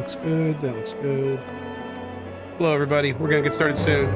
looks good. That looks good. Hello, everybody. We're gonna get started soon.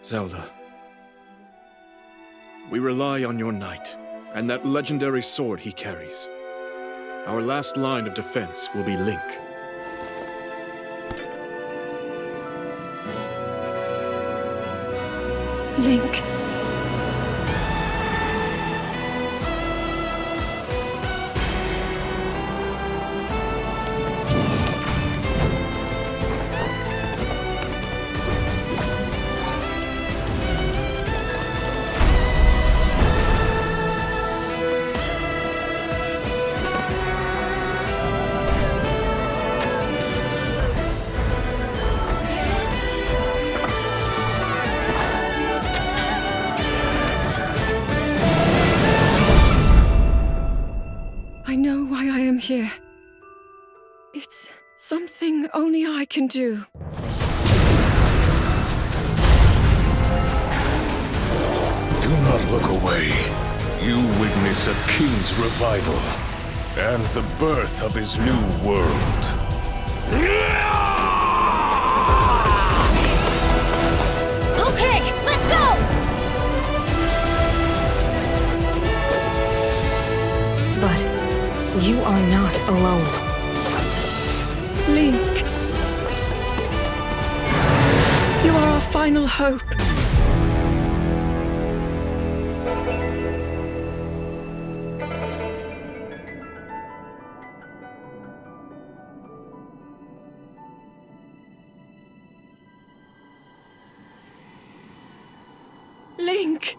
Zelda, we rely on your knight, and that legendary sword he carries. Our last line of defense will be Link. Link. I know why I am here. It's something only I can do. Do not look away. You witness a king's revival, and the birth of his new world. Okay, let's go! But you are not alone. Link. You are our final hope. Link.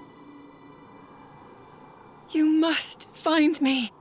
You must find me.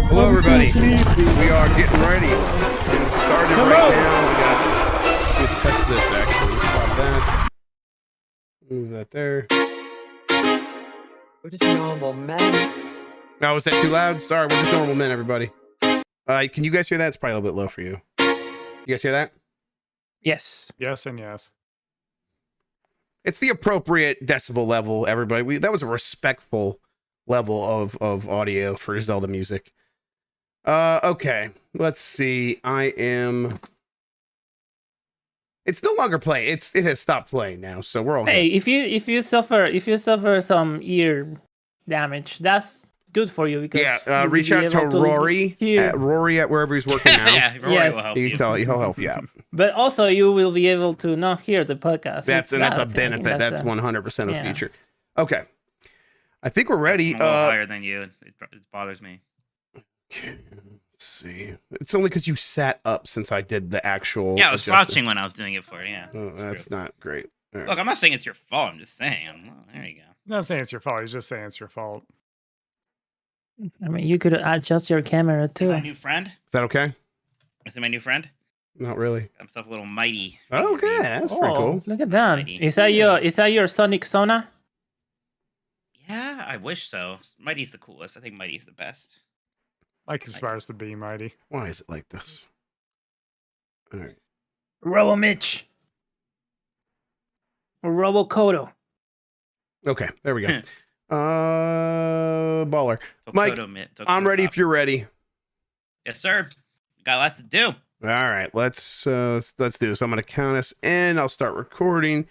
Hello, everybody. We are getting ready. Getting started right now. We got to test this, actually. Stop that. Move that there. We're just normal men. Oh, was that too loud? Sorry, we're just normal men, everybody. Can you guys hear that? It's probably a little bit low for you. You guys hear that? Yes. Yes and yes. It's the appropriate decibel level, everybody. That was a respectful level of audio for Zelda music. Okay. Let's see. It's no longer playing. It has stopped playing now, so we're all good. Hey, if you suffer some ear damage, that's good for you because you'll reach be out to able Rory. hear. Rory at wherever he's working now. Yeah, Rory Yes. will help you. He'll help you out. But also, you will be able to not hear the podcast. That's which a I think benefit. That's 100% a yeah. feature. Okay, I think we're ready. I'm a little higher than you. It bothers me. Let's see. It's only because you sat up since I did the actual. Yeah, I was adjustment. slouching when I was doing it for you. Yeah. Oh, that's not great. All right. Look, I'm not saying it's your fault. I'm just saying. There you go. I'm not saying it's your fault. He's just saying it's your fault. I mean, you could adjust your camera Is too. my new friend? Is that okay? Is it my new friend? Not really. Got himself a little mighty. Okay, that's pretty cool. Look at that. Mighty. Is that your Sonic Sona? Yeah, I wish so. Mighty's the coolest. I think Mighty's the best. Mike aspires to be mighty. Why is it like this? All right. Robo Mitch. Or Robo Kodo. Okay, there we go. Baller. Mike, Tokoto I'm ready Top. if you're ready. Yes, sir. Got lots to do. All right, let's do this. I'm gonna count us in. I'll start recording.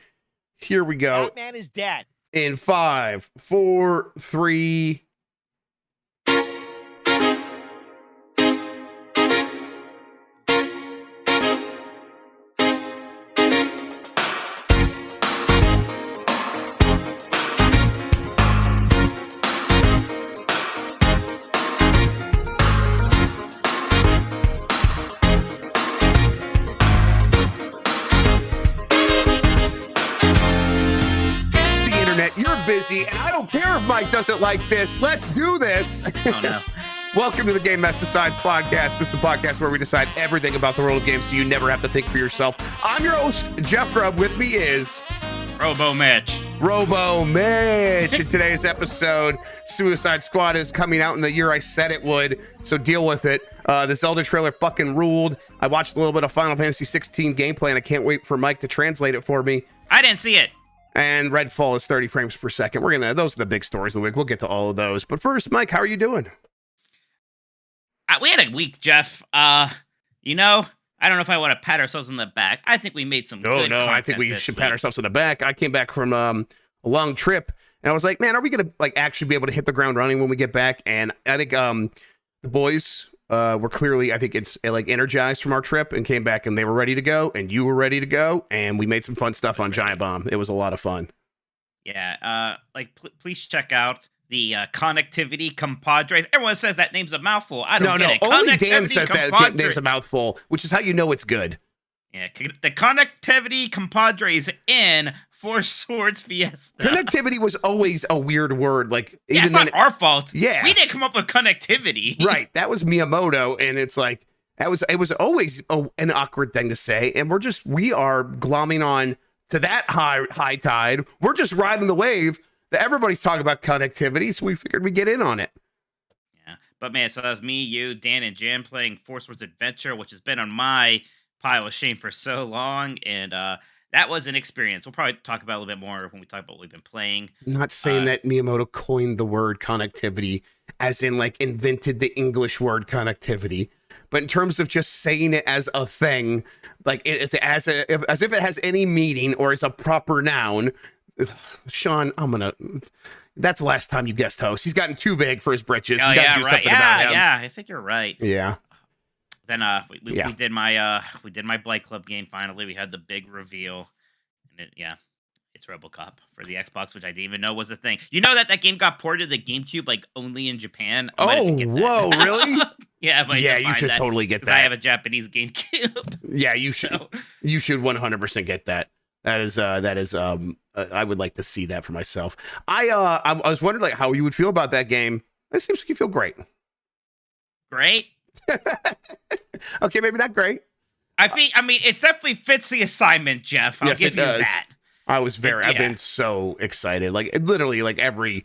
Here we go. That man is dead. In 5, 4, 3. You're busy, and I don't care if Mike doesn't like this. Let's do this. Oh, no. Welcome to the Game Master Decides podcast. This is a podcast where we decide everything about the world of games so you never have to think for yourself. I'm your host, Jeff Grubb. With me is Robo Mitch. Robo Mitch. In today's episode, Suicide Squad is coming out in the year I said it would, so deal with it. The Zelda trailer fucking ruled. I watched a little bit of Final Fantasy 16 gameplay, and I can't wait for Mike to translate it for me. I didn't see it. And Redfall is 30 frames per second. Those are the big stories of the week. We'll get to all of those. But first, Mike, how are you doing? We had a week, Jeff. I don't know if I want to pat ourselves on the back. I think we made some good No, I think content we this should week. pat ourselves on the back. I came back from a long trip, and I was like, man, are we going to actually be able to hit the ground running when we get back? And I think the boys were clearly, I think it's energized from our trip and came back, and they were ready to go, and you were ready to go, and we made some fun stuff on Giant Bomb. It was a lot of fun. Yeah, please check out the Connectivity Compadres. Everyone says that name's a mouthful. I don't get it. Only Dan Connectivity says that Compadres. name's a mouthful, which is how you know it's good. Yeah, the Connectivity Compadres in Four Swords Fiesta. Connectivity was always a weird word. Yeah, it's not our fault. Yeah. We didn't come up with connectivity. Right. That was Miyamoto, and it's like it was always an awkward thing to say, and we are glomming on to that high tide. We're just riding the wave that everybody's talking about connectivity, so we figured we'd get in on it. Yeah, but man, so that was me, you, Dan, and Jim playing Four Swords Adventure, which has been on my pile of shame for so long, and that was an experience. We'll probably talk about it a little bit more when we talk about what we've been playing. I'm not saying that Miyamoto coined the word connectivity, as in invented the English word connectivity, but in terms of just saying it as a thing, it is as if it has any meaning or is a proper noun. Ugh, Sean, that's the last time you guest host. He's gotten too big for his britches. Oh, We gotta yeah, do right. something about him. Yeah, I think you're right. Yeah. Then we did my Blight Club game finally. We had the big reveal. And it's RoboCop for the Xbox, which I didn't even know was a thing. You know that game got ported to the GameCube only in Japan? I might have to get that. Whoa, really? Yeah, I might have to Yeah, you find should that, totally get 'cause that. I have a Japanese GameCube. Yeah, you should. So- You should 100% get that. That is I would like to see that for myself. I was wondering how you would feel about that game. It seems like you feel great. Great. Okay, maybe not great. I mean, it definitely fits the assignment, Jeff. I'll Yes, give it you does. that. I've been so excited. Literally every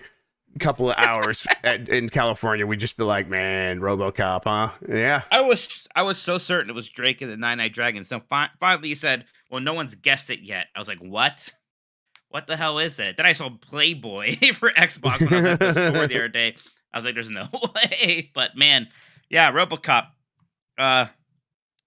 couple of hours in California, we'd just be like, man, RoboCop, huh? Yeah. I was so certain it was Drake and the Nine-Eyed Dragon. So finally you said, well, no one's guessed it yet. I was like, what? What the hell is it? Then I saw Playboy for Xbox when I was at the store the other day. I was like, there's no way. But man, yeah, RoboCop.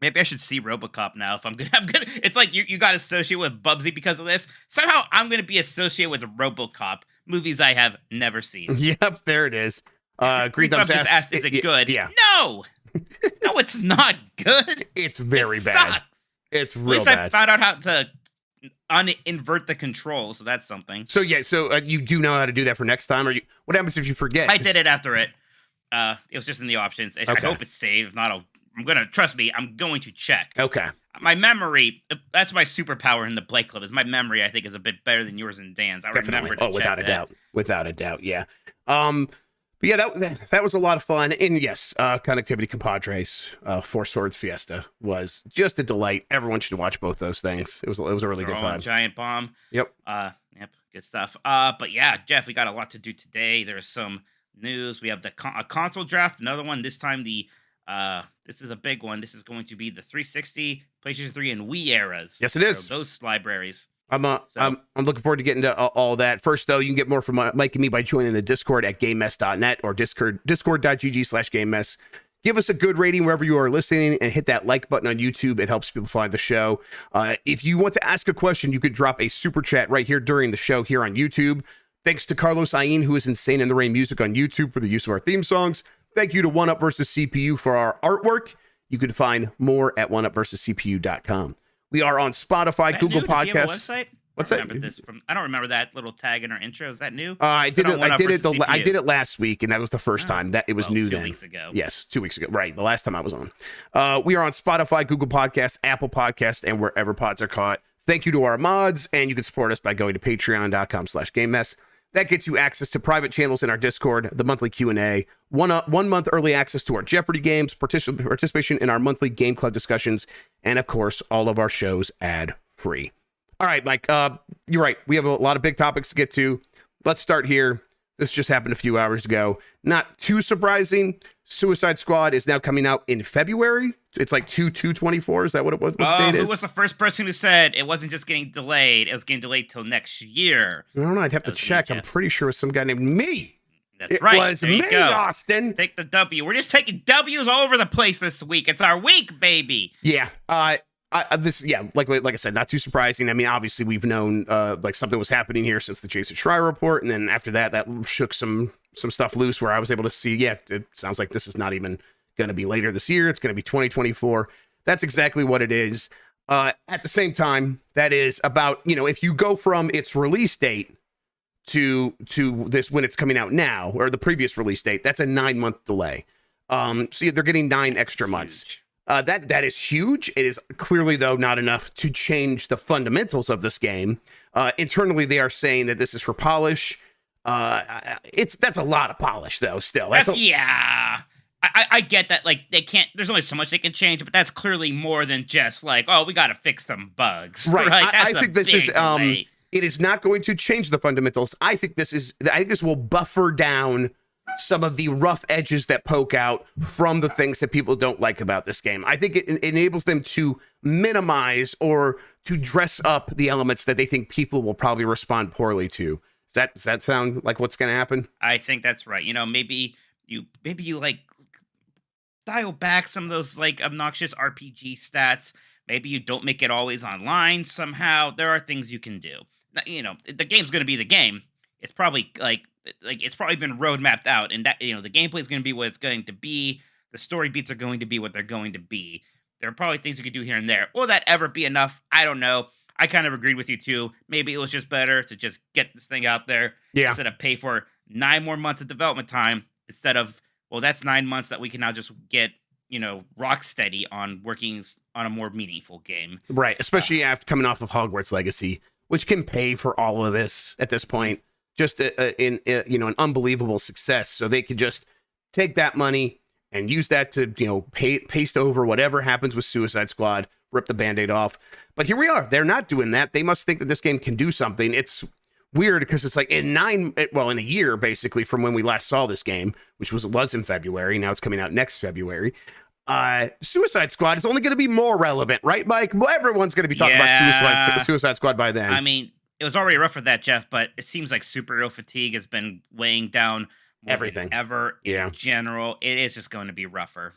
Maybe I should see RoboCop now if I'm gonna. It's like you got associated with Bubsy because of this. Somehow I'm gonna be associated with RoboCop movies I have never seen. Yep, there it is. Green Thumbs just asked, is it good? Yeah. No, no, it's not good. It's very It bad. sucks. It's At real least I bad. found out how to invert the controls, so that's something. So yeah, you do know how to do that for next time, or what happens if you forget? I did it after it. It was just in the options. I Okay. hope it's saved. If not, I'm gonna trust me. I'm going to check. Okay. My memory. That's my superpower in the Play Club. Is my memory? I think is a bit better than yours and Dan's. I Definitely. remember. To Without check a that. doubt. Without a doubt. Yeah. But yeah, that was a lot of fun. And yes, Connectivity Compadres, Four Swords Fiesta was just a delight. Everyone should watch both those things. It was a really good Throw on time. Giant Bomb. Yep. Yep. Good stuff. But yeah, Jeff, we got a lot to do today. There's some news. We have a console draft. Another one. This time this is a big one. This is going to be the 360, PlayStation 3, and Wii eras. Yes, it is. So those libraries. I'm looking forward to getting to all that. First, though, you can get more from Mike and me by joining the Discord at GameMess.net or discord.gg/GameMess. Give us a good rating wherever you are listening and hit that like button on YouTube. It helps people find the show. If you want to ask a question, you could drop a super chat right here during the show here on YouTube. Thanks to Carlos Ayin, who is Insane in the Rain Music on YouTube, for the use of our theme songs. Thank you to One Up vs. CPU for our artwork. You can find more at oneupversuscpu.com. We are on Spotify, That Google new? Does he have a Podcasts. website? What's I that? don't remember that little tag in our intro. Is that new? I did it. I did it. I did it. it last week, and that was the first time that it was new. 2 then weeks ago. Yes, 2 weeks ago. Right, the last time I was on. We are on Spotify, Google Podcasts, Apple Podcasts, and wherever pods are caught. Thank you to our mods, and you can support us by going to patreon.com/GameMess. That gets you access to private channels in our Discord, the monthly Q&A, 1 month early access to our Jeopardy games, participation in our monthly game club discussions, and of course, all of our shows ad-free. All right, Mike, you're right. We have a lot of big topics to get to. Let's start here. This just happened a few hours ago. Not too surprising. Suicide Squad is now coming out in February. It's like 2/2/24. Is that what it was? What the date Who is? was the first person who said it wasn't just getting delayed? It was getting delayed till next year. I don't know. I'd have to That was me, check. I'm Jeff. pretty sure it was some guy named me. That's It right. was there you me, go. Austin. Take the W. We're just taking W's all over the place this week. It's our week, baby. Yeah. Like I said, not too surprising. I mean, obviously we've known like something was happening here since the Jason Schreier report, and then after that shook some stuff loose where I was able to see. Yeah, it sounds like this is not even going to be later this year. It's going to be 2024. That's exactly what it is. At the same time, that is about, if you go from its release date to this when it's coming out now, or the previous release date, that's a 9-month delay. So they're getting 9 extra months. Huge. That is huge. It is clearly, though, not enough to change the fundamentals of this game. Internally, they are saying that this is for polish. That's a lot of polish, though. Still, Yeah. I get that. Like, they can't. There's only so much they can change, but that's clearly more than just like, oh, we got to fix some bugs. Right. That's I a think this big is delay. it is not going to change the fundamentals. I think this will buffer down some of the rough edges that poke out from the things that people don't like about this game. I think it enables them to minimize or to dress up the elements that they think people will probably respond poorly to. Does that sound like what's going to happen? I think that's right. Maybe you like dial back some of those like obnoxious RPG stats. Maybe you don't make it always online somehow. There are things you can do. The game's going to be the game. It's probably like it's probably been road mapped out, and that the gameplay is going to be what it's going to be. The story beats are going to be what they're going to be. There are probably things you could do here and there. Will that ever be enough? I don't know. I kind of agreed with you too. Maybe it was just better to just get this thing out there instead of pay for 9 more months of development time instead of, well, that's 9 months that we can now just get, rock steady on working on a more meaningful game. Right, especially after coming off of Hogwarts Legacy, which can pay for all of this at this point. Just an unbelievable success. So they could just take that money and use that to, paste over whatever happens with Suicide Squad, rip the Band-Aid off. But here we are. They're not doing that. They must think that this game can do something. It's weird because it's like in a year basically from when we last saw this game, which was in February. Now it's coming out next February. Suicide Squad is only going to be more relevant, right, Mike? Well, everyone's going to be talking about Suicide Squad by then. I mean, it was already rough for that, Jeff, but it seems like superhero fatigue has been weighing down everything ever in general. It is just going to be rougher.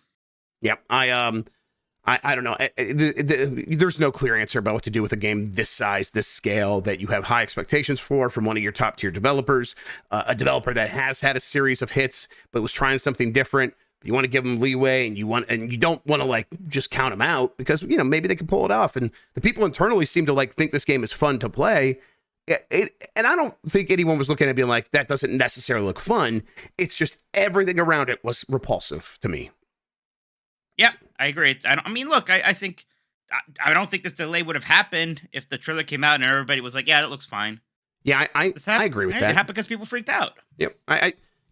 Yep. I don't know. There's no clear answer about what to do with a game this size, this scale, that you have high expectations for from one of your top tier developers, a developer that has had a series of hits but was trying something different. You want to give them leeway, and you don't want to like just count them out because maybe they can pull it off. And the people internally seem to like think this game is fun to play. And I don't think anyone was looking at it being like that doesn't necessarily look fun. It's just everything around it was repulsive to me. Yeah, I agree. I think I don't think this delay would have happened if the trailer came out and everybody was like, "Yeah, that looks fine." Yeah, I agree with that. It happened because people freaked out. Yep.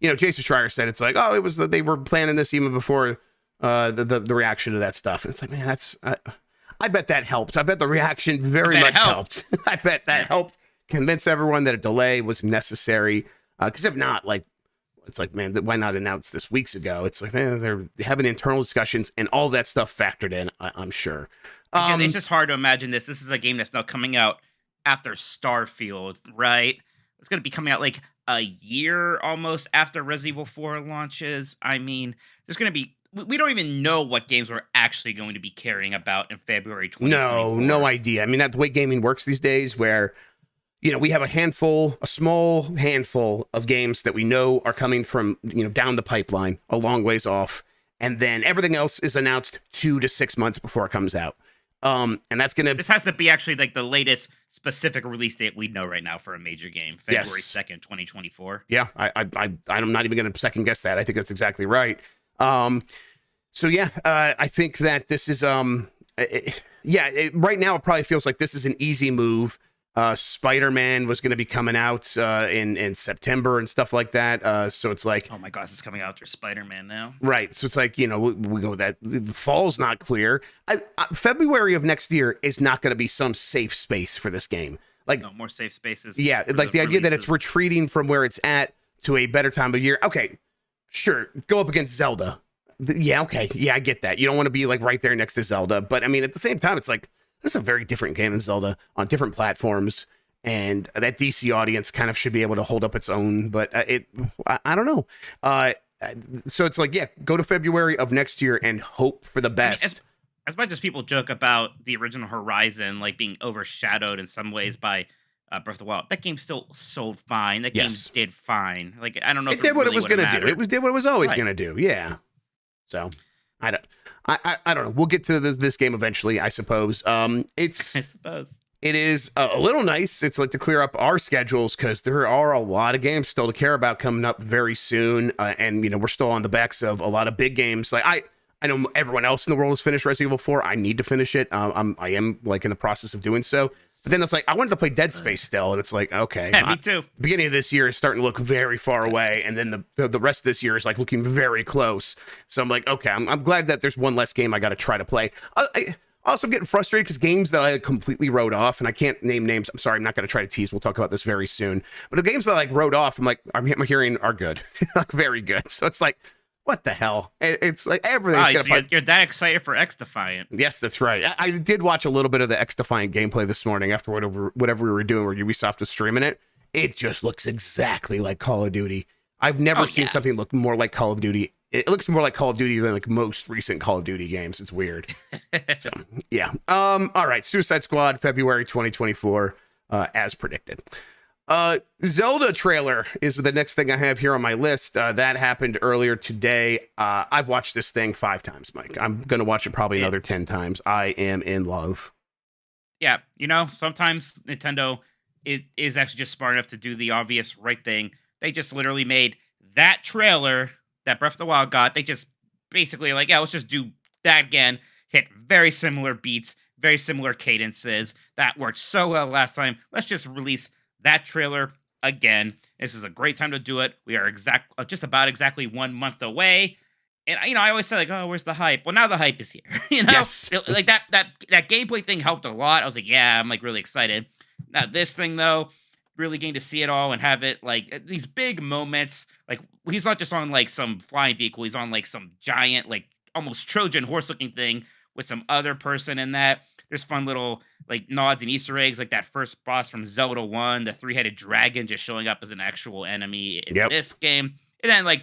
Jason Schreier said it's like, oh, it was they were planning this even before the reaction to that stuff. And it's like, man, I bet that helped. I bet the reaction very much helped. I bet that helped convince everyone that a delay was necessary. Because if not, like, it's like, man, why not announce this weeks ago? It's like they're having internal discussions and all that stuff factored in, I'm sure. Because it's just hard to imagine this. This is a game that's now coming out after Starfield, right? It's going to be coming out like a year almost after Resident Evil 4 launches. I mean, there's going to be... We don't even know what games we're actually going to be caring about in February 2024. No idea. I mean, that's the way gaming works these days, where... we have a small handful of games that we know are coming from, down the pipeline, a long ways off. And then everything else is announced 2 to 6 months before it comes out. And that's going to... This has to be actually like the latest specific release date we know right now for a major game. February 2nd, 2024. Yeah, I'm not even going to second guess that. I think that's exactly right. I think that this is... right now it probably feels like this is an easy move. Spider-Man was going to be coming out in September and stuff like that. So it's like, oh my gosh, it's coming out after Spider-Man now. Right. So it's like, we go that the fall's not clear. February of next year is not going to be some safe space for this game. Like, no more safe spaces. Yeah. Like the idea that it's retreating from where it's at to a better time of year. Okay, sure. Go up against Zelda. Yeah. Okay. Yeah, I get that. You don't want to be like right there next to Zelda. But I mean, at the same time, it's like, this is a very different game than Zelda on different platforms, and that DC audience kind of should be able to hold up its own, but I don't know. So it's like, yeah, go to February of next year and hope for the best. I mean, as much as people joke about the original Horizon like being overshadowed in some ways by Breath of the Wild, that game still sold fine. That game did fine. Like, I don't know if it did what really it was going to do. It did what it was always going to do. Yeah. So I don't know. We'll get to this game eventually, I suppose. I suppose it is a little nice. It's like to clear up our schedules because there are a lot of games still to care about coming up very soon, and we're still on the backs of a lot of big games. Like I know everyone else in the world has finished Resident Evil 4. I need to finish it. I am like in the process of doing so. But then it's like, I wanted to play Dead Space still, and it's like, okay. Yeah, me too. The beginning of this year is starting to look very far away, and then the rest of this year is like looking very close. So I'm like, okay, I'm glad that there's one less game I got to try to play. I also, I'm getting frustrated because games that I completely wrote off, and I can't name names. I'm sorry, I'm not going to try to tease. We'll talk about this very soon. But the games that I wrote off, I'm hearing are good, like very good. So it's like, what the hell? It's like everything's you're that excited for X Defiant. Yes, that's right. I did watch a little bit of the X Defiant gameplay this morning after whatever we were doing where Ubisoft was streaming it. It just looks exactly like Call of Duty. I've never seen something look more like Call of Duty. It looks more like Call of Duty than like most recent Call of Duty games. It's weird. So, yeah. All right. Suicide Squad, February 2024, as predicted. Zelda trailer is the next thing I have here on my list. That happened earlier today. I've watched this thing 5 times, Mike. I'm going to watch it probably another 10 times. I am in love. Yeah. Sometimes Nintendo is actually just smart enough to do the obvious right thing. They just literally made that trailer that Breath of the Wild got. They just basically like, yeah, let's just do that again. Hit very similar beats, very similar cadences. That worked so well last time. Let's just release that trailer again. This is a great time to do it. We are just about exactly 1 month away. And I always say like, oh, where's the hype? Well, now the hype is here. Yes. Like that gameplay thing helped a lot. I was like, yeah, I'm like really excited. Now this thing though, really getting to see it all and have it like these big moments. Like he's not just on like some flying vehicle; he's on like some giant, like almost Trojan horse looking thing with some other person in that. There's fun little like nods and Easter eggs, like that first boss from Zelda 1, the three-headed dragon just showing up as an actual enemy in this game. And then like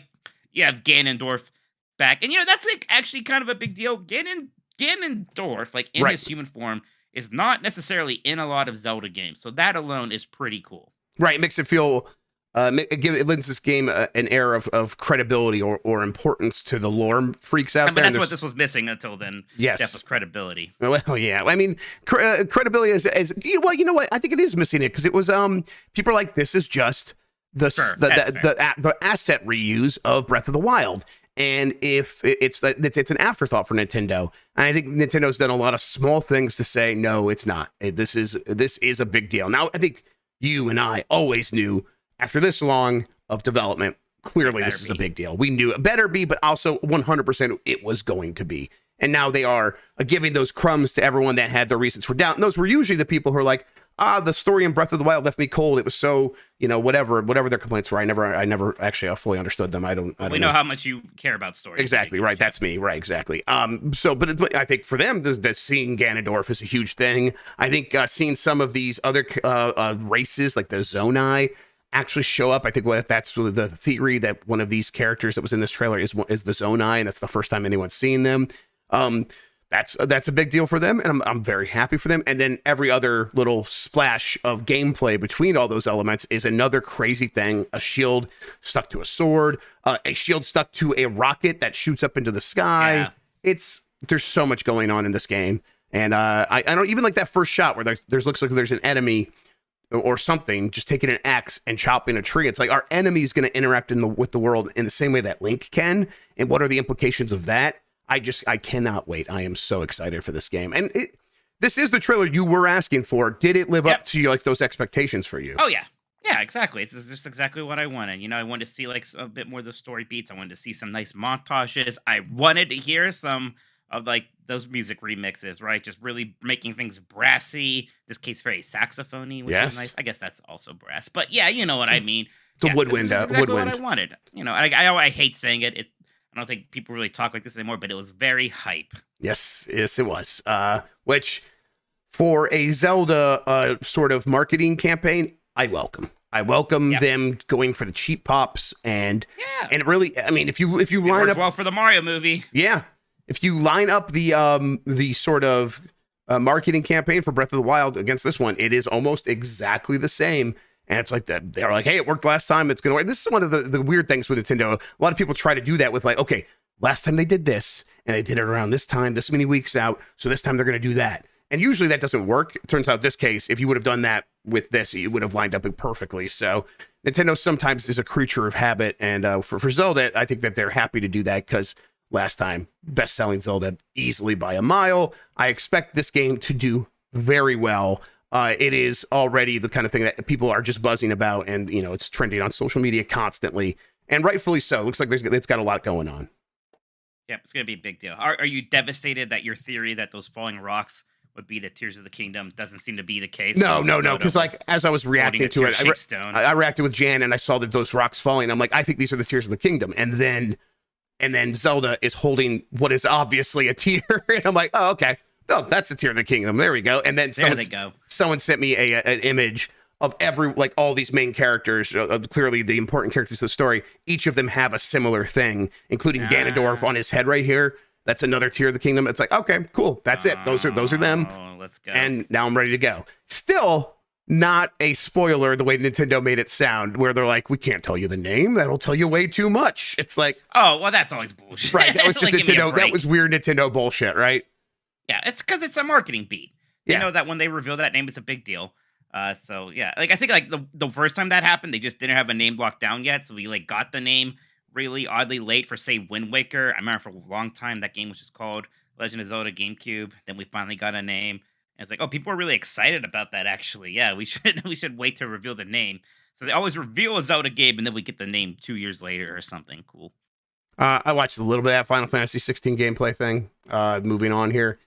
you have Ganondorf back. And that's like actually kind of a big deal. Ganondorf, like in his human form, is not necessarily in a lot of Zelda games. So that alone is pretty cool. Right. It makes it feel it lends this game an air of credibility or importance to the lore freaks out there. But that's what this was missing until then. Yes, Jeff, was credibility. Well, yeah. I mean, credibility is you know what? I think it is missing it because it was people are like, this is just the asset reuse of Breath of the Wild. And if it's an afterthought for Nintendo, and I think Nintendo's done a lot of small things to say no, it's not. This is a big deal. Now, I think you and I always knew after this long of development, clearly this is a big deal. We knew it better be, but also 100% it was going to be. And now they are giving those crumbs to everyone that had their reasons for doubt. And those were usually the people who are like, the story in Breath of the Wild left me cold. It was so, whatever their complaints were. I never actually fully understood them. I don't know how much you care about story. Exactly. Right. That's me. Right. Exactly. But I think for them, the seeing Ganondorf is a huge thing. I think seeing some of these other races like the Zonai actually show up. I think that's really the theory that one of these characters that was in this trailer is the Zonai, and that's the first time anyone's seen them. That's a big deal for them, and I'm very happy for them. And then every other little splash of gameplay between all those elements is another crazy thing. A shield stuck to a sword, a shield stuck to a rocket that shoots up into the sky. Yeah. There's so much going on in this game. And I don't even like that first shot where there's looks like there's an enemy or something just taking an axe and chopping a tree. It's like our enemy's going to interact with the world in the same way that Link can. And what are the implications of that? I cannot wait. I am so excited for this game. And this is the trailer you were asking for. Did it live up to those expectations for you? Oh, yeah. Yeah, exactly. It's just exactly what I wanted. I wanted to see like a bit more of the story beats. I wanted to see some nice montages. I wanted to hear some of like those music remixes, right? Just really making things brassy. This case very saxophony, which is nice. I guess that's also brass. But yeah, you know what I mean. It's a woodwind. This is exactly what I wanted. I hate saying it. I don't think people really talk like this anymore, but it was very hype. Yes, it was. Which, for a Zelda sort of marketing campaign, I welcome. Them going for the cheap pops and it really, I mean, if you line up well for the Mario movie, if you line up the sort of marketing campaign for Breath of the Wild against this one, it is almost exactly the same. And it's like that. They're like, hey, it worked last time. It's going to work. This is one of the weird things with Nintendo. A lot of people try to do that with like, okay, last time they did this and they did it around this time, this many weeks out. So this time they're going to do that. And usually that doesn't work. It turns out this case, if you would have done that with this, you would have lined up perfectly. So Nintendo sometimes is a creature of habit. And for Zelda, I think that they're happy to do that because last time, best-selling Zelda easily by a mile. I expect this game to do very well. It is already the kind of thing that people are just buzzing about, and it's trending on social media constantly, and rightfully so. Looks like it's got a lot going on. Yeah, it's gonna be a big deal. Are you devastated that your theory that those falling rocks would be the Tears of the Kingdom doesn't seem to be the case? No. Because like as I was reacting to it, I reacted with Jan, and I saw that those rocks falling. I'm like, I think these are the Tears of the Kingdom, and then Zelda is holding what is obviously a tear, and I'm like, oh, okay. Oh, that's the Tear of the Kingdom. There we go. And then someone sent me an image of all these main characters, clearly the important characters of the story. Each of them have a similar thing, including Ganondorf on his head right here. That's another Tear of the Kingdom. It's like, okay, cool. That's it. Those are them. Let's go. And now I'm ready to go. Still not a spoiler the way Nintendo made it sound, where they're like, we can't tell you the name. That'll tell you way too much. It's like, oh, well, that's always bullshit. Right. That was just Nintendo. That was weird Nintendo bullshit, right? Yeah, it's because it's a marketing beat. They know that when they reveal that name, it's a big deal. So yeah, like I think like the first time that happened, they just didn't have a name locked down yet. So we like got the name really oddly late for say Wind Waker. I remember for a long time that game was just called Legend of Zelda GameCube. Then we finally got a name. And it's like, oh, people are really excited about that. Actually, yeah, we should wait to reveal the name. So they always reveal a Zelda game, and then we get the name 2 years later or something cool. I watched a little bit of that Final Fantasy 16 gameplay thing. Moving on here.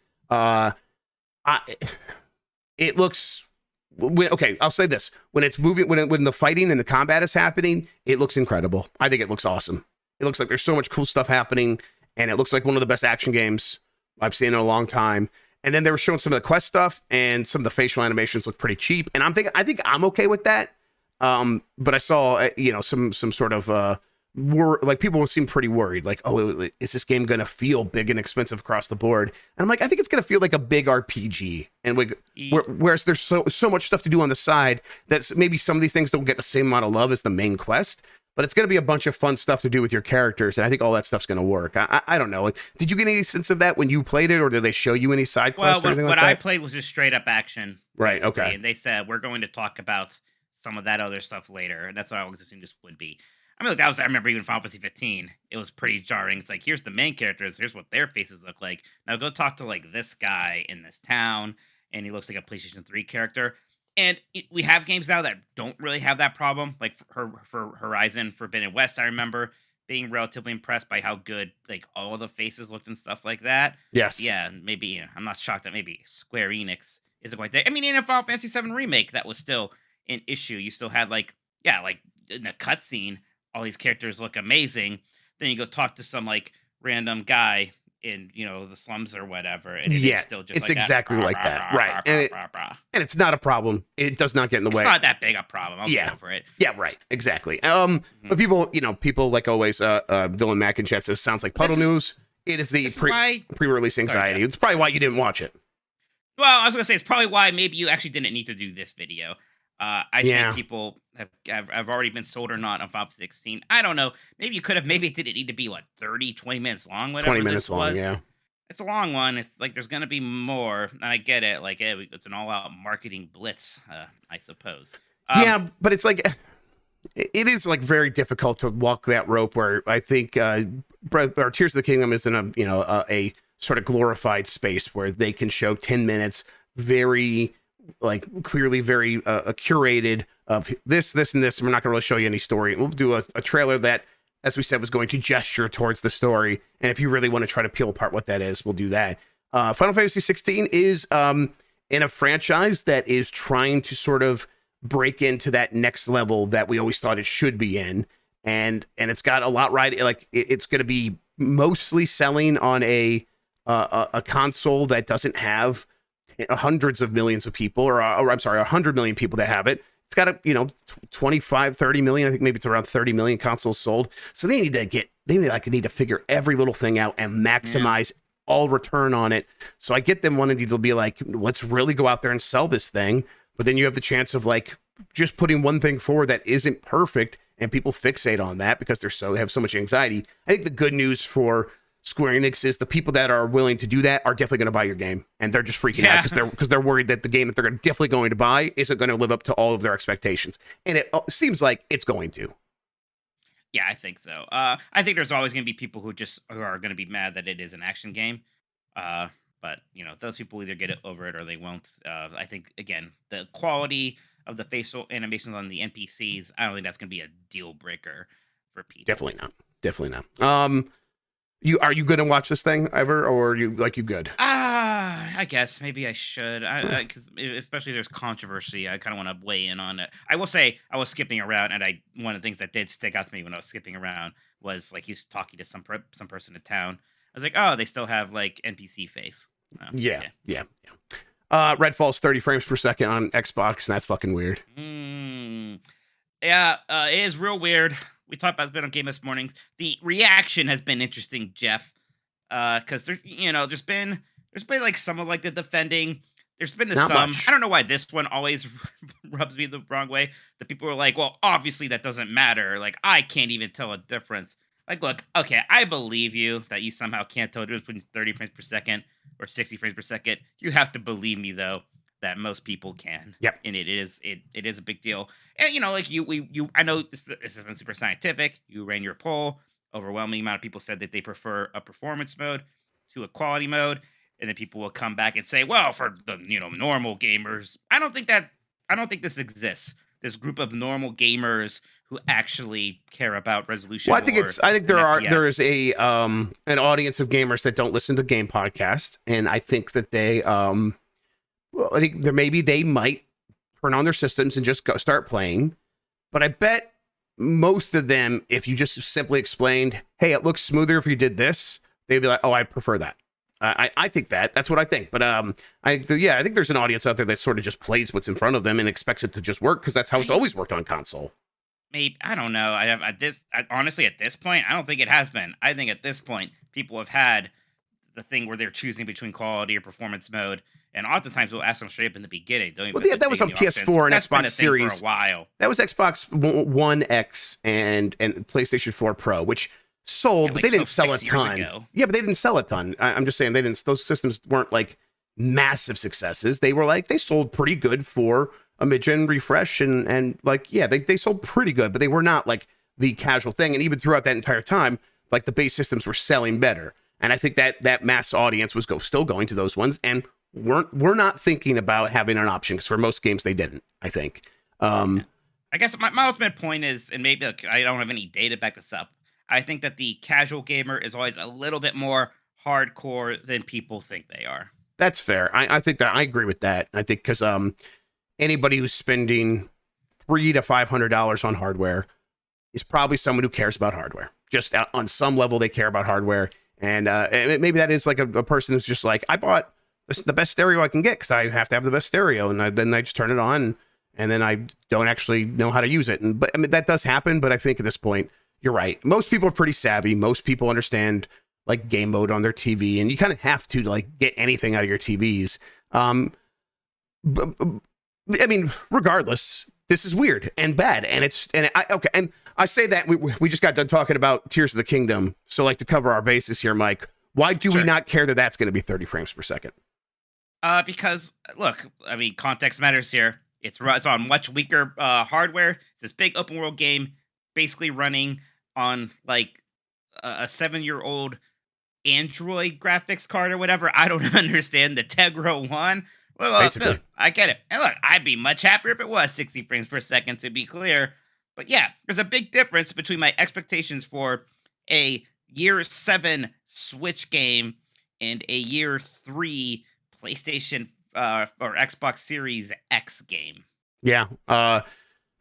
It looks okay, I'll say this: when it's moving, when the fighting and the combat is happening, it looks incredible. I think it looks awesome. It looks like there's so much cool stuff happening, and it looks like one of the best action games I've seen in a long time. And then they were showing some of the quest stuff, and some of the facial animations look pretty cheap. And I think I'm okay with that. But I saw, some sort of like people seem pretty worried, like, oh, is this game gonna feel big and expensive across the board? And I'm like, I think it's gonna feel like a big RPG, and whereas there's so much stuff to do on the side that's maybe some of these things don't get the same amount of love as the main quest. But it's going to be a bunch of fun stuff to do with your characters, and I think all that stuff's going to work. I don't know. Like, did you get any sense of that when you played it, or did they show you any side quests or anything like that? What I played was just straight up action. Right, basically, okay. And they said, we're going to talk about some of that other stuff later, and that's what I always assumed this would be. I mean, I remember even Final Fantasy 15, it was pretty jarring. It's like, here's the main characters, here's what their faces look like. Now go talk to, like, this guy in this town, and he looks like a PlayStation 3 character. And we have games now that don't really have that problem. Like for Horizon Forbidden West, I remember being relatively impressed by how good like all of the faces looked and stuff like that. Yes. Yeah, and maybe I'm not shocked that maybe Square Enix isn't quite there. I mean, in a Final Fantasy 7 remake, that was still an issue. You still had like in the cutscene, all these characters look amazing. Then you go talk to some like random guy in the slums or whatever, and it's still just it's like exactly like that, right? And it's not a problem. It does not get in the way. It's not that big a problem. I'll get over it. Yeah, right. Exactly. But people like always, Dylan Mack in chat says sounds like puddle news. It is the pre-release anxiety. It's probably why you didn't watch it. Well, I was gonna say it's probably why maybe you actually didn't need to do this video. I think people have already been sold or not on Final Fantasy 16. I don't know. Maybe you could have. Maybe it didn't need to be 30, 20 minutes long. Whatever 20 minutes long. Was. Yeah. It's a long one. It's like there's gonna be more, and I get it. Like, it's an all-out marketing blitz, I suppose. Yeah, but it's like it is like very difficult to walk that rope. Where I think Tears of the Kingdom is in a sort of glorified space where they can show 10 minutes very like clearly very curated of this and this. And we're not going to really show you any story. We'll do a trailer that, as we said, was going to gesture towards the story. And if you really want to try to peel apart what that is, we'll do that. Final Fantasy 16 is in a franchise that is trying to sort of break into that next level that we always thought it should be in. And it's got a lot right. Like it's going to be mostly selling on a console that doesn't have hundreds of millions of people, or I'm sorry, 100 million people that have it. It's got 25, 30 million. I think maybe it's around 30 million consoles sold. So they need to figure every little thing out and maximize all return on it. So I get them wanting to be like, let's really go out there and sell this thing. But then you have the chance of like just putting one thing forward that isn't perfect, and people fixate on that because they have so much anxiety. I think the good news for Square Enix is the people that are willing to do that are definitely going to buy your game, and they're just freaking out because they're worried that the game that they're definitely going to buy isn't going to live up to all of their expectations, and it seems like it's going to. Yeah, I think so. I think there's always going to be people who are going to be mad that it is an action game, but those people either get over it or they won't. I think again the quality of the facial animations on the NPCs, I don't think that's going to be a deal breaker for people. Definitely not. Are you going to watch this thing ever, or are you good? I guess maybe I should. Because especially there's controversy, I kind of want to weigh in on it. I will say I was skipping around, and one of the things that did stick out to me when I was skipping around was like he was talking to some person in town. I was like, oh, they still have like NPC face. Yeah. Redfall's 30 frames per second on Xbox, and that's fucking weird. Yeah, it is real weird. We talked about this on Game this mornings. The reaction has been interesting, Jeff, because there's been like some of like the defending. There's been Not some. much. I don't know why this one always rubs me the wrong way. The people are like, well, obviously that doesn't matter. Like I can't even tell a difference. Like, look, okay, I believe you that you somehow can't tell the difference between 30 frames per second or 60 frames per second. You have to believe me though that most people can. Yep. And it is a big deal. And like I know this isn't super scientific. You ran your poll. Overwhelming amount of people said that they prefer a performance mode to a quality mode. And then people will come back and say, well, for the normal gamers, I don't think this exists. This group of normal gamers who actually care about resolution. Well, I think there is a an audience of gamers that don't listen to game podcasts, and I think that they I think they might turn on their systems and just go start playing. But I bet most of them, if you just simply explained, hey, it looks smoother if you did this, they'd be like, oh, I prefer that. I think that's what I think. But I think there's an audience out there that sort of just plays what's in front of them and expects it to just work because that's how it's always worked on console. Maybe, I don't know. Honestly, at this point, I don't think it has been. I think at this point, people have had the thing where they're choosing between quality or performance mode, and oftentimes we'll ask them straight up in the beginning. That was on PS4 and Xbox Series for a while. That was Xbox One X and PlayStation 4 Pro, which sold, but they didn't sell a ton. Yeah, but they didn't sell a ton. I'm just saying those systems weren't like massive successes. They were like, they sold pretty good for a mid-gen refresh and like, yeah, they sold pretty good, but they were not like the casual thing. And even throughout that entire time, like the base systems were selling better. And I think that mass audience was still going to those ones and we're not thinking about having an option because for most games they didn't, I think. I guess my ultimate point is, and maybe I don't have any data to back this up, I think that the casual gamer is always a little bit more hardcore than people think they are. That's fair. I think that I agree with that. I think because anybody who's spending $300 to $500 on hardware is probably someone who cares about hardware. Just on some level, they care about hardware, and maybe that is like a person who's just like, I bought the best stereo I can get because I have to have the best stereo, and then I just turn it on, and then I don't actually know how to use it. But I mean that does happen. But I think at this point, you're right. Most people are pretty savvy. Most people understand like game mode on their TV, and you kind of have to like get anything out of your TVs. But, I mean, regardless, this is weird and bad, and okay. And I say that we just got done talking about Tears of the Kingdom, so like to cover our bases here, Mike. Why do we not care that that's going to be 30 frames per second? Because look, I mean, context matters here. It's on much weaker hardware. It's this big open world game, basically running on like a 7-year-old Android graphics card or whatever. I don't understand the Tegra 1. Well, look, I get it. And look, I'd be much happier if it was 60 frames per second, to be clear. But yeah, there's a big difference between my expectations for a year 7 Switch game and a year 3 PlayStation or Xbox Series X game. Yeah.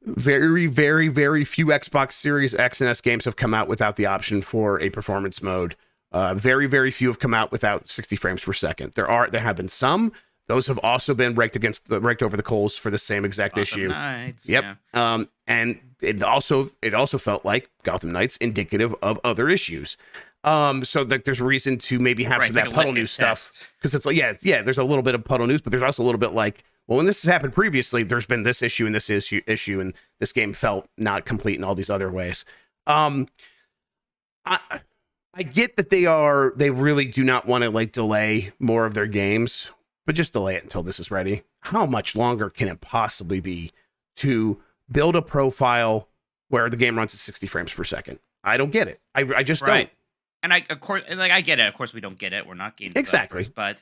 Very, very, very few Xbox Series X and S games have come out without the option for a performance mode. Very, very few have come out without 60 frames per second. There have been some. Those have also been raked over the coals for the same exact issue. Knights, yep. Yeah. And it also felt like Gotham Knights indicative of other issues. So that there's reason to maybe have some of that puddle news stuff, because it's like, yeah, there's a little bit of puddle news, but there's also a little bit like, well, when this has happened previously, there's been this issue and this issue, and this game felt not complete in all these other ways. I get that they really do not want to like delay more of their games, but just delay it until this is ready. How much longer can it possibly be to build a profile where the game runs at 60 frames per second? I don't get it. I just don't. And I get it. Of course, we don't get it. We're not game exactly, but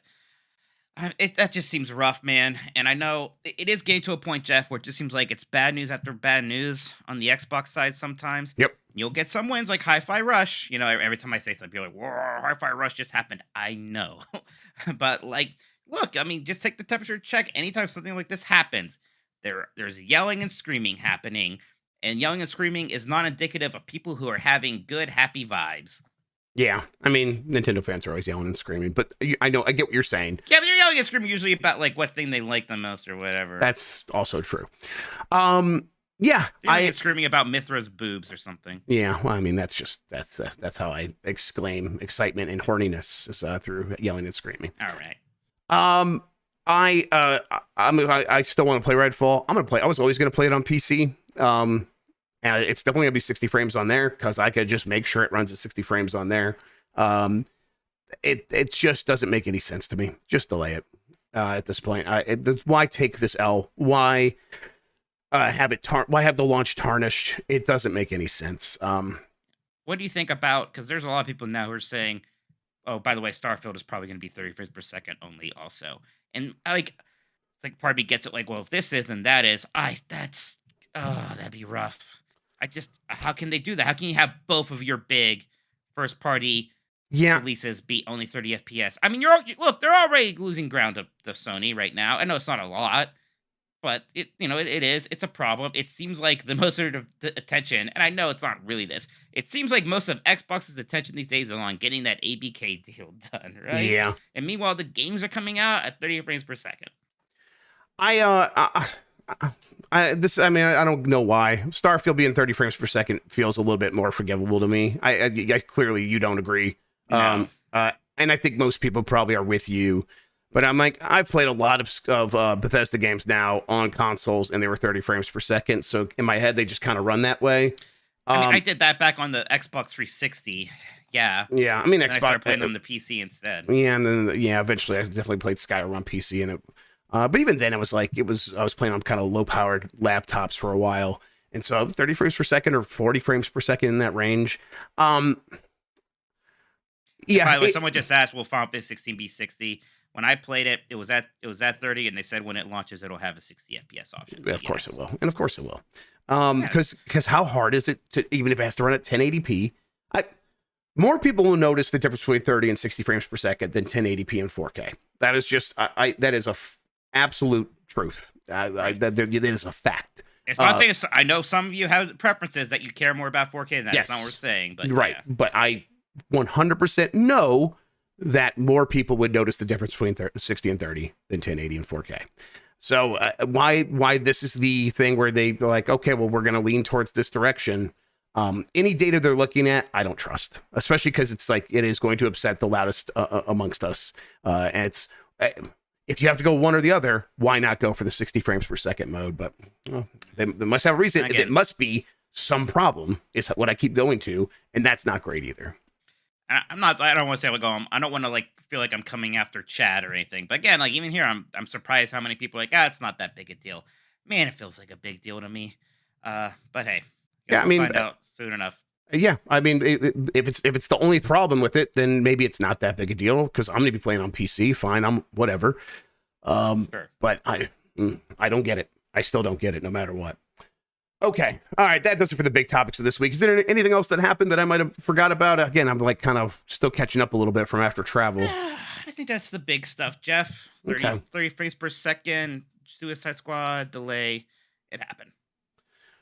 that just seems rough, man. And I know it is getting to a point, Jeff, where it just seems like it's bad news after bad news on the Xbox side sometimes. Yep. You'll get some wins like Hi-Fi Rush. You know, every time I say something, people are like, whoa, Hi-Fi Rush just happened. I know. But like, look, I mean, just take the temperature check. Anytime something like this happens, there's yelling and screaming happening. And yelling and screaming is not indicative of people who are having good, happy vibes. Yeah, I mean, Nintendo fans are always yelling and screaming, but I get what you're saying. Yeah, but they're yelling and screaming usually about like what thing they like the most or whatever. That's also true. Yeah, I get screaming about Mithra's boobs or something. Yeah, well, I mean, that's how I exclaim excitement and horniness is through yelling and screaming. All right. I still want to play Redfall. I was always going to play it on PC. And it's definitely gonna be 60 frames on there because I could just make sure it runs at 60 frames on there. It just doesn't make any sense to me. Just delay it at this point. Why take this L? Why have the launch tarnished? It doesn't make any sense. What do you think about? Because there's a lot of people now who are saying, "Oh, by the way, Starfield is probably going to be 30 frames per second only." Also, and it's like part of me gets it. Like, well, if this is, then that is. That'd be rough. How can they do that? How can you have both of your big first party releases be only 30 FPS? I mean, they're already losing ground to Sony right now. I know it's not a lot, but it's a problem. It seems like the most sort of attention, and I know it's not really this. It seems like most of Xbox's attention these days is on getting that ABK deal done, right? Yeah. And meanwhile, the games are coming out at 30 frames per second. I don't know why Starfield being 30 frames per second feels a little bit more forgivable to me. I clearly you don't agree. No. And I think most people probably are with you. But I'm like, I've played a lot of Bethesda games now on consoles, and they were 30 frames per second. So in my head, they just kind of run that way. I did that back on the Xbox 360. Yeah. Yeah, I mean, And I started playing on the PC instead. Yeah, and then eventually I definitely played Skyrim on PC, and but even then I was playing on kind of low powered laptops for a while, and so 30 frames per second or 40 frames per second in that range. Yeah. By the way, someone just asked, will Final Fantasy 16 be 60? When I played it, it was at 30, and they said when it launches, it'll have a 60 FPS option. So of course it will, and of course it will. Because how hard is it to, even if it has to run at 1080p? More people will notice the difference between 30 and 60 frames per second than 1080p and 4K. That is just that is absolute truth. That is a fact. It's not saying I know some of you have preferences that you care more about 4K than that. Yes. That's not what we're saying, but right. yeah. But I 100% know that more people would notice the difference between 60 and 30 than 1080 and 4K. So why this is the thing where they go like, okay, well, we're going to lean towards this direction. Any data they're looking at, I don't trust, especially because it's like it is going to upset the loudest amongst us. And it's if you have to go one or the other, why not go for the 60 frames per second mode? But they must have a reason. It must be some problem is what I keep going to, and that's not great either. I don't want to say I don't want to like feel like I'm coming after Chad or anything. But again, like even here, I'm surprised how many people are like, it's not that big a deal. Man, it feels like a big deal to me. But hey. Yeah, we'll find out soon enough. Yeah, I mean, if it's the only problem with it, then maybe it's not that big a deal because I'm gonna be playing on PC. Fine, I'm whatever. Sure. But I don't get it. I still don't get it, no matter what. Okay, all right, that does it for the big topics of this week. Is there anything else that happened that I might have forgot about? Again, I'm like kind of still catching up a little bit from after travel. I think that's the big stuff, Jeff. 30 frames per second, Suicide Squad delay. It happened.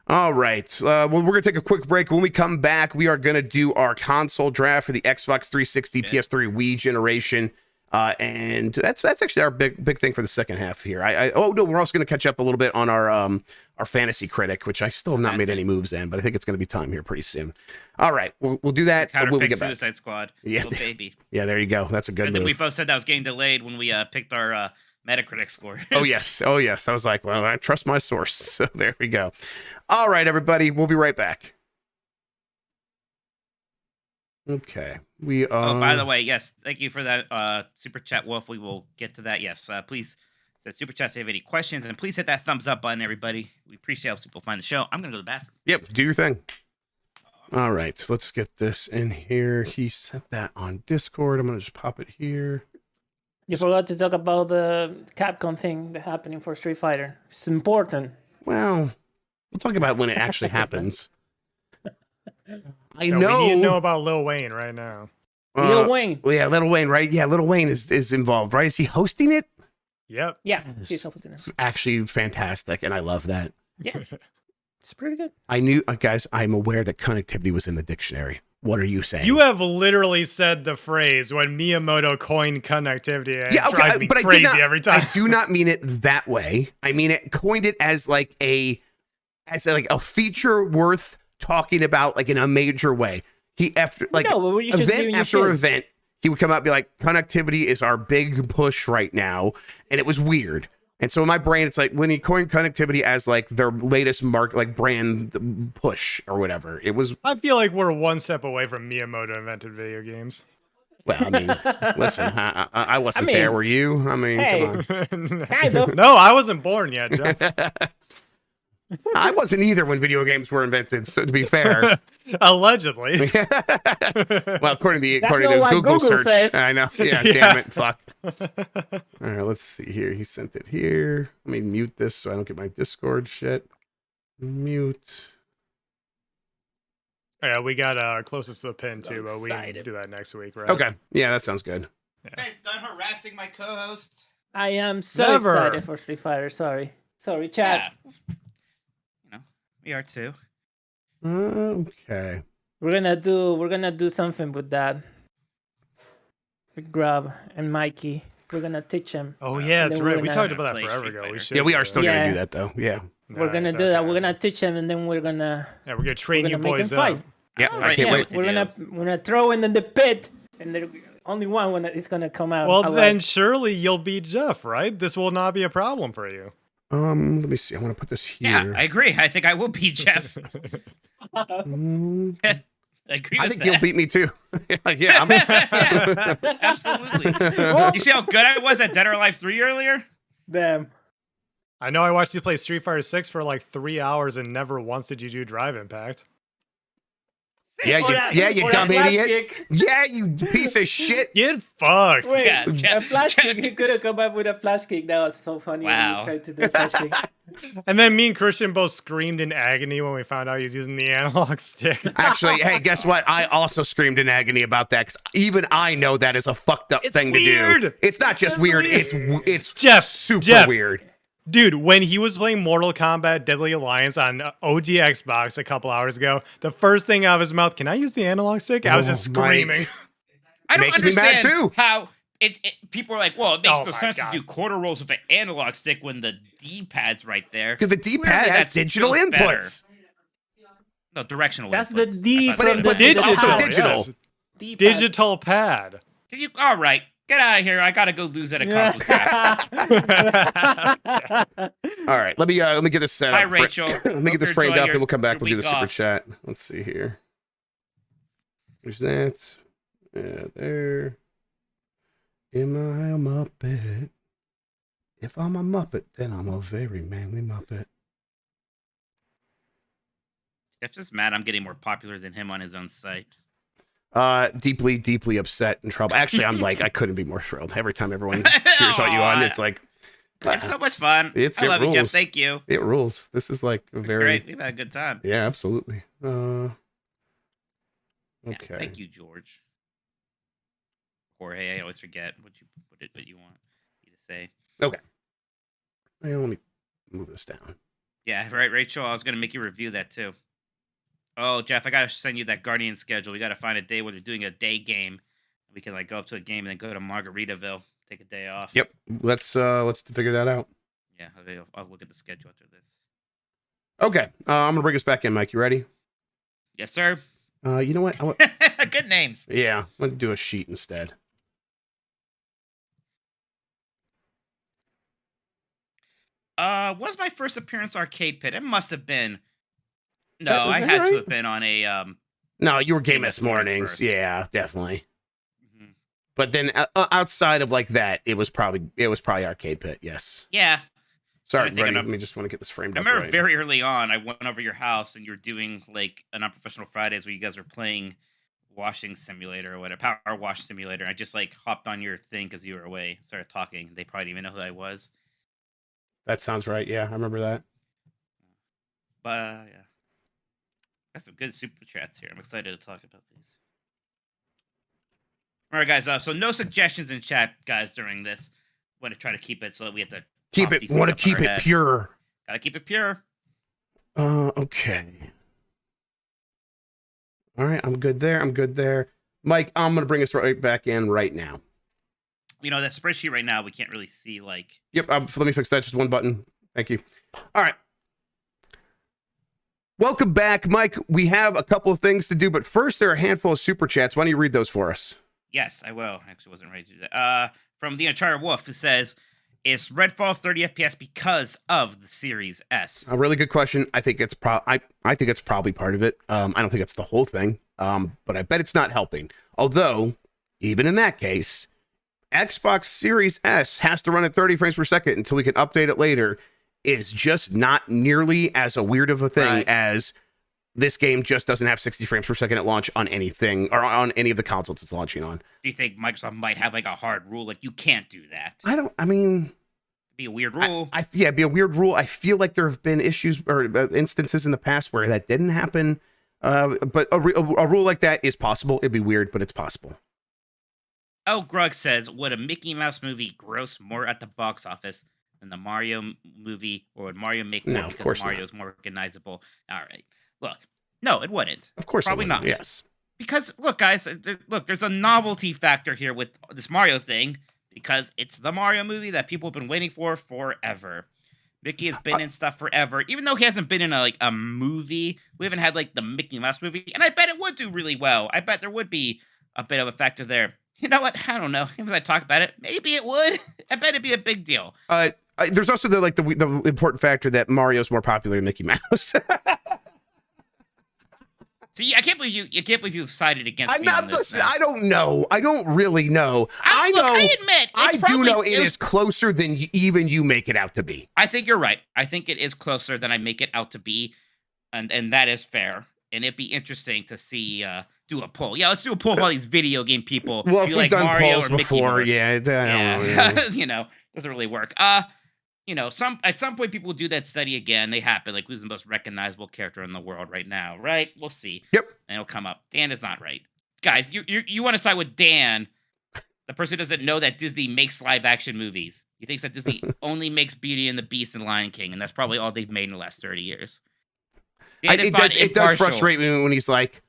All right. Well, we're going to take a quick break. When we come back, we are going to do our console draft for the Xbox 360, PS3, Wii generation. And that's actually our big thing for the second half here. We're also going to catch up a little bit on our fantasy critic, which I still have not made any moves in, but I think it's going to be time here pretty soon. All right. We'll do that when we get back. Suicide Squad. Yeah. Little baby. Yeah, there you go. That's a good move. And then we both said that was getting delayed when we picked our Metacritic score. Oh yes. I was like, well, I trust my source. So there we go. All right, everybody. We'll be right back. Okay. We Oh, by the way, yes, thank you for that super chat, Wolf. We will get to that. Yes, please send super chats if you have any questions, and please hit that thumbs up button, everybody. We appreciate helps people find the show. I'm gonna go to the bathroom. Yep, do your thing. All right, so let's get this in here. He sent that on Discord. I'm gonna just pop it here. You forgot to talk about the Capcom thing that's happening for Street Fighter. It's important. Well, we'll talk about when it actually happens. I No, know. we need to know about Lil Wayne right now. Lil Wayne. Well, yeah, Lil Wayne, right? Yeah, Lil Wayne is involved, right? Is he hosting it? Yep. Yeah, he's hosting it. Actually fantastic, and I love that. Yeah, it's pretty good. I knew, guys, I'm aware that connectivity was in the dictionary. What are you saying? You have literally said the phrase when Miyamoto coined connectivity. And Yeah, it drives me but crazy I every time. I do not mean it that way. I mean it coined it as like a feature worth talking about, like in a major way. He after like No, but we're just giving event you after shit. event, he would come out and be like, connectivity is our big push right now, and it was weird. And so in my brain, it's like when he coined connectivity as like their latest brand push or whatever. It was. I feel like we're one step away from Miyamoto invented video games. Well, I mean, listen, I wasn't there. Were you? I mean, Hey. come on. Kind of. No, I wasn't born yet, Jeff. I wasn't either when video games were invented. So to be fair, Allegedly. well, according to That's not what Google Google search, says. I know. Yeah, damn it, fuck. All right, let's see here. He sent it here. Let me mute this so I don't get my Discord shit. Mute. Yeah, we got closest to the pin So too, but we can excited. do that next week, right? Okay, yeah, that sounds good. You guys done harassing my co-host? I am so Never. excited for Street Fighter. Sorry. Sorry, chat. Yeah. We are too. Okay. We're gonna do something with that. With Grubb and Mikey. We're gonna teach him. Oh yeah, and that's then we're right. We gonna- talked about that play forever Street ago. We Fighter. should. Yeah, we are still gonna Yeah. do that though. Yeah. We're gonna Nice, do that. okay. We're gonna teach him, and then we're gonna Yeah, we're gonna train you make him boys fight. up. Yeah. All I right, can't yeah, wait. what to We're do. gonna throw him in the pit, and the only one when it's gonna come out. Well, alive. then surely you'll beat Jeff, right? This will not be a problem for you. Let me see. I want to put this Yeah, here. I agree. I think I will beat Jeff. Mm, I agree with I think that. he'll beat me too. Like, yeah, I'm Yeah, absolutely. You see how good I was at Dead or Alive 3 earlier? Damn. I know I watched you play Street Fighter 6 for like 3 hours and never once did you do Drive Impact. Yeah, Or you, that- yeah, you or dumb that flash idiot. kick. Yeah, you piece of shit. Get fucked. Wait, Yeah, a Jeff- flash kick. He could have come up with a flash kick. That was so funny when Wow. he tried to do a flash kick. And then me and Christian both screamed in agony when we found out he was using the analog stick. Actually, hey, guess what? I also screamed in agony about that because even I know that is a fucked up It's thing to weird. do. It's not It's just just weird. weird. It's Jeff, super Jeff. weird. Dude, when he was playing Mortal Kombat Deadly Alliance on OG Xbox a couple hours ago, the first thing out of his mouth, can I use the analog stick? I was just Oh, my- screaming. I don't Makes me mad, understand too. how people are like, well, it makes Oh no my sense God. to do quarter rolls with an analog stick when the D-pad's right there. Because the D-pad Clearly has that digital feels better. inputs. No, directional That's the inputs. D I thought But that it- was- but Digital. also digital. yes. D-pad. Digital pad. Did you? All right, get out of here. I gotta go lose at a console draft. All right, let me get this set Hi, up. Rachel. Let me get Hope this you're framed enjoying up, your- and we'll come back. your We'll do the week super off. chat. Let's see here. There's that. Yeah, there. Am I a Muppet? If I'm a Muppet, then I'm a very manly Muppet. Jeff's just mad I'm getting more popular than him on his own site. Deeply, deeply upset and trouble. Actually, I'm like, I couldn't be more thrilled. Every time everyone cheers on you on, it's like, It's so much fun. It I love you, Jeff. rules. Thank you. it rules. This is like a very, Great. We've had a good time. yeah, absolutely. Yeah, Okay. thank you, George. Jorge, I always forget what you want me to say. Well, let me move this down. Yeah, right, Rachel. I was gonna make you review that too. Oh, Jeff, I gotta send you that Guardian schedule. We gotta find a day where they're doing a day game. We can like go up to a game and then go to Margaritaville, take a day off. Yep. Let's figure that out. Yeah, I'll look at the schedule after this. Okay. I'm gonna bring us back in, Mike. You ready? Yes, sir. You know what? Good names. Yeah, I'm gonna do a sheet instead. Was my first appearance Arcade Pit? It must have been. No, Was I that had right? to have been on a No, you were Game Game S S Mornings mornings. first. Yeah, definitely. Mhm. But then outside of like that, it was probably Arcade Pit. Yes. Yeah. Sorry, trying to think buddy. of- Let me just want to get this framed I up. remember right. very early on, I went over your house and you were doing like an Unprofessional Fridays where you guys were playing washing simulator or whatever, power wash simulator. I just like hopped on your thing because you were away, started talking. They probably didn't even know who I was. That sounds right. Yeah, I remember that. But yeah, got some good super chats here. I'm excited to talk about these. All right, guys. So no suggestions in chat, guys, during this. Want to try to keep it so that we have to Keep pop it. these Want to things up in keep our it head. pure. Gotta keep it pure. Okay. All right, I'm good there. Mike, I'm gonna bring us right back in right now. You know that spreadsheet right now, we can't really see like. Yep. Let me fix that. Just one button. Thank you. All right. Welcome back, Mike. We have a couple of things to do, but first, there are a handful of super chats. Why don't you read those for us? Yes, I will. Actually, wasn't ready to do that. From the Uncharted Wolf, it says, "Is Redfall 30 FPS because of the Series S?" A really good question. I think it's I think it's probably part of it. I don't think it's the whole thing. But I bet it's not helping. Although, even in that case, Xbox Series S has to run at 30 frames per second until we can update it later. Is just not nearly as a weird of a thing Right. as this game just doesn't have 60 frames per second at launch on anything or on any of the consoles it's launching on. Do you think Microsoft might have like a hard rule, like you can't do that? I mean, It'd be a weird rule. yeah, it'd be a weird rule. I feel like there have been issues or instances in the past where that didn't happen. But a rule like that is possible. It'd be weird, but it's possible. Oh, Grug says, "Would a Mickey Mouse movie gross more at the box office than the Mario movie, or would Mario make No, more of course because not. Mario's more recognizable? All right, look, no, it wouldn't. Of course, it Probably wouldn't, not. Yes. Because look, guys, look, there's a novelty factor here with this Mario thing because it's the Mario movie that people have been waiting for forever. Mickey has been in stuff forever, even though he hasn't been in a movie. We haven't had like the Mickey Mouse movie, and I bet it would do really well. I bet there would be a bit of a factor there. You know what? I don't know. As I talk about it, maybe it would. I bet it'd be a big deal. There's also the important factor that Mario's more popular than Mickey Mouse. See, I can't believe you've sided against I'm me not on this. listen. Now. I don't know. I don't really know. I look, know. I admit, I probably, do know it is closer than even you make it out to be. I think you're right. I think it is closer than I make it out to be, and that is fair. And it'd be interesting to see do a poll. Yeah, let's do a poll of all these video game people. Well, if you we've like done Mario polls or Mickey before, more. yeah, Yeah. You know, doesn't really work. You know, at some point people will do that study again. They happen. Like, who's the most recognizable character in the world right now? Right? We'll see. Yep. And it'll come up. Dan is not right, guys. You want to side with Dan, the person who doesn't know that Disney makes live action movies. He thinks that Disney only makes Beauty and the Beast and Lion King, and that's probably all they've made in the last 30 years. It does frustrate me when he's like,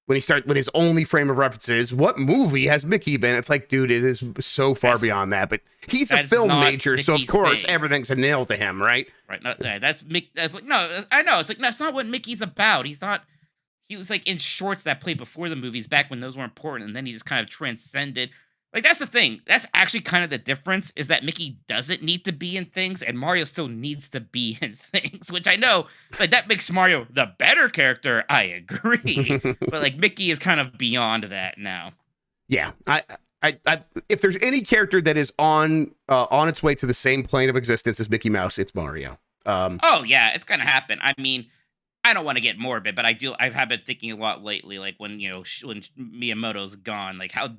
when his only frame of reference is, what movie has Mickey been? It's like, dude, it is so far beyond that. But he's a film major, so of course everything's a nail to him, right? Right. No, that's Mickey. That's like, no, I know. It's like, that's not what Mickey's about. He's not. He was like in shorts that played before the movies, back when those were important, and then he just kind of transcended. Like, that's the thing. That's actually kind of the difference, is that Mickey doesn't need to be in things, and Mario still needs to be in things, which I know, like, that makes Mario the better character. I agree. But, like, Mickey is kind of beyond that now. Yeah. I if there's any character that is on its way to the same plane of existence as Mickey Mouse, it's Mario. Oh, yeah, it's going to happen. I mean, I don't want to get morbid, but I have been thinking a lot lately, like, when when Miyamoto's gone, like, how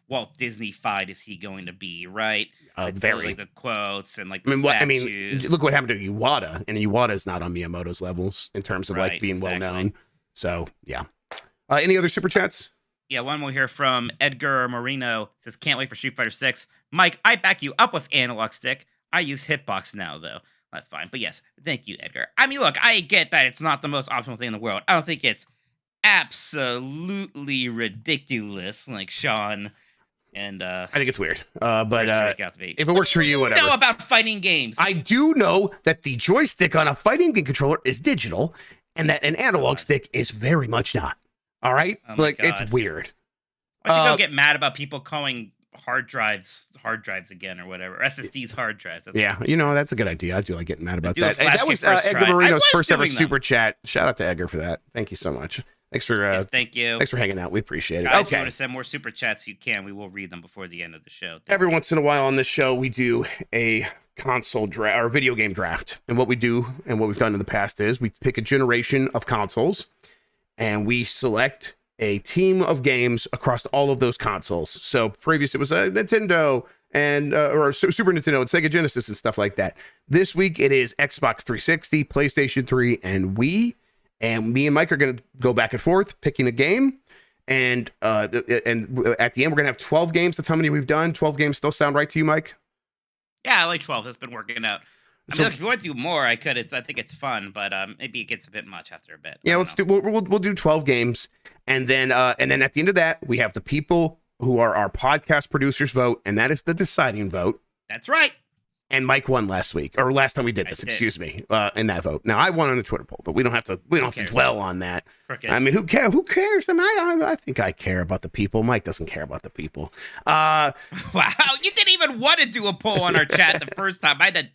Walt Disney-fied is he going to be, right? Very. Like the quotes and like the statues. Look what happened to Iwata, and Iwata's not on Miyamoto's levels in terms of like being well known. So yeah. Any other super chats? Yeah, one more here from Edgar Marino. Says, can't wait for Street Fighter 6. Mike, I back you up with analog stick. I use hitbox now though. That's fine. But yes, thank you, Edgar. I mean, look, I get that it's not the most optimal thing in the world. I don't think it's absolutely ridiculous like Sean and I think it's weird. But if it works for you, what do whatever. you know about fighting games? I do know that the joystick on a fighting game controller is digital, and that an analog stick is very much not. All right? Oh it's weird. Why don't you go get mad about people calling hard drives again or whatever? SSDs hard drives. That's that's a good idea. I do like getting mad about do that. a flash That was kick first Edgar try. Marino's I was first ever doing them. super chat. Shout out to Edgar for that. Thank you so much. Thanks for Yes, thank you. Thanks for hanging out. We appreciate it. Guys, if you Okay. want to send more super chats, you can. We will read them before the end of the show. Every once in a while on this show, we do a console draft or video game draft. And what we do and what we've done in the past is we pick a generation of consoles and we select a team of games across all of those consoles. So previous, it was a Nintendo and or Super Nintendo and Sega Genesis and stuff like that. This week, it is Xbox 360, PlayStation 3, and Wii. And me and Mike are going to go back and forth picking a game. And at the end, we're going to have 12 games. That's how many we've done. 12 games still sound right to you, Mike? Yeah, I like 12. That's been working out. I mean, look, if you want to do more, I could. I think it's fun, but maybe it gets a bit much after a bit. Yeah, we'll do 12 games. And then at the end of that, we have the people who are our podcast producers vote. And that is the deciding vote. That's right. And Mike won last week, or last time we did this, excuse me, in that vote. Now I won on the Twitter poll, but we don't have to dwell on that. Cricket. I mean, who cares? I mean, I think I care about the people. Mike doesn't care about the people. Wow, you didn't even want to do a poll on our chat the first time. I had to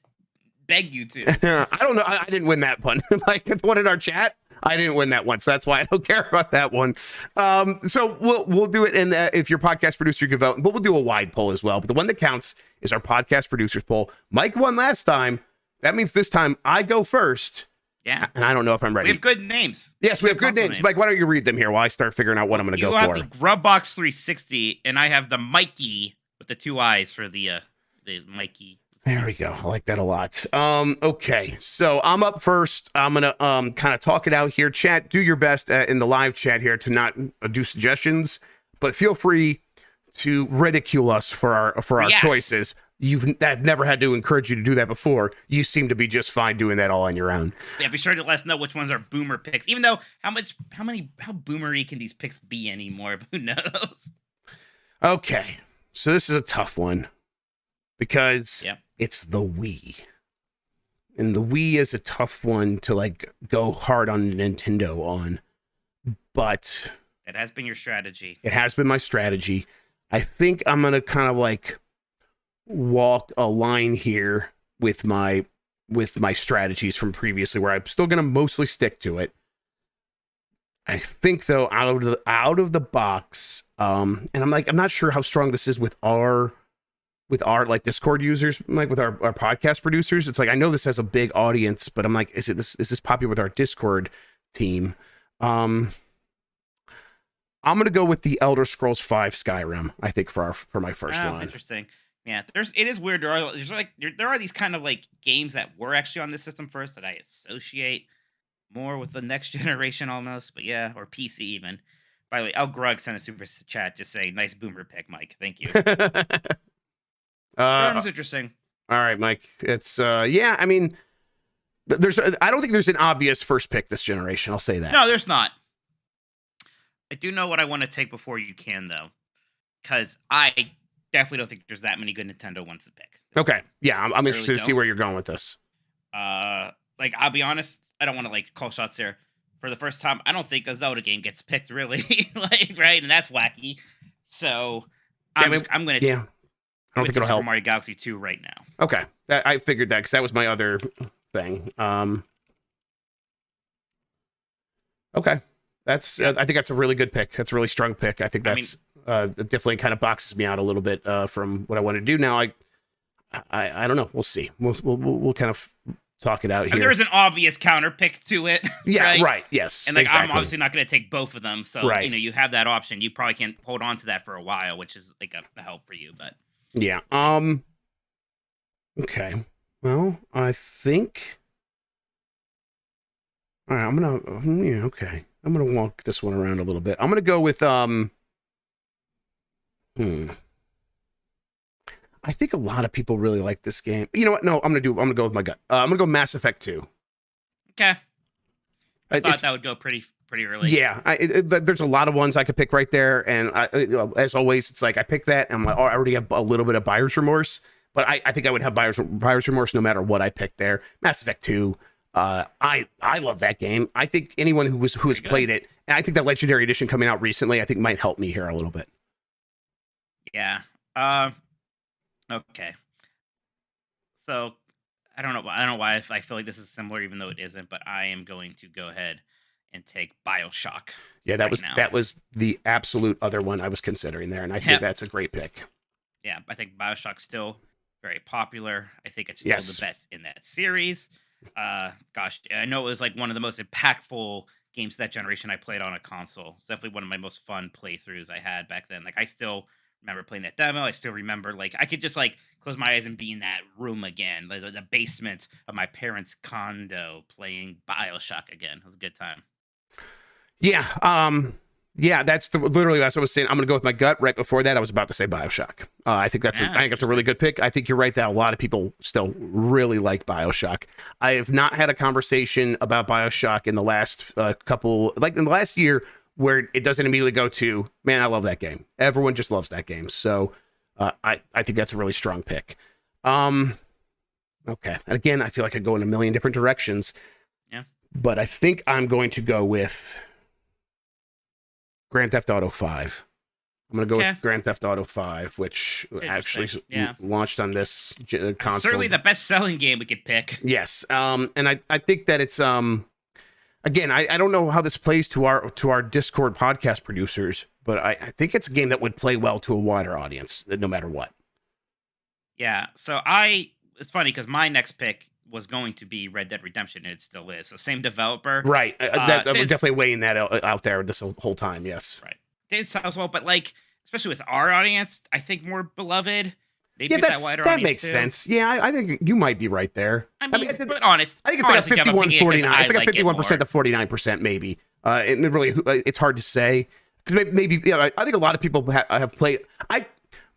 beg you to. I don't know. I didn't win that one. Mike, the one in our chat, I didn't win that one, so that's why I don't care about that one. So we'll do it, and if your podcast producer can vote, but we'll do a wide poll as well. But the one that counts is our podcast producers poll. Mike won last time. That means this time I go first. Yeah. And I don't know if I'm ready. We have good names. Yes, we have good names. Mike, why don't you read them here while I start figuring out what I'm going to go for? You have the Grubbox 360, and I have the Mikey with the two eyes for the Mikey. There we go. I like that a lot. Okay, so I'm up first. I'm gonna kind of talk it out here. Chat, do your best in the live chat here to not do suggestions, but feel free to ridicule us for our choices. I've never had to encourage you to do that before. You seem to be just fine doing that all on your own. Yeah, be sure to let us know which ones are boomer picks. Even though how boomery can these picks be anymore? Who knows? Okay, so this is a tough one because Yep. it's the Wii. And the Wii is a tough one to like go hard on Nintendo on, but It has been your strategy. it has been my strategy. I think I'm gonna kind of like walk a line here with my strategies from previously, where I'm still gonna mostly stick to it. I think though, out of the box, and I'm not sure how strong this is with our like Discord users, like with our podcast producers. It's like, I know this has a big audience, but I'm like, is this popular with our Discord team? I'm gonna go with the Elder Scrolls V Skyrim, I think, for my first one. Interesting. Yeah, it is weird. There are these kind of like games that were actually on this system first that I associate more with the next generation almost, but yeah, or PC even. By the way, Grug sent a super chat just saying, "Nice boomer pick, Mike. Thank you." It's interesting. All right, Mike. It's yeah. I mean, I don't think there's an obvious first pick this generation. I'll say that. No, there's not. I do know what I want to take before you can, though, because I definitely don't think there's that many good Nintendo ones to pick. Okay. Yeah, I'm interested to see where you're going with this. Like, I'll be honest, I don't want to like call shots here. For the first time, I don't think a Zelda game gets picked really, like, right, and that's wacky. So I'm gonna. Yeah. I don't think it'll help. Super Mario Galaxy 2 right now. Okay, I figured that because that was my other thing. Okay, that's. I think that's a really good pick. That's a really strong pick. I think that's definitely kind of boxes me out a little bit from what I want to do now. I don't know. We'll see. We'll kind of talk it out here. There is an obvious counter pick to it. Yeah. Right. Yes. And like, exactly. I'm obviously not going to take both of them. So you have that option. You probably can't hold on to that for a while, which is like a help for you. But yeah. Okay. Well, I think. All right. I'm gonna walk this one around a little bit. I'm gonna go with I think a lot of people really like this game. You know what? No, I'm gonna go with my gut. I'm gonna go Mass Effect 2. Okay. I thought that would go pretty early. Yeah, there's a lot of ones I could pick right there, and as always, it's like I pick that, and I'm like, I already have a little bit of buyer's remorse, but I think I would have buyer's remorse no matter what I picked there. Mass Effect 2. I love that game. I think anyone who has played it, and I think that Legendary Edition coming out recently, I think might help me here a little bit. Yeah. Okay. So I don't know why I feel like this is similar, even though it isn't. But I am going to go ahead and take BioShock. Yeah, that was the absolute other one I was considering there, and I think that's a great pick. Yeah, I think BioShock's still very popular. I think it's still the best in that series. Gosh, I know it was like one of the most impactful games that generation I played on a console. It's definitely one of my most fun playthroughs I had back then. Like, I still remember playing that demo. I still remember, like, I could just like close my eyes and be in that room again, like the basement of my parents' condo, playing BioShock again. It was a good time. Yeah, that's literally what I was saying. I'm gonna go with my gut. Right before that, I was about to say BioShock. I think that's a really good pick. I think you're right that a lot of people still really like BioShock. I have not had a conversation about BioShock in the last in the last year, where it doesn't immediately go to, man, I love that game. Everyone just loves that game. So I think that's a really strong pick. Okay. And again, I feel like I go in a million different directions. Yeah. But I think I'm going to go with Grand Theft Auto 5. I'm going to go with Grand Theft Auto 5, which actually launched on this console. Certainly the best-selling game we could pick. Yes. And I think that it's... Again, I don't know how this plays to our Discord podcast producers, but I think it's a game that would play well to a wider audience, no matter what. Yeah, so it's funny because my next pick was going to be Red Dead Redemption, and it still is. So same developer. Right. I'm definitely weighing that out there this whole time, yes. Right. It sounds well, but like, especially with our audience, I think more beloved. Maybe that makes sense. Yeah, I think you might be right there. I mean, but honest. I think it's like a 51-49. It's like a 51% to 49%, maybe. It's hard to say because maybe I think a lot of people have played.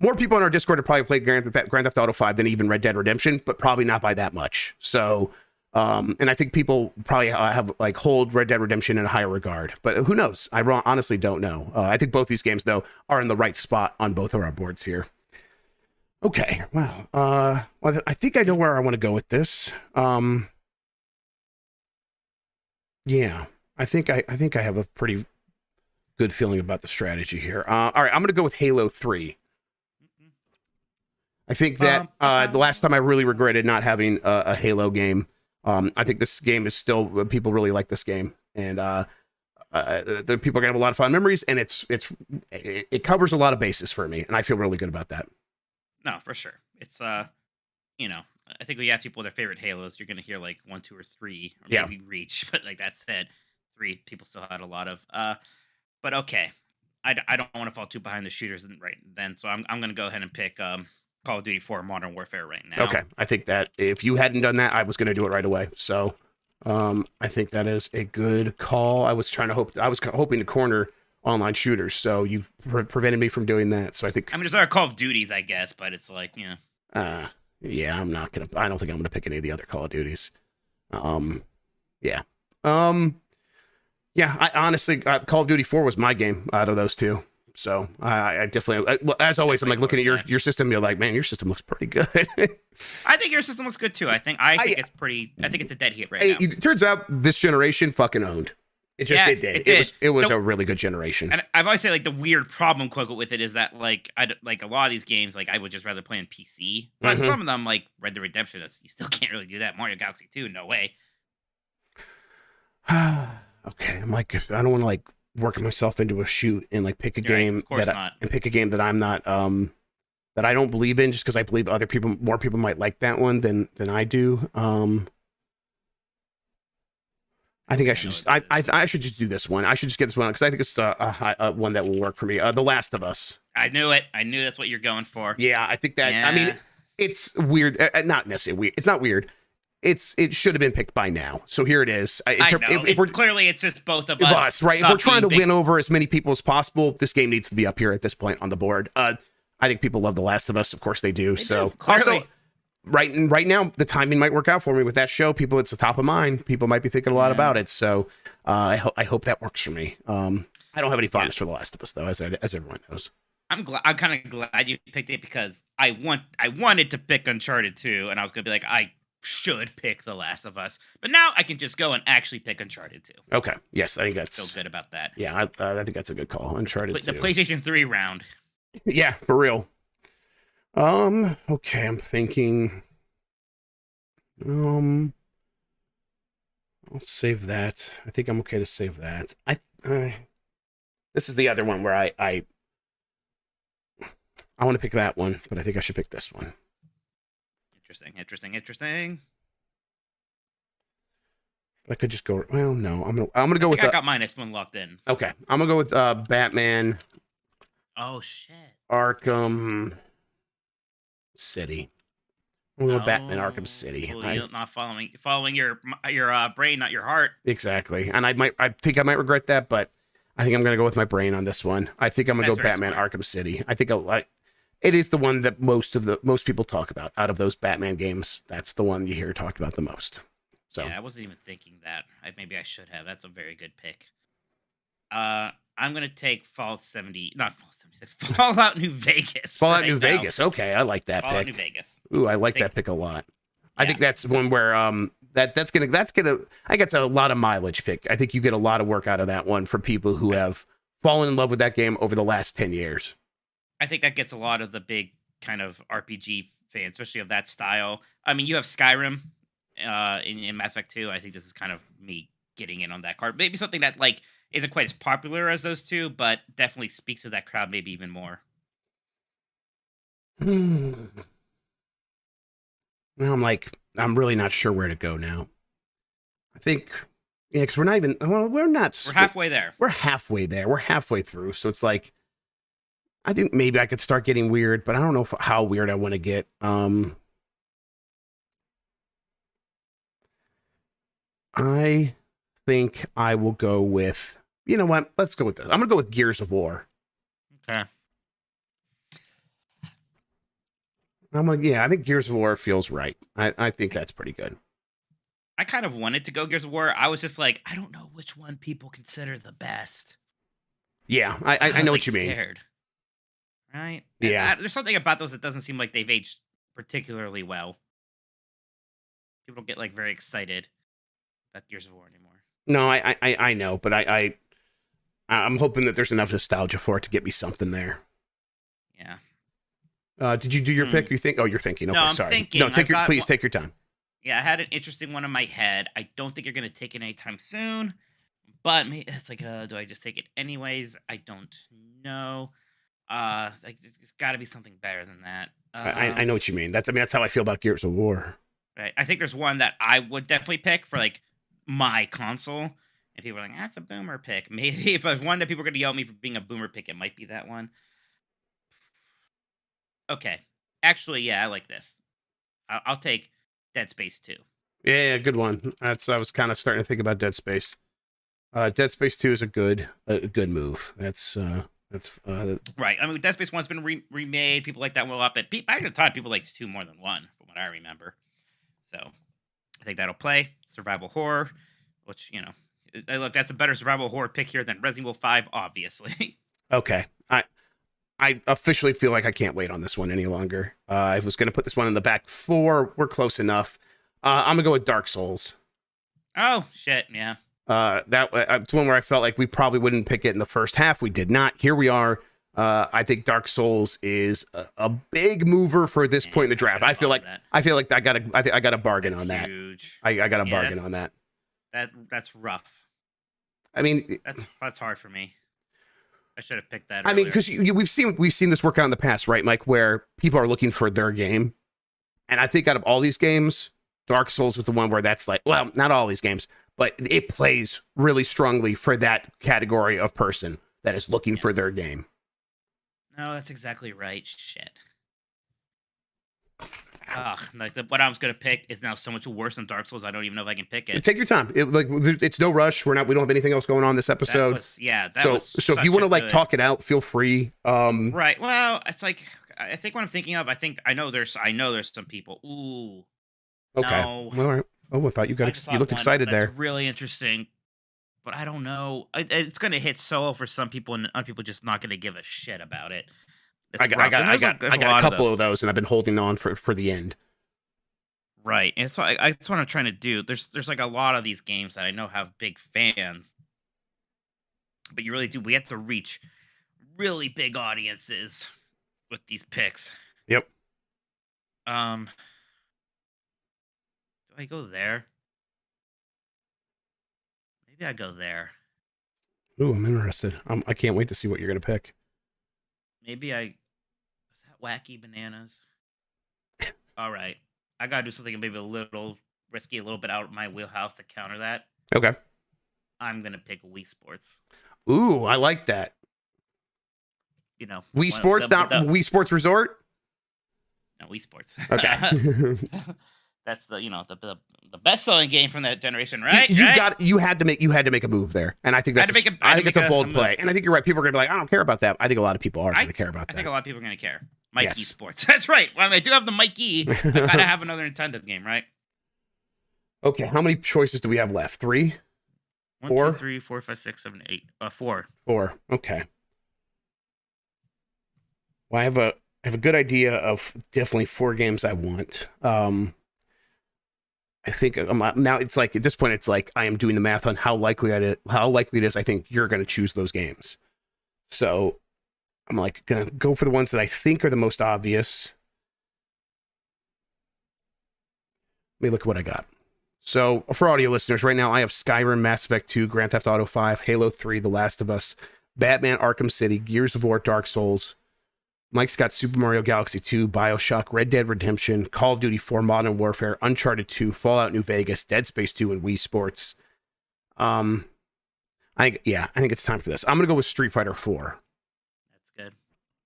more people on our Discord have probably played Grand Theft Auto 5 than even Red Dead Redemption, but probably not by that much. So, and I think people probably have like hold Red Dead Redemption in a higher regard, but who knows? I honestly don't know. I think both these games though are in the right spot on both of our boards here. Okay, well, I think I know where I want to go with this. Yeah, I think I have a pretty good feeling about the strategy here. All right, I'm going to go with Halo 3. I think that the last time I really regretted not having a Halo game. I think this game is still, people really like this game, and the people are gonna have a lot of fun memories, and it covers a lot of bases for me, and I feel really good about that. No, for sure. It's you know, I think we have people with their favorite Halos. You're gonna hear like 1, 2, or 3, or maybe Reach, but like that's it. 3 people still had a lot of. But okay, I don't want to fall too behind the shooters right then, so I'm gonna go ahead and pick Call of Duty 4 Modern Warfare right now. Okay, I think that if you hadn't done that, I was gonna do it right away. So, I think that is a good call. I was hoping to corner online shooters, so you prevented me from doing that. So I think. I mean, there's other Call of Duties, I guess, but it's like, you know. Yeah, I'm not gonna. I don't think I'm gonna pick any of the other Call of Duties. Yeah. Yeah. I honestly, Call of Duty 4 was my game out of those two. So I definitely, well, as always, I'm like looking at your system. You're like, man, your system looks pretty good. I think your system looks good too. I think it's pretty. I think it's a dead heat right now. It turns out this generation fucking owned. It did. It was a really good generation. And I've always said like the weird problem, quote unquote, with it is that like like a lot of these games, like I would just rather play on PC. But some of them, like Red Dead Redemption, you still can't really do that. Mario Galaxy 2, no way. Okay, I'm like, I don't want to like work myself into a shoot and like pick a game that I'm not that I don't believe in just because I believe more people might like that one than I do. I think I should just do this one. I should just get this one because I think it's a one that will work for me. The Last of Us. I knew it. I knew that's what you're going for. Yeah, I think that. Yeah. I mean, it's weird. Not necessarily weird. It's not weird. It should have been picked by now. So here it is. If we're clearly it's just both of us, right? If we're trying to win over as many people as possible, this game needs to be up here at this point on the board. I think people love The Last of Us. Of course they do. So also, right now, the timing might work out for me with that show. It's the top of mind. People might be thinking a lot about it. So I hope that works for me. I don't have any fondness for The Last of Us though, as everyone knows. I'm kind of glad you picked it because I wanted to pick Uncharted 2, and I was gonna be like, I should pick The Last of Us, but now I can just go and actually pick Uncharted 2. Okay, yes, I think that's feel good about that. Yeah, I think that's a good call. Uncharted 2. The PlayStation 3 round. Yeah, for real. Okay, I'm thinking. I'll save that. I think I'm okay to save that. This is the other one where I want to pick that one, but I think I should pick this one. Interesting. I could just go. Well, no, I'm gonna go with. I got my next one locked in. Okay, I'm gonna go with Batman. Oh shit. Arkham City. I'm gonna go Batman Arkham City. Well, you're not following your brain, not your heart. Exactly, and I think I might regret that, but I think I'm gonna go with my brain on this one. I think I'm gonna go Batman Arkham City. I think it is the one that most people talk about out of those Batman games. That's the one you hear talked about the most. So yeah, I wasn't even thinking that. Maybe I should have. That's a very good pick. I'm gonna take Fallout 76. Fallout New Vegas. Fallout New Vegas. Okay, I like that Fallout pick. New Vegas. Ooh, I like that pick a lot. I think that's one where that's gonna I think it's a lot of mileage pick. I think you get a lot of work out of that one for people who have fallen in love with that game over the last 10 years. I think that gets a lot of the big kind of RPG fans, especially of that style. I mean, you have Skyrim in Mass Effect 2. I think this is kind of me getting in on that card. Maybe something that like isn't quite as popular as those two, but definitely speaks to that crowd maybe even more. Now I'm really not sure where to go now. I think, yeah, because we're not even, well, we're halfway there. We're halfway there. We're halfway through. So it's like, I think maybe I could start getting weird, but I don't know how weird I want to get. I think I will go with, you know what? Let's go with this. I'm going to go with Gears of War. Okay. I'm like, yeah, I think Gears of War feels right. I think that's pretty good. I kind of wanted to go Gears of War. I was just like, I don't know which one people consider the best. Yeah, I know what you mean. Scared. Right? Yeah. There's something about those that doesn't seem like they've aged particularly well. People don't get like very excited about Gears of War anymore. No, I know, but I'm hoping that there's enough nostalgia for it to get me something there. Yeah. Did you do your pick? You think? Oh, you're thinking. Okay, No, I'm sorry. thinking. No, take your time. Yeah, I had an interesting one in my head. I don't think you're gonna take it anytime soon, but it's like, do I just take it anyways? I don't know. Like there's got to be something better than that. I know what you mean. That's how I feel about Gears of War. Right. I think there's one that I would definitely pick for like my console, and people are like, that's a boomer pick. Maybe if there's one that people are gonna yell at me for being a boomer pick, it might be that one. Okay. Actually, yeah, I like this. I'll take Dead Space 2. Yeah, good one. I was kind of starting to think about Dead Space. Dead Space 2 is a good move. That's right. I mean, Dead Space 1's been remade. People like that one a lot, but back at the time, people liked 2 more than 1, from what I remember. So I think that'll play. Survival horror, which, look, that's a better survival horror pick here than Resident Evil 5, obviously. Okay. I officially feel like I can't wait on this one any longer. I was going to put this one in the back 4. We're close enough. I'm going to go with Dark Souls. Oh, shit, yeah. It's one where I felt like we probably wouldn't pick it in the first half. We did not. Here we are. I think Dark Souls is a big mover for this point in the draft. I feel like I got a bargain on that. Huge. I got a bargain on that. That's rough. I mean, that's hard for me. I should have picked that. I mean, because we've seen this work out in the past, right, Mike? Where people are looking for their game, and I think out of all these games, Dark Souls is the one where that's like, well, not all these games, but it plays really strongly for that category of person that is looking for their game. No, that's exactly right. Shit. Like what I was gonna pick is now so much worse than Dark Souls. I don't even know if I can pick it. Take your time. It's no rush. We don't have anything else going on this episode. So if you want to talk it out, feel free. Right. Well, it's like I think what I'm thinking of. I know there's some people. Ooh. Okay. No. All right. Oh, I thought you looked excited there. That's really interesting, but I don't know. It's gonna hit solo for some people, and other people just not gonna give a shit about it. I got a couple of those, and I've been holding on for the end. Right, and that's what I'm trying to do. There's like a lot of these games that I know have big fans, but you really do. We have to reach really big audiences with these picks. Yep. Do I go there? Maybe I go there. Ooh, I'm interested. I can't wait to see what you're gonna pick. Maybe is that Wacky Bananas? All right. I gotta do something maybe a little risky, a little bit out of my wheelhouse to counter that. Okay. I'm gonna pick Wii Sports. Ooh, I like that. Wii Sports, not Wii Sports Resort? No, Wii Sports. Okay. That's the best-selling game from that generation, right? You had to make a move there, and I think that's it's a bold play, and I think you're right. People are gonna be like, I don't care about that. I think a lot of people are gonna care about that. I think a lot of people are gonna care. Mikey Sports. That's right. Well, I do have the Mikey. I gotta have another Nintendo game, right? Okay, how many choices do we have left? 3? 1, 2, 3, 4, 5, 6, 7, 8. 4. 4. Okay. Well, I have a good idea of definitely 4 games I want. I think now it's like at this point it's like I am doing the math on how likely it is I think you're going to choose those games. So I'm like going to go for the ones that I think are the most obvious. Let me look at what I got. So for audio listeners, right now I have Skyrim, Mass Effect 2, Grand Theft Auto 5, Halo 3, The Last of Us, Batman Arkham City, Gears of War, Dark Souls. Mike's got Super Mario Galaxy 2, BioShock, Red Dead Redemption, Call of Duty 4, Modern Warfare, Uncharted 2, Fallout New Vegas, Dead Space 2, and Wii Sports. I think it's time for this. I'm gonna go with Street Fighter 4. That's good.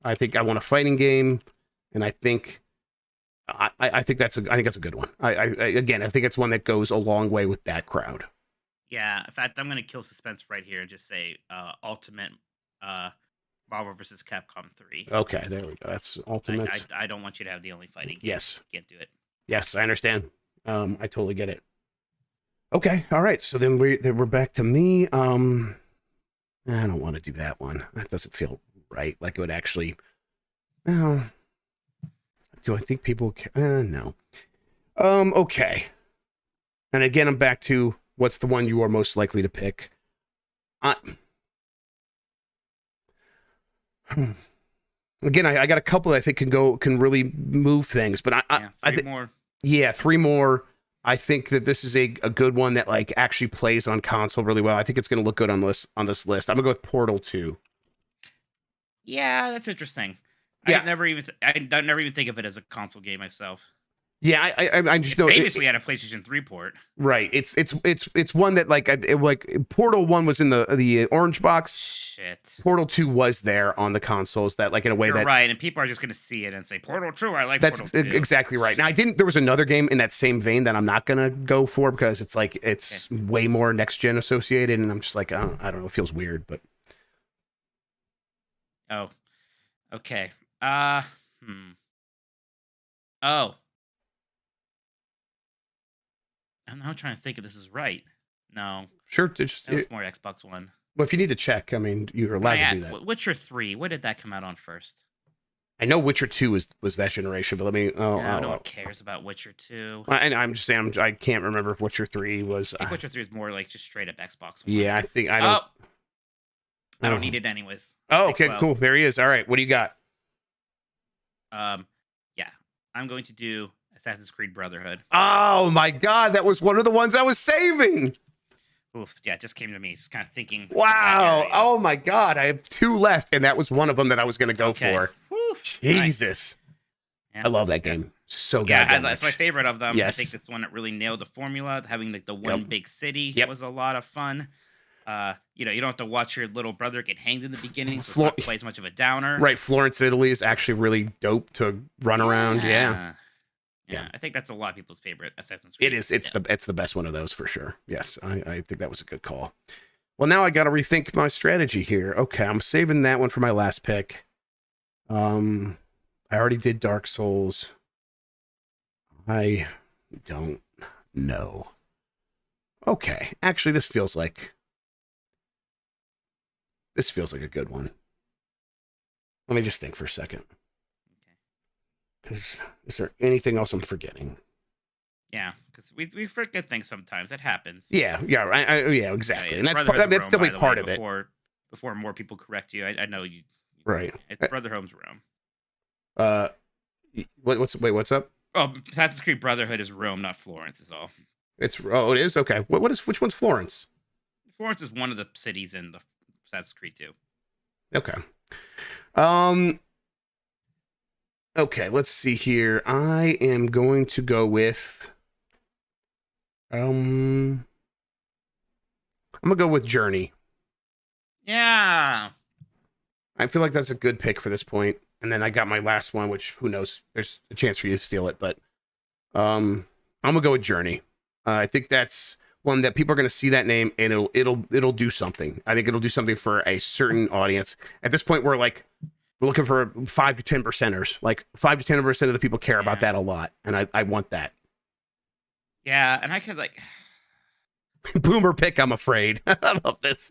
I think I want a fighting game, and I think that's a good one. I think it's one that goes a long way with that crowd. Yeah, in fact, I'm gonna kill suspense right here and just say Ultimate Marvel vs. Capcom 3. Okay, there we go. That's Ultimate. I don't want you to have the only fighting game. Yes. Can't do it. Yes, I understand. I totally get it. Okay, all right. So then we're back to me. I don't want to do that one. That doesn't feel right. Like it would actually. Well, do I think people? No. Okay. And again, I'm back to what's the one you are most likely to pick. Again, I got a couple that I think can really move things, but three more. Yeah, 3 more. I think that this is a good one that like actually plays on console really well. I think it's going to look good on this list. I'm gonna go with Portal 2. Yeah, that's interesting. Yeah. I never even think of it as a console game myself. Yeah, I just know famously had a PlayStation 3 port. Right. It's one that like Portal 1 was in the orange box. Shit. Portal 2 was there on the consoles that like in a way You're right, and people are just gonna see it and say Portal 2. I like that's Portal 2. exactly right. Now there was another game in that same vein that I'm not gonna go for because it's like it's way more next gen associated, and I'm just like I don't know, it feels weird, but oh, okay. Oh. I'm now trying to think if this is right. No. Sure. That was more Xbox One. Well, if you need to check, I mean, you're allowed to do that. Witcher 3, what did that come out on first? I know Witcher 2 was that generation, but let me. No one cares about Witcher 2. And I'm just saying, I can't remember if Witcher 3 was. I think Witcher 3 is more like just straight up Xbox One. Yeah, I think I don't. I don't need it anyways. Oh, okay, cool. There he is. All right, what do you got? Yeah, I'm going to do Assassin's Creed Brotherhood. Oh my God, that was one of the ones I was saving. Oof, yeah, it just came to me. Just kind of thinking. Wow. Oh my God, I have 2 left, and that was one of them that I was going to go for. Whew, Jesus, nice. I love that game. So yeah, goddamn that's my favorite of them. Yes. I think that's one that really nailed the formula. Having like the one big city was a lot of fun. You don't have to watch your little brother get hanged in the beginning, so it's not quite as much of a downer. Right, Florence, Italy is actually really dope to run around. Yeah. I think that's a lot of people's favorite Assassin's Creed. It is. It's the best one of those for sure. Yes, I think that was a good call. Well, now I got to rethink my strategy here. Okay, I'm saving that one for my last pick. I already did Dark Souls. I don't know. Okay, actually, this feels like a good one. Let me just think for a second. Because is there anything else I'm forgetting? Yeah, because we forget things sometimes. It happens. Yeah, yeah, exactly. And that's definitely part of it. Before more people correct you, I know you. Right. It's Brotherhome's Rome. What's up? Oh, Assassin's Creed Brotherhood is Rome, not Florence. Is all. It is okay. Which one's Florence? Florence is one of the cities in the Assassin's Creed 2. Okay. Okay, let's see here. I am going to go with I'm gonna go with Journey. Yeah. I feel like that's a good pick for this point. And then I got my last one, which who knows? There's a chance for you to steal it, but I'm gonna go with Journey. I think that's one that people are gonna see that name and it'll do something. I think it'll do something for a certain audience. At this point, we're looking for 5 to 10%ers. Like 5 to 10% of the people care about that a lot, and I want that. Yeah, and I could boomer pick. I'm afraid. I love this.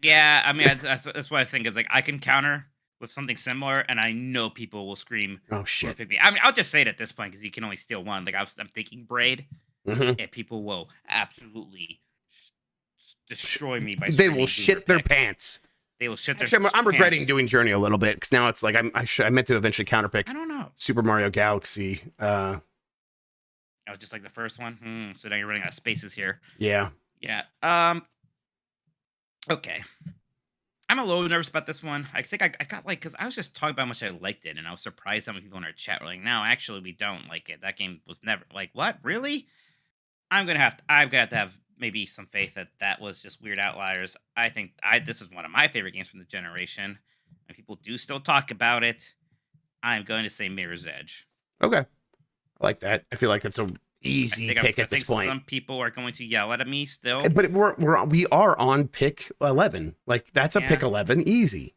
Yeah, I mean that's what I think is like I can counter with something similar, and I know people will scream. Oh shit! Pick me. I mean, I'll just say it at this point because you can only steal one. Like I'm thinking Braid, and people will absolutely destroy me by. They will shit their pants. They will shit their pants. I'm regretting doing Journey a little bit because now it's like I meant to eventually counterpick. I don't know. Super Mario Galaxy. Oh, just like the first one. So now you're running out of spaces here. Yeah. Yeah. Okay. I'm a little nervous about this one. I think I got because I was just talking about how much I liked it, and I was surprised how many people in our chat were like, "No, actually, we don't like it. That game was never like what? Really?" I've got to have maybe some faith that was just weird outliers. I think this is one of my favorite games from the generation, and people do still talk about it. I'm going to say Mirror's Edge. Okay, I like that. I feel like that's a easy pick at this point. Some people are going to yell at me still, but we are on pick 11. Like that's a pick 11, easy.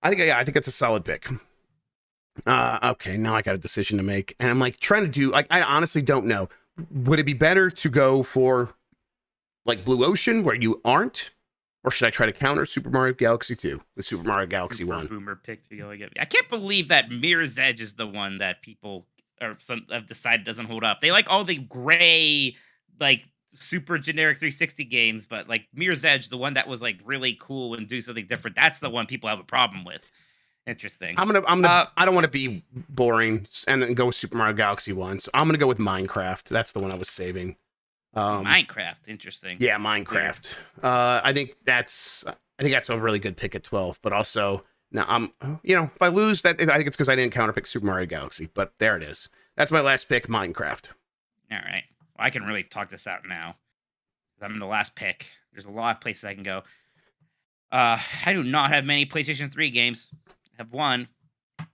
I think it's a solid pick. Okay, now I got a decision to make, and I'm like trying to do like I honestly don't know. Would it be better to go for like Blue Ocean where you aren't, or should I try to counter Super Mario Galaxy 2, the Super Mario Galaxy Super one? Boomer pick to go again. I can't believe that Mirror's Edge is the one that people or some have decided doesn't hold up. They like all the gray, like super generic 360 games, but like Mirror's Edge, the one that was like really cool and do something different, that's the one people have a problem with. Interesting. I'm gonna. I don't want to be boring and go with Super Mario Galaxy 1, so I'm gonna go with Minecraft. That's the one I was saving. Minecraft, interesting. Yeah, Minecraft. I think that's a really good pick at 12. But also, now if I lose that, I think it's because I didn't counterpick Super Mario Galaxy. But there it is. That's my last pick, Minecraft. All right. Well, I can really talk this out now. I'm in the last pick. There's a lot of places I can go. I do not have many PlayStation 3 games. I have one,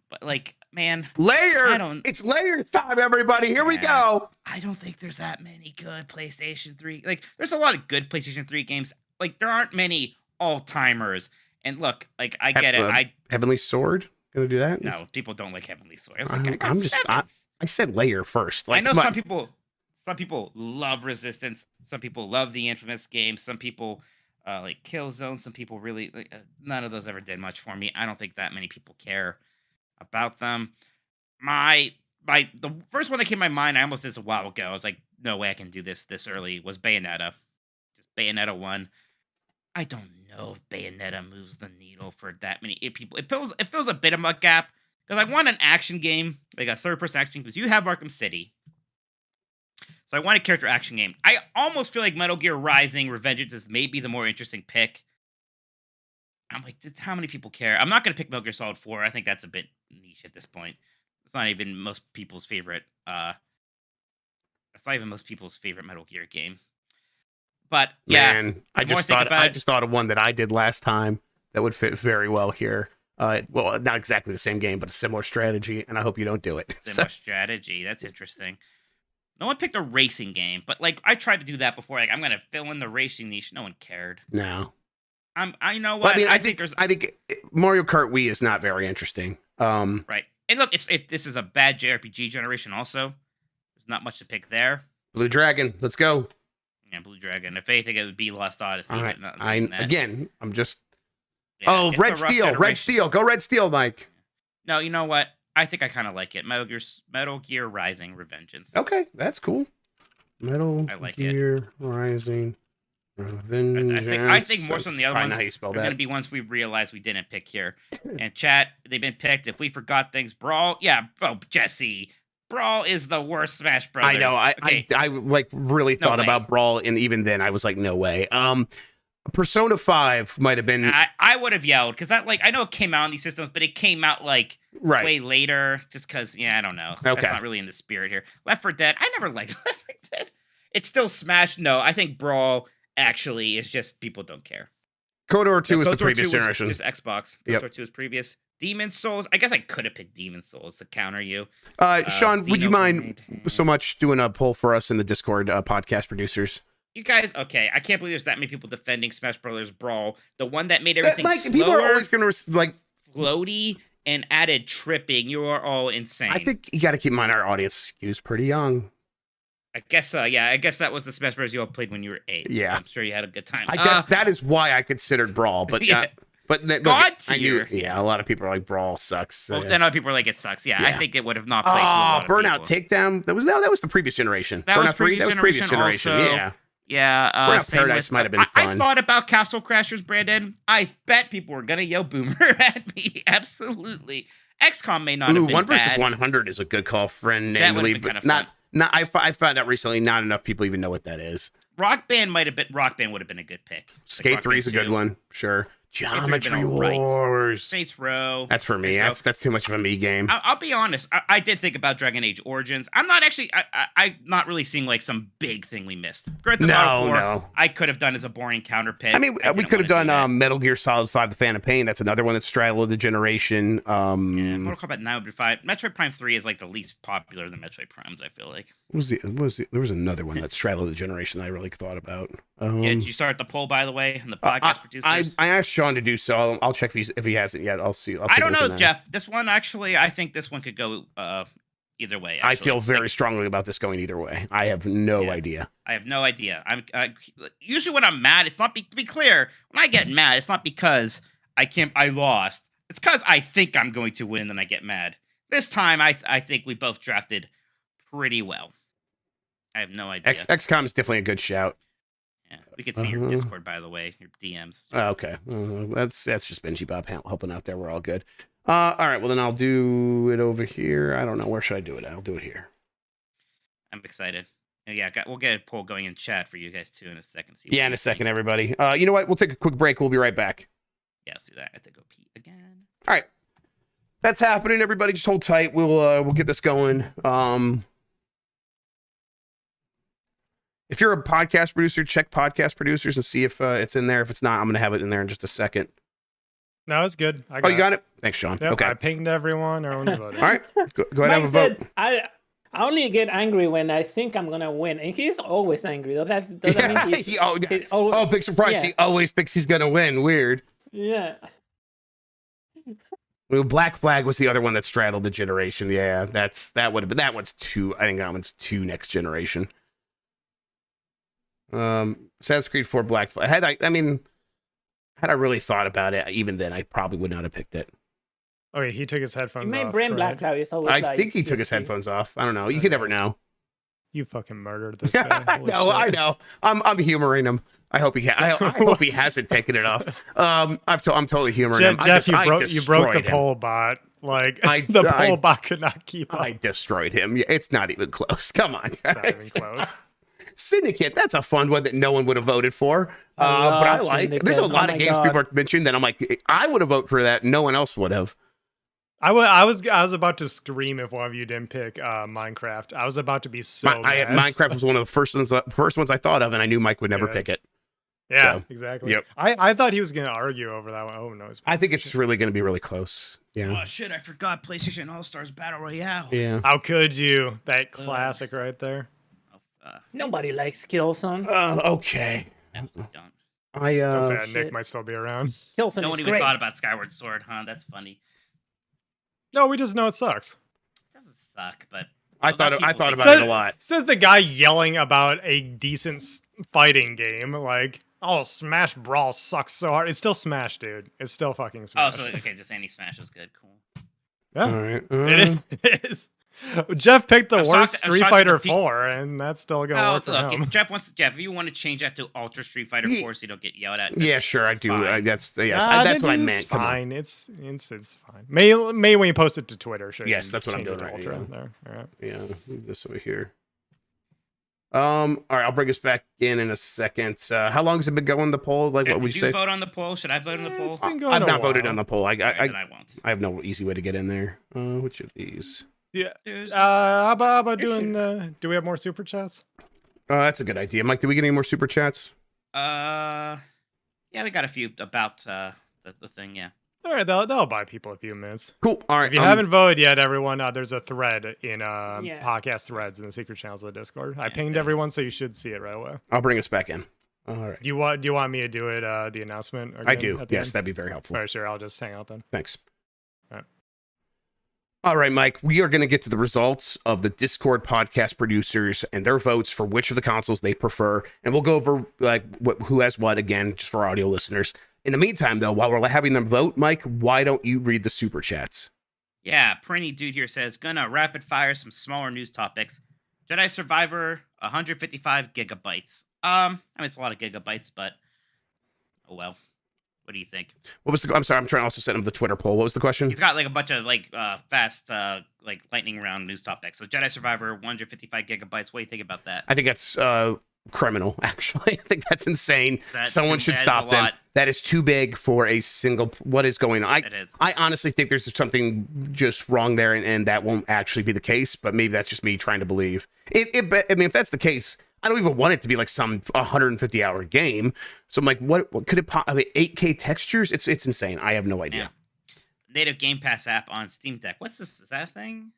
but like, man, It's Layers time, everybody. Here we go. I don't think there's that many good PlayStation 3. Like, there's a lot of good PlayStation 3 games. Like, there aren't many all-timers. And look, like, I get it. Heavenly Sword. Gonna do that? No, people don't like Heavenly Sword. I was like, I said Layer first. Like, I know some people love Resistance. Some people love the Infamous games. Some people like Killzone. Some people really none of those ever did much for me. I don't think that many people care about them. The first one that came to my mind, I almost did this a while ago. I was like, no way I can do this early. Was Bayonetta. Just Bayonetta 1. I don't know if Bayonetta moves the needle for that many people. It fills a bit of a gap because I want an action game, like a third-person action game, because you have Arkham City. So I want a character action game. I almost feel like Metal Gear Rising Revengeance is maybe the more interesting pick. I'm like, how many people care? I'm not going to pick Metal Gear Solid 4. I think that's a bit niche at this point. It's not even most people's favorite. It's not even most people's favorite Metal Gear game. But yeah, man, I just thought of one that I did last time that would fit very well here. Well, not exactly the same game, but a similar strategy, and I hope you don't do it. Similar strategy. That's interesting. No one picked a racing game, but like I tried to do that before. Like I'm gonna fill in the racing niche. No one cared. No. I know what. Well, I mean, I think Mario Kart Wii is not very interesting. Right. And look, this is a bad JRPG generation. Also, there's not much to pick there. Blue Dragon, let's go. Yeah, Blue Dragon. If anything, it would be Lost Odyssey. All right. I'm just. Yeah, Red Steel. Red Steel. Go Red Steel, Mike. No, you know what? I think I kind of like it. Metal Gear Rising Revengeance. Okay, that's cool. Metal Gear Rising Revengeance. I think more so than the other ones. They're going to be ones we realize we didn't pick here. And chat, they've been picked. If we forgot things, Brawl. Yeah, Jesse. Brawl is the worst Smash Brothers. I know. I like really thought about Brawl, and even then, I was like, no way. Persona 5 might have been. I would have yelled because that, like, I know it came out on these systems, but it came out like way later. Just because, I don't know. Okay. That's not really in the spirit here. Left 4 Dead. I never liked Left 4 Dead. It's still Smash. No, I think Brawl actually is just people don't care. KOTOR 2 was the previous generation. Just Xbox. KOTOR 2 was previous. Demon's Souls. I guess I could have picked Demon's Souls to counter you. Sean, would you mind so much doing a poll for us in the Discord podcast producers? You guys, okay. I can't believe there's that many people defending Smash Brothers Brawl. The one that made everything slower, people are always going to like floaty and added tripping. You are all insane. I think you got to keep in mind our audience skews pretty young. I guess so. Yeah, I guess that was the Smash Bros. You all played when you were 8. Yeah, I'm sure you had a good time. I guess that is why I considered Brawl, but God tier. A lot of people are like Brawl sucks. Well, then other people are like it sucks. Yeah, I think it would have not played. Burnout Takedown. That was the previous generation. That was previous generation. Also. Yeah. Burnout Paradise might have been fun. I thought about Castle Crashers, Brandon. I bet people were gonna yell boomer at me. Absolutely. XCOM may not have been 1 versus 100 is a good call, friend. That would have been kind of fun. I found out recently not enough people even know what that is. Rock Band would have been a good pick. Skate 3 is a good one, sure. Geometry Wars. Saints Row. That's for me. That's too much of a me game. I'll be honest. I did think about Dragon Age Origins. I'm not really seeing like some big thing we missed. Grand Theft Auto 4, no. I could have done as a boring counter pick. I mean, we could have done Metal Gear Solid 5: The Phantom Pain. That's another one that's straddled the generation. Mortal Kombat 9 would be fine. Metroid Prime 3 is like the least popular of the Metroid Primes, I feel like. There was another one that straddled the generation that I really thought about. Did you start the poll, by the way, on the podcast producers? I asked Sean to do so. I'll check if he hasn't yet. I'll see. I don't know, Jeff. This one, actually, I think this one could go either way. Actually. I feel very strongly about this going either way. I have no idea. I have no idea. Usually when I'm mad, it's not to be clear. When I get mad, it's not because I lost. It's because I think I'm going to win, and I get mad. This time, I think we both drafted pretty well. I have no idea. XCOM is definitely a good shout. Yeah, we can see your Discord, by the way, your DMs. Oh, okay, that's just Benji Bob helping out there. We're all good. All right, well then I'll do it over here. I don't know, where should I do it? I'll do it here. I'm excited. Yeah, we'll get a poll going in chat for you guys too in a second. Yeah, in a second, everybody. You know what? We'll take a quick break. We'll be right back. Yeah, let's do that. I have to go pee again. All right, that's happening. Everybody, just hold tight. We'll get this going. If you're a podcast producer, check podcast producers and see if it's in there. If it's not, I'm going to have it in there in just a second. No, it's good. You got it? Thanks, Sean. Yep, okay. I pinged everyone. Everyone's voting. All right. Go ahead and have a vote. I only get angry when I think I'm going to win. And he's always angry. Does that mean he's... big surprise. Yeah. He always thinks he's going to win. Weird. Yeah. Well, Black Flag was the other one that straddled the generation. Yeah, that would have been, that one's two. I think that one's two next generation. Assassin's Creed 4 Black Flag. Had I really thought about it, even then, I probably would not have picked it. Okay, he took his headphones You off. Brain Black right? Cloud is always I think he took his headphones off. I don't know. You could never know. You fucking murdered this guy. I know. I'm humoring him. I hope he I hope he hasn't taken it off. I'm totally humoring him. Jeff, you broke the poll bot. Like the poll bot could not keep up. I destroyed him. It's not even close. Come on, guys. Not even close. Syndicate, that's a fun one that no one would have voted for. But I like. Syndicate. There's a lot of games people are mentioning that I'm like, I would have voted for that. No one else would have. I was about to scream if one of you didn't pick Minecraft. I was about to be so mad. Minecraft was one of the first ones I thought of, and I knew Mike would never pick it. Yeah, so, exactly. Yep. I thought he was going to argue over that one. Oh no, I think it's really going to be really close. Yeah. Oh shit! I forgot PlayStation All Stars Battle Royale. Yeah. How could you? That classic right there. Nobody likes Killzone. Okay. No, we don't. Nick might still be around. Killzone no one even thought about Skyward Sword, huh? That's funny. No, we just know it sucks. It doesn't suck, but I thought about it a lot. Says the guy yelling about a decent fighting game. Like, oh, Smash Brawl sucks so hard. It's still Smash, dude. It's still fucking Smash. Oh, so okay, just any Smash is good. Cool. Yeah, all right. It is. Jeff picked the worst Street Fighter 4, and that's still gonna work for him. If Jeff, if you want to change that to Ultra Street Fighter 4 so you don't get yelled at. Yeah, sure, I do. That's what I meant. It's fine. It's fine. May when you post it to Twitter, sure. Yes, that's what I'm doing right now. There. All right. Yeah, move this over here. All right, I'll bring us back in a second. How long has it been going, the poll? Like, what would you say? Did you vote on the poll? Should I vote on the poll? It's been going I've a not while. voted on the poll. I won't. I have no easy way to get in there. Which of these? Yeah. How about doing the? Do we have more super chats? That's a good idea, Mike. Did we get any more super chats? Yeah, we got a few about the thing. Yeah. All right, that'll buy people a few minutes. Cool. All right. If you haven't voted yet, everyone, there's a thread in podcast threads in the secret channels of the Discord. I pinged everyone, so you should see it right away. I'll bring us back in. All right. Do you want me to do it? The announcement? I do. Yes, that'd be very helpful. All right, sure. I'll just hang out then. Thanks. All right. All right, Mike, we are going to get to the results of the Discord podcast producers and their votes for which of the consoles they prefer. And we'll go over who has what again, just for audio listeners. In the meantime, though, while we're having them vote, Mike, why don't you read the super chats? Yeah, Prinny Dude here says, gonna rapid fire some smaller news topics. Jedi Survivor, 155 gigabytes. It's a lot of gigabytes, but oh well. What do you think? What was I'm sorry, I'm trying to also set him the Twitter poll. What was the question? He's got a bunch of fast lightning round news topics. So Jedi Survivor, 155 gigabytes. What do you think about that? I think that's criminal, actually. I think that's insane. Someone should stop them. That is too big for a single. What is going on? I honestly think there's something just wrong there, and that won't actually be the case. But maybe that's just me trying to believe. If that's the case, I don't even want it to be like some 150-hour game. So I'm like, what could it? 8K textures? It's insane. I have no idea. Yeah. Native Game Pass app on Steam Deck. What's this? Is that a thing?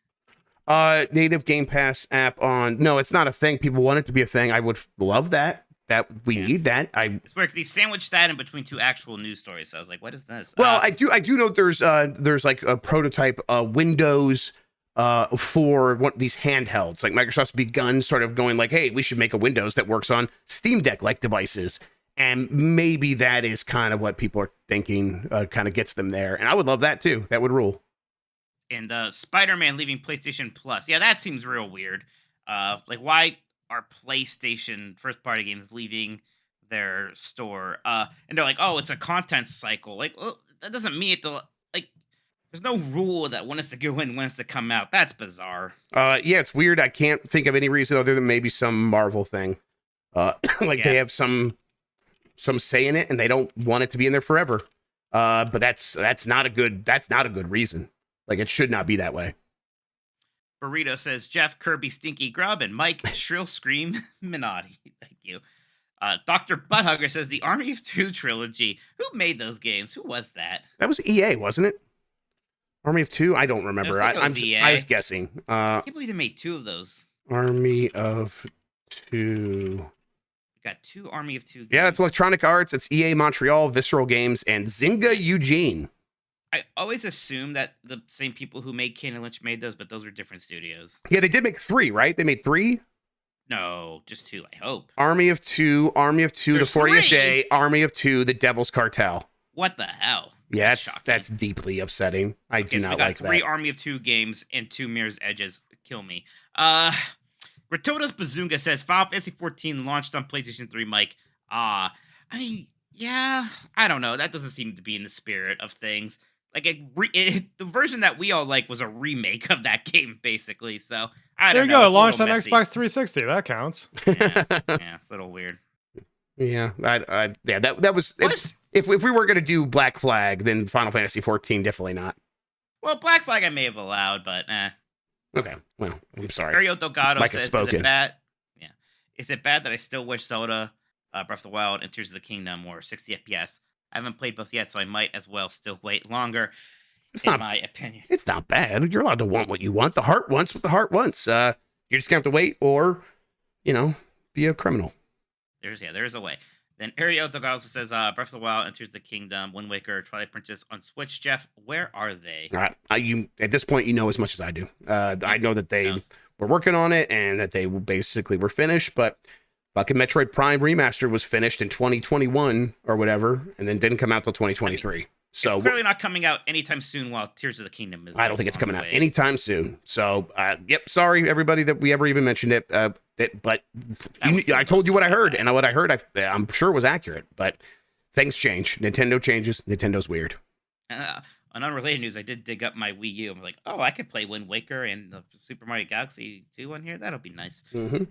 Native Game Pass app on. No, it's not a thing. People want it to be a thing. I would love that. that we need that. It's weird because he sandwiched that in between two actual news stories. So I was like, what is this? Well, I do know there's like a prototype Windows for these handhelds. Like Microsoft's begun sort of going like, hey, we should make a Windows that works on Steam Deck like devices. And maybe that is kind of what people are thinking kind of gets them there. And I would love that too. That would rule. And Spider-Man leaving PlayStation Plus. Yeah, that seems real weird. Like, why are PlayStation first-party games leaving their store? And they're like, oh, it's a content cycle. Like, well, that doesn't mean it. Like, there's no rule that when it's to go in, when it's to come out. That's bizarre. Yeah, it's weird. I can't think of any reason other than maybe some Marvel thing. Like they have some say in it, and they don't want it to be in there forever. But that's not a good reason. Like, it should not be that way. Burrito says Jeff, Kirby, Stinky, Grubb, and Mike Shrill Scream Minotti. Thank you. Dr. Butthugger says the Army of Two trilogy. Who made those games? Who was that? That was EA, wasn't it? Army of Two? I don't remember. I was guessing. I can't believe they made two of those. Army of Two. We got two Army of Two games. Yeah, it's Electronic Arts. It's EA Montreal, Visceral Games, and Zynga Eugene. I always assume that the same people who made Kane and Lynch made those, but those are different studios. Yeah, they did make 3, right? They made 3? No, just 2, I hope. Army of Two, There's The 40th 3? Day, Army of Two, The Devil's Cartel. What the hell? Yeah, Shocking. that's deeply upsetting. I do So not we got like 3 that. Army of Two games and 2 Mirror's Edges. Kill me. Gratota's Bazunga says Final Fantasy 14 launched on PlayStation 3, Mike. I mean, yeah, I don't know. That doesn't seem to be in the spirit of things. Like, the version that we all like was a remake of that game, basically. So, I There don't you know. go. It It's a launched on little messy. Xbox 360. That counts. Yeah, it's a little weird. Yeah, that was if we were gonna do Black Flag, then Final Fantasy 14 definitely not. Well, Black Flag I may have allowed, but Okay, well, I'm sorry. Ariel Delgado Mike has says, spoken. is it bad? Yeah. Is it bad that I still wish Zelda, Breath of the Wild, and Tears of the Kingdom were 60 FPS? I haven't played both yet, so I might as well still wait longer, in my opinion. It's not bad. You're allowed to want what you want. The heart wants what the heart wants. You're just gonna have to wait, or be a criminal. There's a way. Then Ariel Delgado says, Breath of the Wild, and Tears of the Kingdom, Wind Waker, Twilight Princess on Switch. Jeff, where are they? You at this point, you know as much as I do. I know that they were working on it and that they basically were finished, but fucking Metroid Prime Remastered was finished in 2021 or whatever, and then didn't come out till 2023. So it's clearly not coming out anytime soon. While Tears of the Kingdom is. I don't think it's coming out anytime soon. So, yep. Sorry, everybody, that we ever even mentioned it. But I told you what I heard, and what I heard, I'm sure was accurate. But things change. Nintendo changes. Nintendo's weird. On unrelated news, I did dig up my Wii U. I'm like, oh, I could play Wind Waker and the Super Mario Galaxy 2 on here. That'll be nice. Mm-hmm.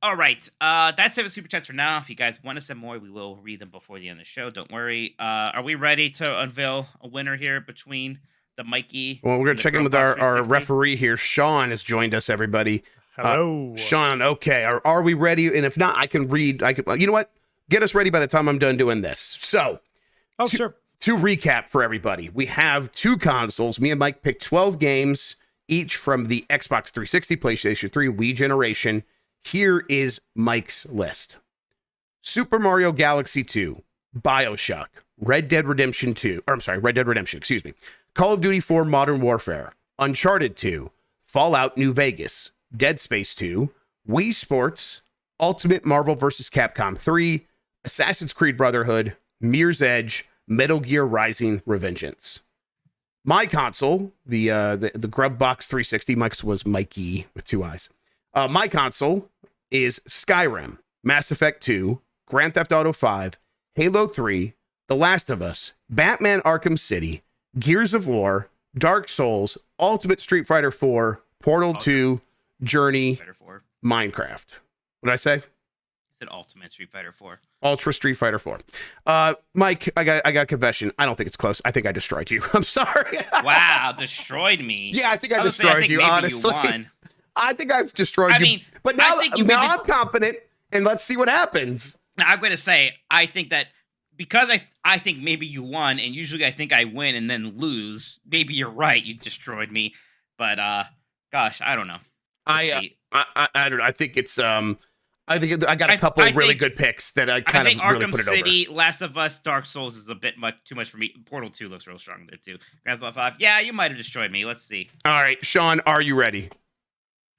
All right. That's it with Super Chats for now. If you guys want to send more, we will read them before the end of the show. Don't worry. Are we ready to unveil a winner here between the Mikey? Well, we're going to check in with our referee here. Sean has joined us, everybody. Hello. Sean, okay. Are we ready? And if not, I can read. You know what? Get us ready by the time I'm done doing this. So, Sure. To recap for everybody, we have 2 consoles. Me and Mike picked 12 games, each from the Xbox 360, PlayStation 3, Wii generation. Here is Mike's list: Super Mario Galaxy 2, BioShock, Red Dead Redemption, excuse me, Call of Duty 4 Modern Warfare, Uncharted 2, Fallout New Vegas, Dead Space 2, Wii Sports, Ultimate Marvel vs. Capcom 3, Assassin's Creed Brotherhood, Mirror's Edge, Metal Gear Rising: Revengeance. My console, the Grubb Box 360, Mike's was Mikey with 2 eyes. My console is Skyrim, Mass Effect 2, Grand Theft Auto 5, Halo 3, The Last of Us, Batman Arkham City, Gears of War, Dark Souls, Ultimate Street Fighter 4, Portal 2, Journey, Minecraft. What did I say? I said Ultimate Street Fighter 4. Ultra Street Fighter 4. Mike, I got a confession. I don't think it's close. I think I destroyed you. I'm sorry. Wow, destroyed me. Yeah, I think I destroyed you, honestly. You won. I think I've destroyed you. But now I'm confident, and let's see what happens. Now, I'm going to say, I think that because I think maybe you won, and usually I think I win and then lose. Maybe you're right. You destroyed me. But, gosh, I don't know. I don't know. I think it's I think I got a couple really good picks that I kind of really put it over. Arkham City, Last of Us, Dark Souls is a bit too much for me. Portal 2 looks real strong there too. Grand Theft Auto 5, yeah, you might have destroyed me. Let's see. All right, Sean, are you ready?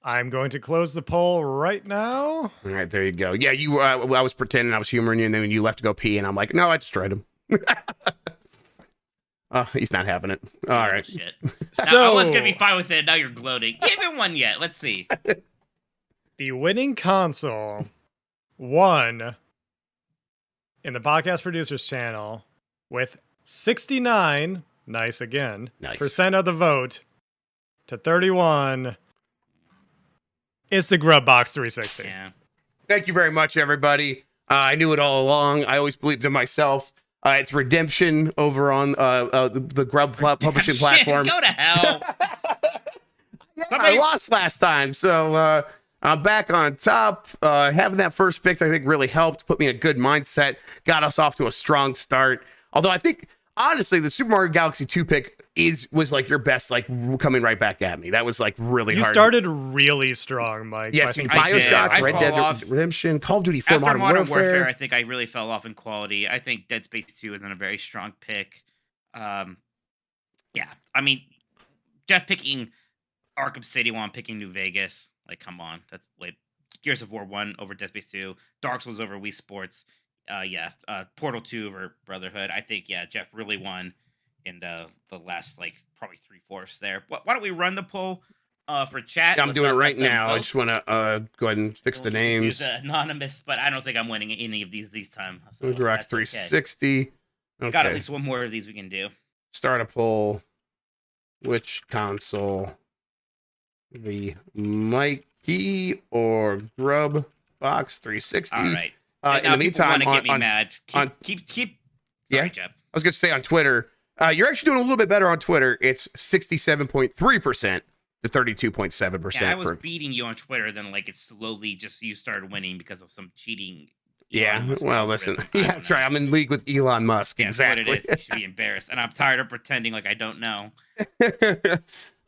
I'm going to close the poll right now. All right, there you go. Yeah, you. I was pretending I was humoring you, and then when you left to go pee, and I'm like, no, I destroyed him. He's not having it. All right. Shit. So I was gonna be fine with it. Now you're gloating. You haven't won yet. Let's see. The winning console won in the podcast producers channel with 69. Nice again. Nice. Percent of the vote to 31. It's the Grubb Box 360. Yeah. Thank you very much, everybody. I knew it all along. I always believed in myself. It's Redemption over on the Grubb publishing platform. Go to hell. I lost last time, so I'm back on top. Having that first pick, I think, really helped, put me in a good mindset, got us off to a strong start. Although I think, honestly, the Super Mario Galaxy 2 pick was like your best, like coming right back at me. That was like really hard. You started really strong, Mike. Yes, BioShock, Red Dead Redemption, Call of Duty 4 After Modern Warfare. I think I really fell off in quality. I think Dead Space 2 isn't a very strong pick. Yeah, I mean, Jeff picking Arkham City while I'm picking New Vegas. Like, come on, that's way. Gears of War 1 over Dead Space 2, Dark Souls over Wii Sports. Portal 2 over Brotherhood. I think Jeff really won in the last like probably 3/4 there. Why don't we run the poll for chat? Yeah, I'm doing it right now. I just want to go ahead and fix the names. Anonymous, but I don't think I'm winning any of these time. So Xbox 360. Okay. Got at least one more of these we can do. Start a poll. Which console? The Mikey or Grubb Box 360? All right. In the meantime, get me mad. Keep. Sorry, Jeff. I was going to say on Twitter, you're actually doing a little bit better on Twitter. It's 67.3% to 32.7%. Yeah, I was beating you on Twitter, then like it slowly just you started winning because of some cheating. Well, listen. Yeah, that's right. I'm in league with Elon Musk. Yeah, exactly. That's what it is. You should be embarrassed, and I'm tired of pretending like I don't know.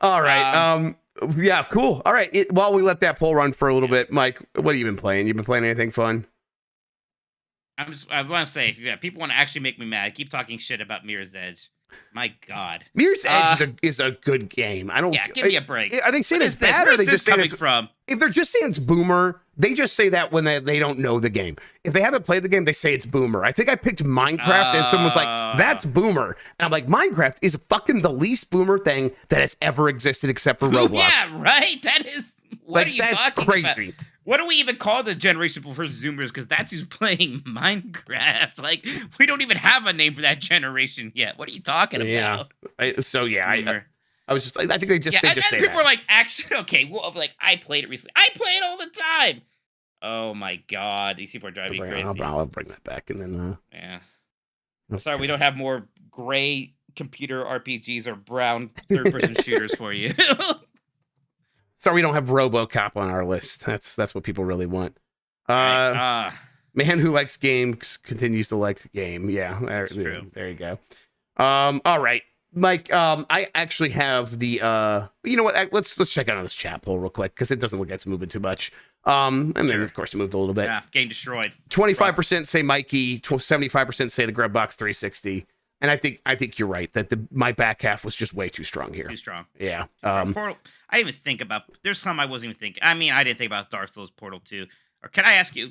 All right. Yeah, cool. All right. While we let that poll run for a little bit, Mike, what have you been playing? You been playing anything fun? I want to say, if people want to actually make me mad, keep talking shit about Mirror's Edge. My God. Mirror's Edge is a good game. I don't. Yeah, give me a break. Are they saying it's bad, or are they just saying it's from? If they're just saying it's boomer, they just say that when they don't know the game. If they haven't played the game, they say it's boomer. I think I picked Minecraft, and someone was like, "That's boomer," and I'm like, "Minecraft is fucking the least boomer thing that has ever existed, except for Roblox." Yeah, right. That is. What are you talking crazy. about? What do we even call the generation before Zoomers? Because that's who's playing Minecraft. Like, we don't even have a name for that generation yet. What are you talking about? I was just. I think they just. They just say people that. are like, actually, okay. Well, like, I played it recently. I play it all the time. Oh my God, these people are driving me crazy. I'll bring that back, and then. Yeah. Okay. Sorry, we don't have more gray computer RPGs or brown third-person shooters for you. Sorry, we don't have RoboCop on our list. That's what people really want. Man who likes games continues to like game. Yeah, that's true. There you go. All right, Mike. I actually have the. You know what? Let's check out on this chat poll real quick because it doesn't look like it's moving too much. And then of course it moved a little bit. Yeah, game destroyed. 25% say Mikey. 75% say the Grubb Box 360. And I think you're right that my back half was just way too strong here. Too strong. Yeah. Portal. I didn't even think about. There's some I wasn't even thinking. I mean, I didn't think about Dark Souls, Portal 2. Or can I ask you?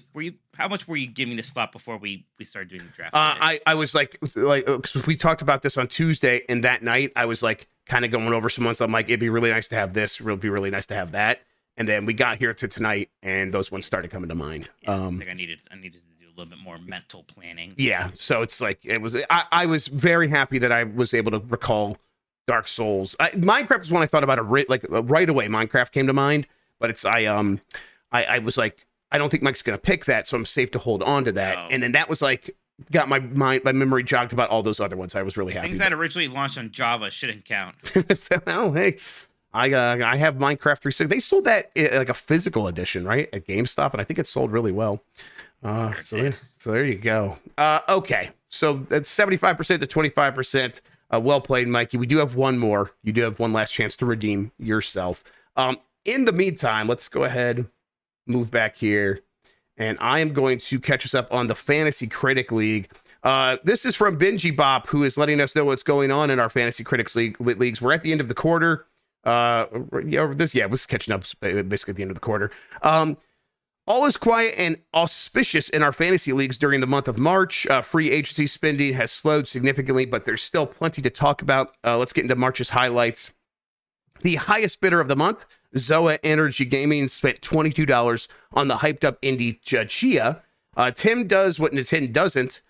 How much were you giving this slot before we started doing the draft? I was like cause we talked about this on Tuesday, and that night I was like kind of going over some ones. I'm like, it'd be really nice to have this. It'd be really nice to have that. And then we got here to tonight, and those ones started coming to mind. Yeah, I think I needed to do a little bit more mental planning. Yeah, so it's like I was very happy that I was able to recall Dark Souls. Minecraft is one I thought about right away. Minecraft came to mind, but it's I was like, I don't think Mike's gonna pick that, so I'm safe to hold on to that. Oh. And then that was like got my memory jogged about all those other ones. I was really happy. Things that originally launched on Java shouldn't count. Well, hey. I have Minecraft 360. They sold that like a physical edition, right, at GameStop, and I think it sold really well. So there you go. Okay, so that's 75% to 25%. Well played, Mikey. We do have one more. You do have one last chance to redeem yourself. In the meantime, let's go ahead, move back here, and I am going to catch us up on the Fantasy Critic League. This is from Benji Bop, who is letting us know what's going on in our Fantasy Critics leagues. We're at the end of the quarter. We're catching up basically at the end of the quarter. All is quiet and auspicious in our fantasy leagues during the month of March. Free agency spending has slowed significantly, but there's still plenty to talk about. Let's get into March's highlights. The highest bidder of the month, Zoa Energy Gaming, spent $22 on the hyped up indie Chia. Tim does what Nintendo doesn't.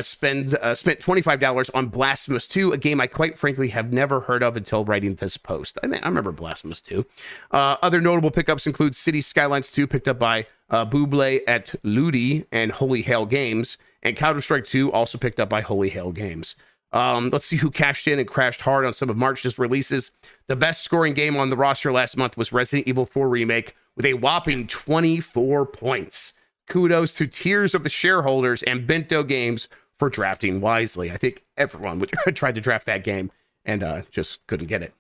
Spent $25 on Blasphemous 2, a game I quite frankly have never heard of until writing this post. I remember Blasphemous 2. Other notable pickups include City Skylines 2, picked up by Buble at Ludi and Holy Hail Games, and Counter-Strike 2, also picked up by Holy Hail Games. Let's see who cashed in and crashed hard on some of March's releases. The best scoring game on the roster last month was Resident Evil 4 Remake with a whopping 24 points. Kudos to Tears of the Shareholders and Bento Games for drafting wisely. I think everyone tried to draft that game and just couldn't get it.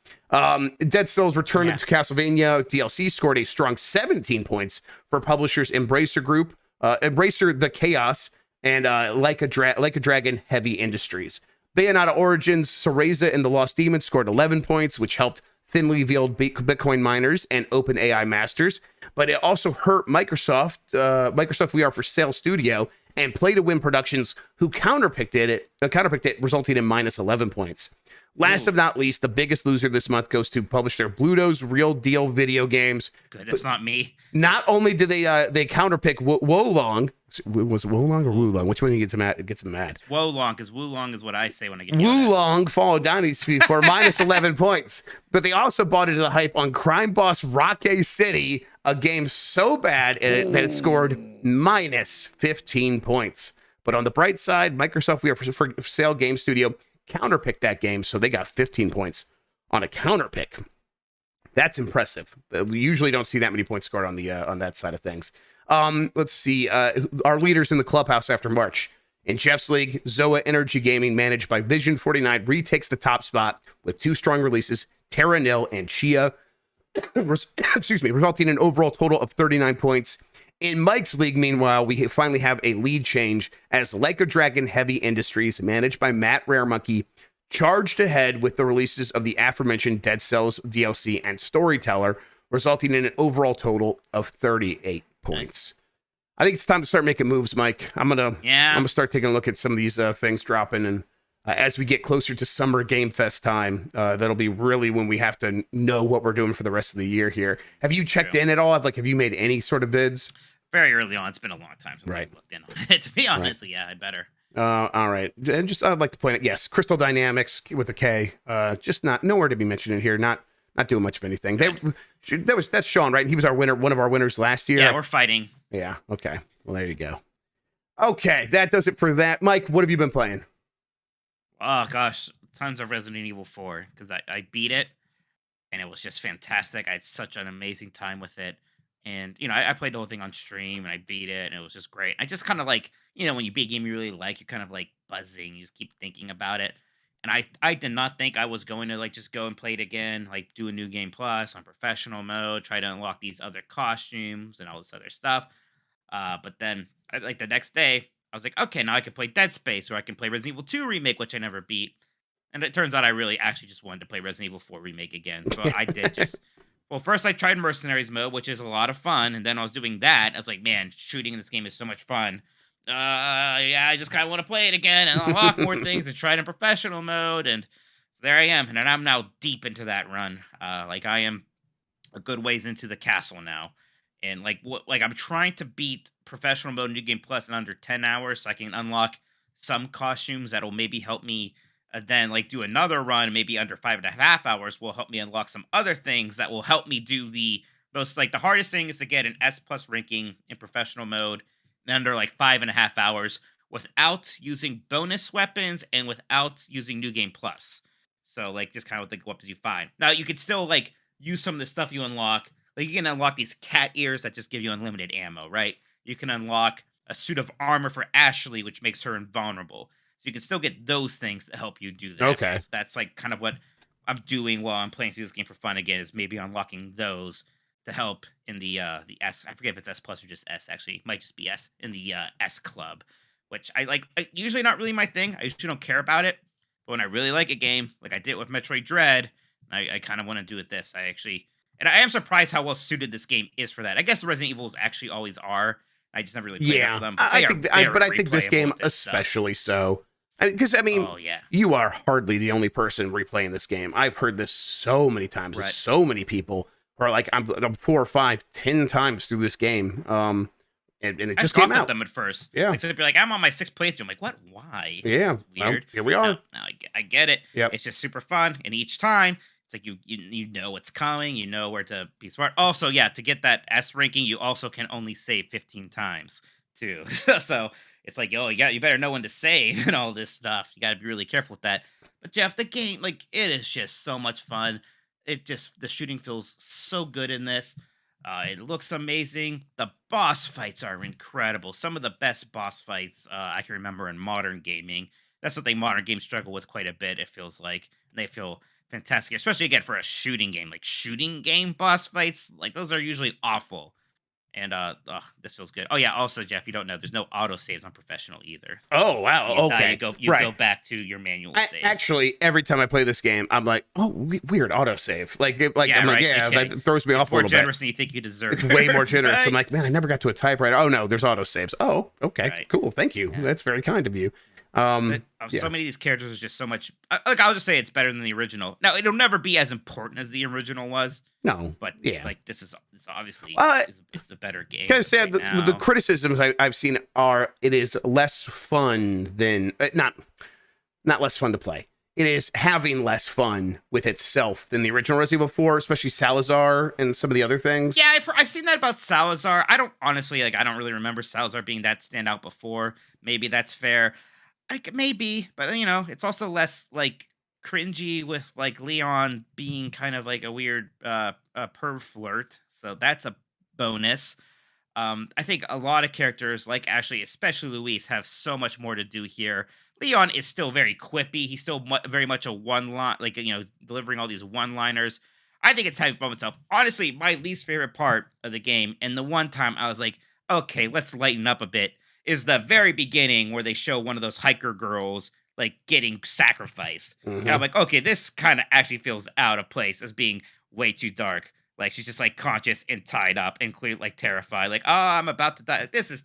Dead Cells Return to Castlevania DLC scored a strong 17 points for publishers Embracer Group, Embracer the Chaos, and Like a Dragon Heavy Industries. Bayonetta Origins, Cereza and the Lost Demon scored 11 points, which helped thinly veiled Bitcoin miners and OpenAI masters, but it also hurt Microsoft We Are for Sale Studio and Play to Win Productions, who counterpicked it, resulting in minus 11 points. Last of not least, the biggest loser this month goes to publisher Bluto's Real Deal Video Games. Good, it's not me. Not only did they counterpick Wolong, was it Wolong or Wulong? Which one gets him mad? It's Wolong, because Wulong is what I say when I get Wulong followed Dynasty for minus 11 points. But they also bought into the hype on Crime Boss Rocky City, a game so bad that it scored minus 15 points. But on the bright side, Microsoft We Are for Sale Game Studio counterpicked that game, so they got 15 points on a counterpick. That's impressive. We usually don't see that many points scored on the on that side of things. Let's see. Our leaders in the clubhouse after March. In Jeff's league, Zoa Energy Gaming, managed by Vision 49, retakes the top spot with two strong releases, Terra Nil and Chia, resulting in an overall total of 39 points. In Mike's league, meanwhile, we finally have a lead change as Like a Dragon Heavy Industries, managed by Matt Raremonkey, charged ahead with the releases of the aforementioned Dead Cells DLC and Storyteller, resulting in an overall total of 38 points. Nice. I think it's time to start making moves, Mike. I'm gonna start taking a look at some of these things dropping, and as we get closer to Summer Game Fest time, that'll be really when we have to know what we're doing for the rest of the year here. Have you checked in at all? Have you made any sort of bids? Very early on. It's been a long time since I looked in on it. To be honest, yeah, I better. All right. And just I'd like to point out, yes, Crystal Dynamics with a K. Just nowhere to be mentioned in here. Not doing much of anything. That's Sean, right? He was our winner, one of our winners last year. Yeah, we're fighting. Yeah. Okay. Well, there you go. Okay, that does it for that. Mike, what have you been playing? Oh gosh, tons of Resident Evil 4 because I beat it and it was just fantastic. I had such an amazing time with it. And, I played the whole thing on stream and I beat it and it was just great. I just kind of when you beat a game you really like, you're kind of buzzing. You just keep thinking about it. And I did not think I was going to just go and play it again, do a new game plus on professional mode, try to unlock these other costumes and all this other stuff. But then the next day, I was like, okay, now I can play Dead Space or I can play Resident Evil 2 Remake, which I never beat. And it turns out I really actually just wanted to play Resident Evil 4 Remake again. So I did just... Well, first I tried Mercenaries mode, which is a lot of fun, and then I was doing that. I was like, man, shooting in this game is so much fun. I just kind of want to play it again and unlock more things and try it in professional mode, and so there I am. And I'm now deep into that run. I am a good ways into the castle now. And I'm trying to beat professional mode New Game Plus in under 10 hours so I can unlock some costumes that'll maybe help me then do another run, maybe under 5.5 hours will help me unlock some other things that will help me do the most, the hardest thing is to get an S+ ranking in professional mode in under 5.5 hours without using bonus weapons and without using New Game Plus. So just kind of with the weapons you find. Now you could still use some of the stuff you unlock. You can unlock these cat ears that just give you unlimited ammo, right? You can unlock a suit of armor for Ashley, which makes her invulnerable. So you can still get those things to help you do that. Okay. So that's kind of what I'm doing while I'm playing through this game for fun again, is maybe unlocking those to help in the S. I forget if it's S plus or just S. Actually, it might just be S in the S club, which I like. Usually not really my thing. I usually don't care about it, but when I really like a game, like I did with Metroid Dread, I kind of want to do with this. And I am surprised how well suited this game is for that. I guess the Resident Evils actually always are. I just never really played enough of them. I think, but I think this game especially so. Because I mean, oh, yeah. you are hardly the only person replaying this game. I've heard this so many times with so many people who are like, I'm 4 or 5, 10 times through this game. And it just came out. At them at first. Yeah. Except you're like, I'm on my 6th playthrough. I'm like, what? Why? Yeah. It's weird. Well, here we are. No, I get it. Yep. It's just super fun. And each time, it's like you know what's coming. You know where to be smart. Also, yeah, to get that S ranking, you also can only save 15 times too. So it's like, oh, you better know when to save and all this stuff. You got to be really careful with that. But Jeff, the game, like, it is just so much fun. The shooting feels so good in this. It looks amazing. The boss fights are incredible. Some of the best boss fights I can remember in modern gaming. That's something modern games struggle with quite a bit, it feels like. They feel fantastic, especially, again, for a shooting game. Like, shooting game boss fights, like, those are usually awful. And this feels good. Oh yeah, also Jeff, you don't know there's no auto saves on professional either. Oh wow, okay. You go back to your manual save. Actually, every time I play this game, I'm like, oh, weird auto save. Like I'm like, yeah, that throws me off a little bit. More generous than you think you deserve. It's way more generous. Right? I'm like, man, I never got to a typewriter. Oh no, there's auto saves. Oh, okay, cool, thank you. Yeah. That's very kind of you. So many of these characters is just so much. Like, I'll just say it's better than the original. Now, it'll never be as important as the original was. No, but yeah, like this obviously it's a better game. Kind of sad. The criticisms I've seen are it is less fun than not less fun to play. It is having less fun with itself than the original Resident Evil 4, especially Salazar and some of the other things. Yeah, I've seen that about Salazar. I don't really remember Salazar being that standout before. Maybe that's fair. Like, maybe, but it's also less like cringy with like Leon being kind of like a weird perv flirt. So that's a bonus. I think a lot of characters like Ashley, especially Luis, have so much more to do here. Leon is still very quippy. He's still very much a one-line, like, delivering all these one-liners. I think it's having fun with himself. Honestly, my least favorite part of the game, and the one time I was like, okay, let's lighten up a bit, is the very beginning where they show one of those hiker girls like getting sacrificed. Mm-hmm. And I'm like, okay, this kind of actually feels out of place as being way too dark. Like, she's just like conscious and tied up and clearly like terrified. Like, oh, I'm about to die. This is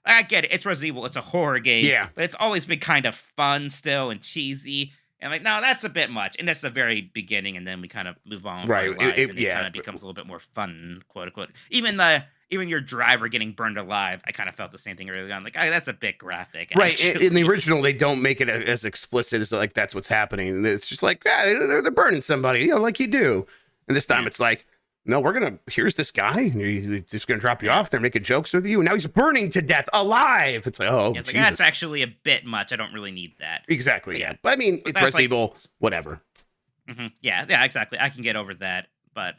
I get it. It's Resident Evil. It's a horror game. Yeah. But it's always been kind of fun still and cheesy. And I'm like, no, that's a bit much. And that's the very beginning. And then we kind of move on. Right. It kind of becomes a little bit more fun, quote unquote. Even your driver getting burned alive, I kind of felt the same thing early on. Like, that's a bit graphic. Right. In the original, they don't make it as explicit as like that's what's happening. It's just like, they're burning somebody, like you do. And this time it's like, no, here's this guy. And he's just going to drop you off there, making jokes with you. And now he's burning to death alive. It's like, oh, it's like, that's actually a bit much. I don't really need that. Exactly. Yeah. But I mean, it's Resident Evil, whatever. Mm-hmm. Yeah, exactly. I can get over that. But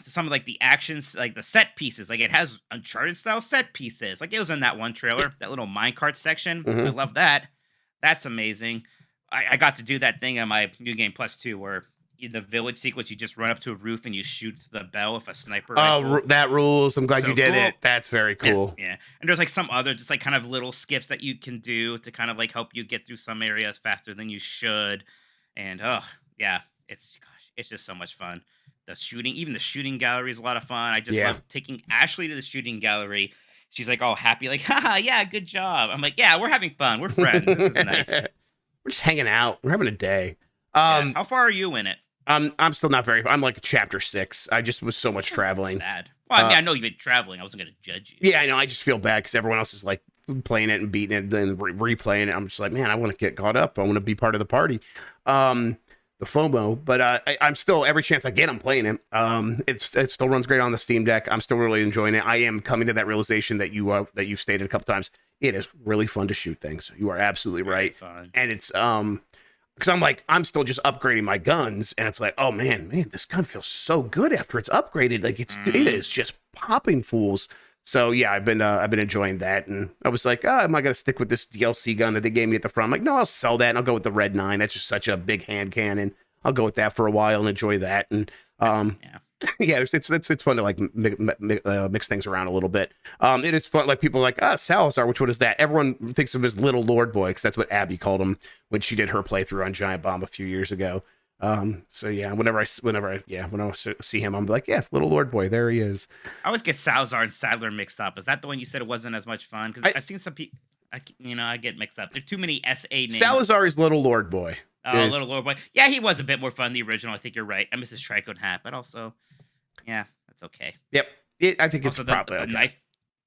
some of like the actions, like the set pieces, like it has Uncharted style set pieces. Like it was in that one trailer, that little minecart section. Mm-hmm. I love that. That's amazing. I got to do that thing on my New Game Plus 2 where in the village sequence, you just run up to a roof and you shoot the bell with a sniper rifle. That rules. I'm glad you did it. That's very cool. Yeah. And there's like some other just like kind of little skips that you can do to kind of like help you get through some areas faster than you should. And it's just so much fun. Even the shooting gallery is a lot of fun. I just love taking Ashley to the shooting gallery. She's like all happy, like, haha, yeah, good job. I'm like, yeah, we're having fun. We're friends. This is nice. We're just hanging out. We're having a day. How far are you in it? I'm still not I'm like chapter 6. I just was so much traveling. Bad. Well, I mean, I know you've been traveling. I wasn't going to judge you. Yeah, I know. I just feel bad because everyone else is like playing it and beating it and replaying it. I'm just like, man, I want to get caught up. I want to be part of the party. The FOMO, but I'm still, every chance I get, I'm playing it. It still runs great on the Steam Deck. I'm still really enjoying it. I am coming to that realization that you've stated a couple times. It is really fun to shoot things. You are absolutely right. Fun. And it's because I'm still just upgrading my guns, and it's like, oh man, this gun feels so good after it's upgraded. Like it is just popping fools. So yeah, I've been enjoying that, and I was like, am I gonna stick with this DLC gun that they gave me at the front? I'm like, no, I'll sell that, and I'll go with the Red 9. That's just such a big hand cannon. I'll go with that for a while and enjoy that. And Yeah, it's fun to like mix things around a little bit. It is fun. Like people are like, Salazar, which one is that? Everyone thinks of him as Little Lord Boy because that's what Abby called him when she did her playthrough on Giant Bomb a few years ago. So yeah, whenever I see him, I'm like, yeah, Little Lord Boy, there he is. I always get Salazar and Sadler mixed up. Is that the one you said it wasn't as much fun? Because I've seen some people, I get mixed up. There's too many SA names. Salazar is Little Lord Boy. Oh, Little Lord Boy. Yeah, he was a bit more fun than the original. I think you're right. I miss his Tricoat hat, but also, yeah, that's okay. Yep, I think it's also, probably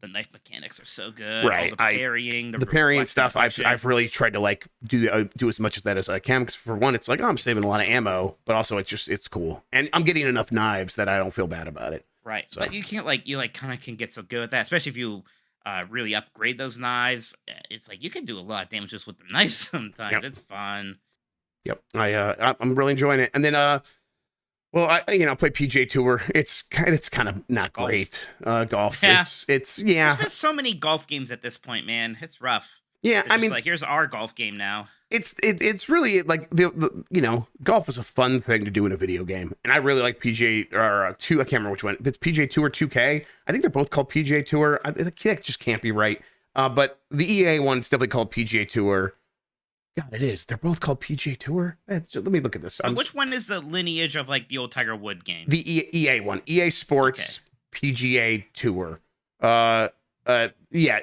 the knife mechanics are so good. Right, all the parrying, the parrying stuff. I've really tried to like do as much of that as I can. Because for one, it's like I'm saving a lot of ammo, but also it's cool, and I'm getting enough knives that I don't feel bad about it. Right, so. But you can't kind of can get so good at that, especially if you really upgrade those knives. It's like you can do a lot of damage just with the knives sometimes. Yep. It's fun. Yep, I'm really enjoying it, and then well, I play PGA Tour. It's kind of not great. Golf. Yeah. It's There's been so many golf games at this point, man. It's rough. Yeah, I mean, like here's our golf game now. It's really like the golf is a fun thing to do in a video game, and I really like PGA or two. I can't remember which one. If it's PGA Tour 2K, I think they're both called PGA Tour. That just can't be right. But the EA one's definitely called PGA Tour. God, it is. They're both called PGA Tour. Let me look at this. Which one is the lineage of like the old Tiger Woods game? The EA one, EA Sports PGA Tour. Yeah,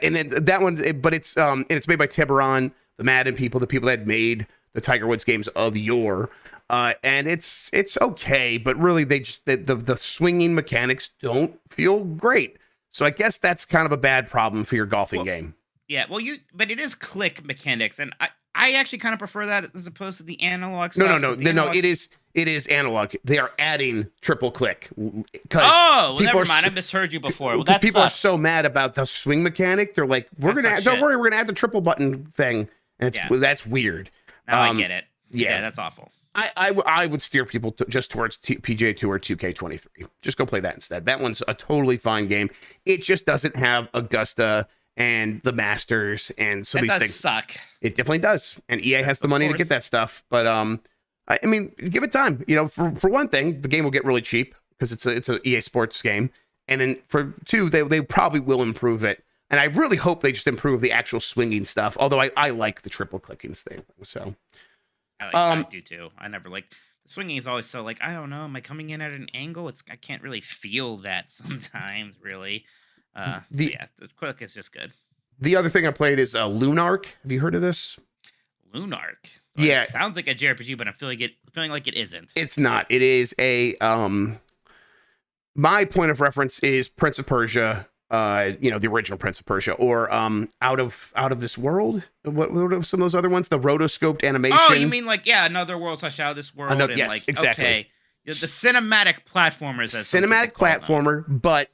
and then that one, but it's made by Tiburon, the Madden people, the people that had made the Tiger Woods games of yore. And it's okay, but really the swinging mechanics don't feel great. So I guess that's kind of a bad problem for your golfing game. Yeah, but it is click mechanics, and I actually kind of prefer that as opposed to the analog stuff. No. It is analog. They are adding triple click. Oh, well, never mind. I misheard you before. Well, people are so mad about the swing mechanic. They're like, don't worry, we're gonna add the triple button thing, and that's weird. Now I get it. Yeah, that's awful. I would steer people just towards PGA Tour 2K23. Just go play that instead. That one's a totally fine game. It just doesn't have Augusta and the Masters and some of these things. Suck. It definitely does. And EA has the money to get that stuff. But I mean, give it time. For one thing, the game will get really cheap because it's a EA Sports game. And then for two, they probably will improve it. And I really hope they just improve the actual swinging stuff. Although I like the triple clicking thing. So I do too. I never liked the swinging. Is always so like, I don't know. Am I coming in at an angle? I can't really feel that sometimes. Really. The click is just good. The other thing I played is Lunark. Have you heard of this? Lunark. Well, yeah, it sounds like a JRPG, but I'm feeling like it isn't. It's not. It is a my point of reference is Prince of Persia. The original Prince of Persia, or out of this world. What are some of those other ones? The rotoscoped animation. Oh, you mean like Another World / Out of This World? Yes, exactly. Okay. The cinematic platformers. Cinematic platformer, but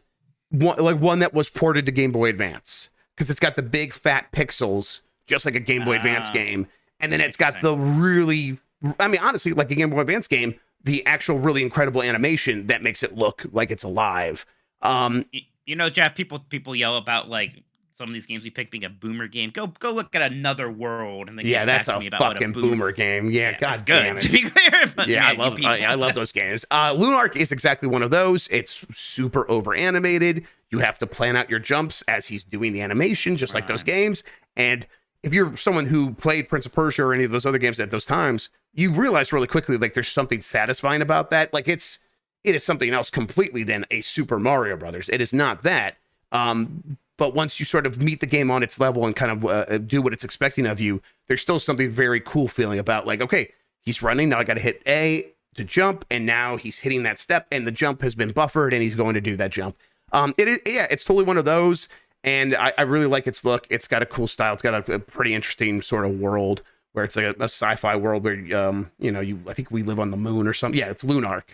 one that was ported to Game Boy Advance because it's got the big fat pixels, just like a Game Boy Advance game, and then it's got the really, honestly, like a Game Boy Advance game, the actual really incredible animation that makes it look like it's alive. Jeff, people yell about like some of these games we pick being a boomer game. Go look at Another World, and then that's a fucking boomer game. Yeah, God damn it. To be clear, but yeah, I love those games. Lunark is exactly one of those. It's super over animated. You have to plan out your jumps as he's doing the animation, just like those games. And if you're someone who played Prince of Persia or any of those other games at those times, you realize really quickly like there's something satisfying about that. Like it is something else completely than a Super Mario Brothers. It is not that. But once you sort of meet the game on its level and kind of do what it's expecting of you, there's still something very cool feeling about like, okay, he's running. Now I got to hit A to jump. And now he's hitting that step and the jump has been buffered and he's going to do that jump. It's totally one of those. And I really like its look. It's got a cool style. It's got a pretty interesting sort of world where it's like a sci-fi world where, I think we live on the moon or something. Yeah, it's Lunar.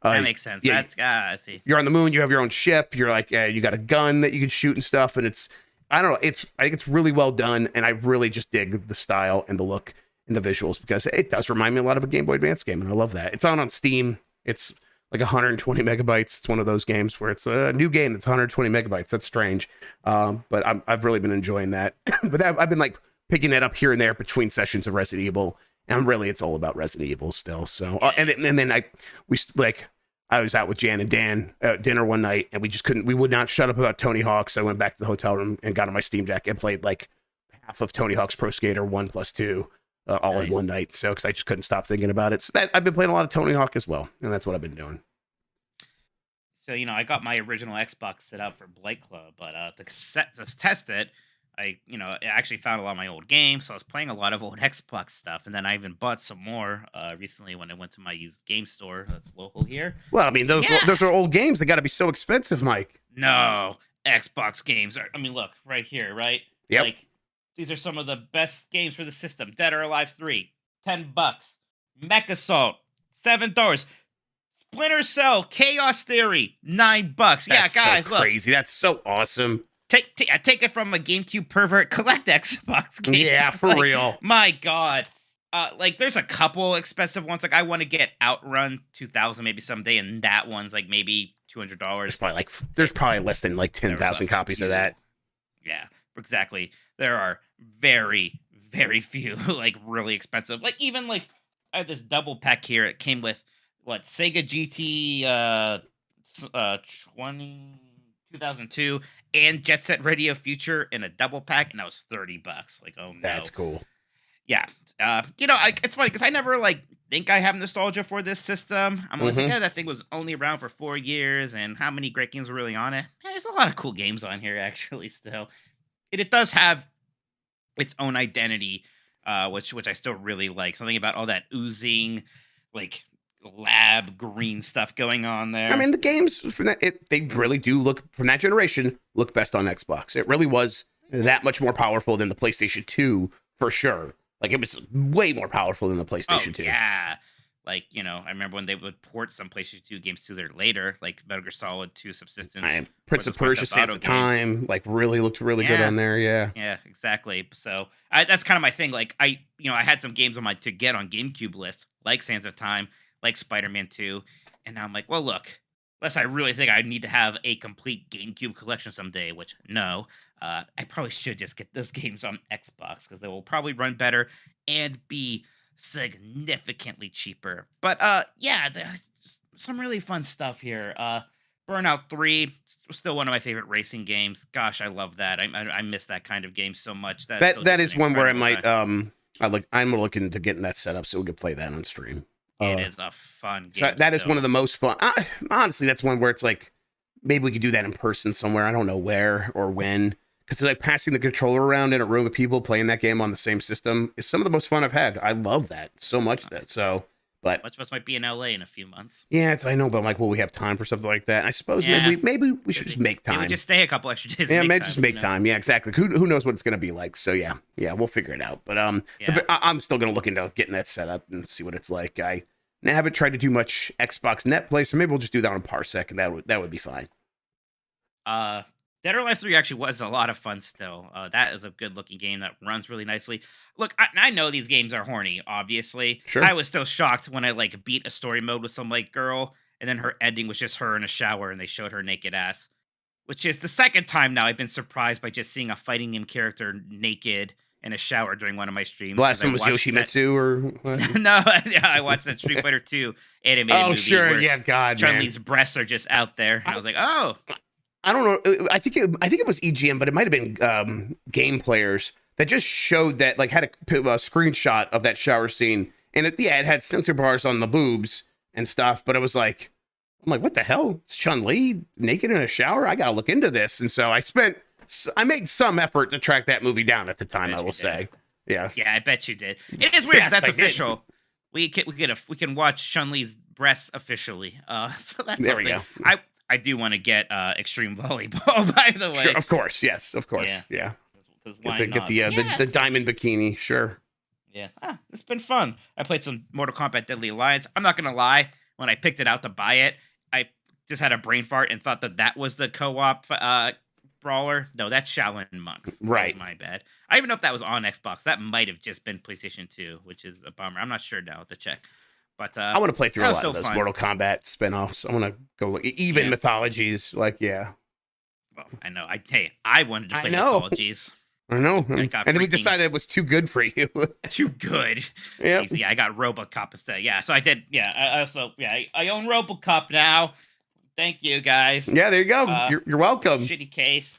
That makes sense. Yeah, I see. You're on the moon. You have your own ship. You're like, you got a gun that you can shoot and stuff. And I don't know. I think it's really well done. And I really just dig the style and the look and the visuals because it does remind me a lot of a Game Boy Advance game. And I love that. It's on Steam. It's like 120 megabytes. It's one of those games where it's a new game that's 120 megabytes. That's strange. But I've really been enjoying that. But I've been like picking that up here and there between sessions of Resident Evil. And really, it's all about Resident Evil still. So, and then I was out with Jan and Dan at dinner one night, and we would not shut up about Tony Hawk. So I went back to the hotel room and got on my Steam Deck and played like half of Tony Hawk's Pro Skater 1+2 all in one night. So, because I just couldn't stop thinking about it. So I've been playing a lot of Tony Hawk as well, and that's what I've been doing. So, I got my original Xbox set up for Blight Club, but to test it, I actually found a lot of my old games, so I was playing a lot of old Xbox stuff, and then I even bought some more recently when I went to my used game store that's local here. Well, I mean, those are old games. They got to be so expensive, Mike. No, Xbox games are. I mean, look right here, right? Yep. Like, these are some of the best games for the system. Dead or Alive 3, $10. Mech Assault, $7. Splinter Cell, Chaos Theory, $9. That's yeah, guys, so crazy. That's so awesome. Take it from a GameCube pervert. Collect Xbox games. Yeah, for real. My God. There's a couple expensive ones. Like, I want to get Outrun 2000 maybe someday, and that one's like maybe $200. There's probably less than like 10,000 copies of that. Yeah, exactly. There are very, very few like really expensive. Like, even like I have this double pack here. It came with Sega GT 2002 and Jet Set Radio Future in a double pack, and that was $30. Like, oh no, that's cool. Yeah, it's funny because I never think I have nostalgia for this system. I'm always like, yeah, that thing was only around for 4 years, and how many great games were really on it? There's a lot of cool games on here actually. Still, it does have its own identity, which I still really like. Something about all that oozing, like lab green stuff going on there. I mean, the games from they really do look from that generation look best on Xbox. It really was that much more powerful than the PlayStation 2 for sure. Like, it was way more powerful than the PlayStation 2. Yeah. Like, I remember when they would port some PlayStation 2 games to there later, like Metal Gear Solid 2 Subsistence. Prince of Persia: Sands of Time, really looked really good on there. Yeah. Yeah, exactly. So that's kind of my thing. Like, I had some games on my to get on GameCube list, like Sands of Time, like Spider-Man 2. And now I'm like, well, look, unless I really think I need to have a complete GameCube collection someday, which no, I probably should just get those games on Xbox because they will probably run better and be significantly cheaper. But yeah, there's some really fun stuff here. Burnout 3, still one of my favorite racing games. Gosh, I love that. I miss that kind of game so much. That is one where I might I'm looking to getting that set up so we can play that on stream. It is a fun game. So that is one of the most fun. Honestly, that's one where it's like maybe we could do that in person somewhere. I don't know where or when. Because like passing the controller around in a room of people playing that game on the same system is some of the most fun I've had. I love that so much. But much of us might be in LA in a few months. Yeah, I know, but I'm like, will we have time for something like that? I suppose maybe we should just make time. Maybe just stay a couple extra days. Yeah, maybe just make time. Yeah, exactly. Who knows what it's gonna be like? So yeah, we'll figure it out. But I'm still gonna look into getting that set up and see what it's like. I haven't tried to do much Xbox Net Play, so maybe we'll just do that on Parsec, and that would be fine. Dead or Alive 3 actually was a lot of fun still. That is a good-looking game that runs really nicely. Look, I know these games are horny, obviously. Sure. I was still shocked when I beat a story mode with some girl, and then her ending was just her in a shower, and they showed her naked ass. Which is the second time now I've been surprised by just seeing a fighting game character naked in a shower during one of my streams. Last one was Yoshimitsu or what? No, yeah, I watched that Street Fighter 2 animated movie. Oh, sure, yeah, God, Chun-Li's breasts are just out there. I was like, oh. I don't know. I think it was EGM, but it might have been Game Players that just showed that had a screenshot of that shower scene, and it had sensor bars on the boobs and stuff. But it was I'm like, what the hell? It's Chun-Li naked in a shower? I gotta look into this. And so I made some effort to track that movie down at the time. I will say, yeah, I bet you did. It is weird because that's official. We can watch Chun-Li's breasts officially. So that's there something. We go. I do want to get Extreme Volleyball, by the way. Sure, of course, yes, of course, yeah. Get the diamond bikini, sure. Yeah, it's been fun. I played some Mortal Kombat Deadly Alliance. I'm not gonna lie, when I picked it out to buy it, I just had a brain fart and thought that was the co-op brawler. No, that's Shaolin Monks. Right. My bad. I don't even know if that was on Xbox. That might have just been PlayStation 2, which is a bummer. I'm not sure now. To check. But I want to play through a lot of those fun. Mortal Kombat spinoffs. I want to go even mythologies. Well, I know. I wanted to play mythologies. I know. I And got then we freaking- decided it was too good for you. Too good. Yep. Easy. I got RoboCop instead. Yeah, so I did. Yeah, I also I own RoboCop now. Thank you guys. Yeah, there you go. You're welcome. Shitty case.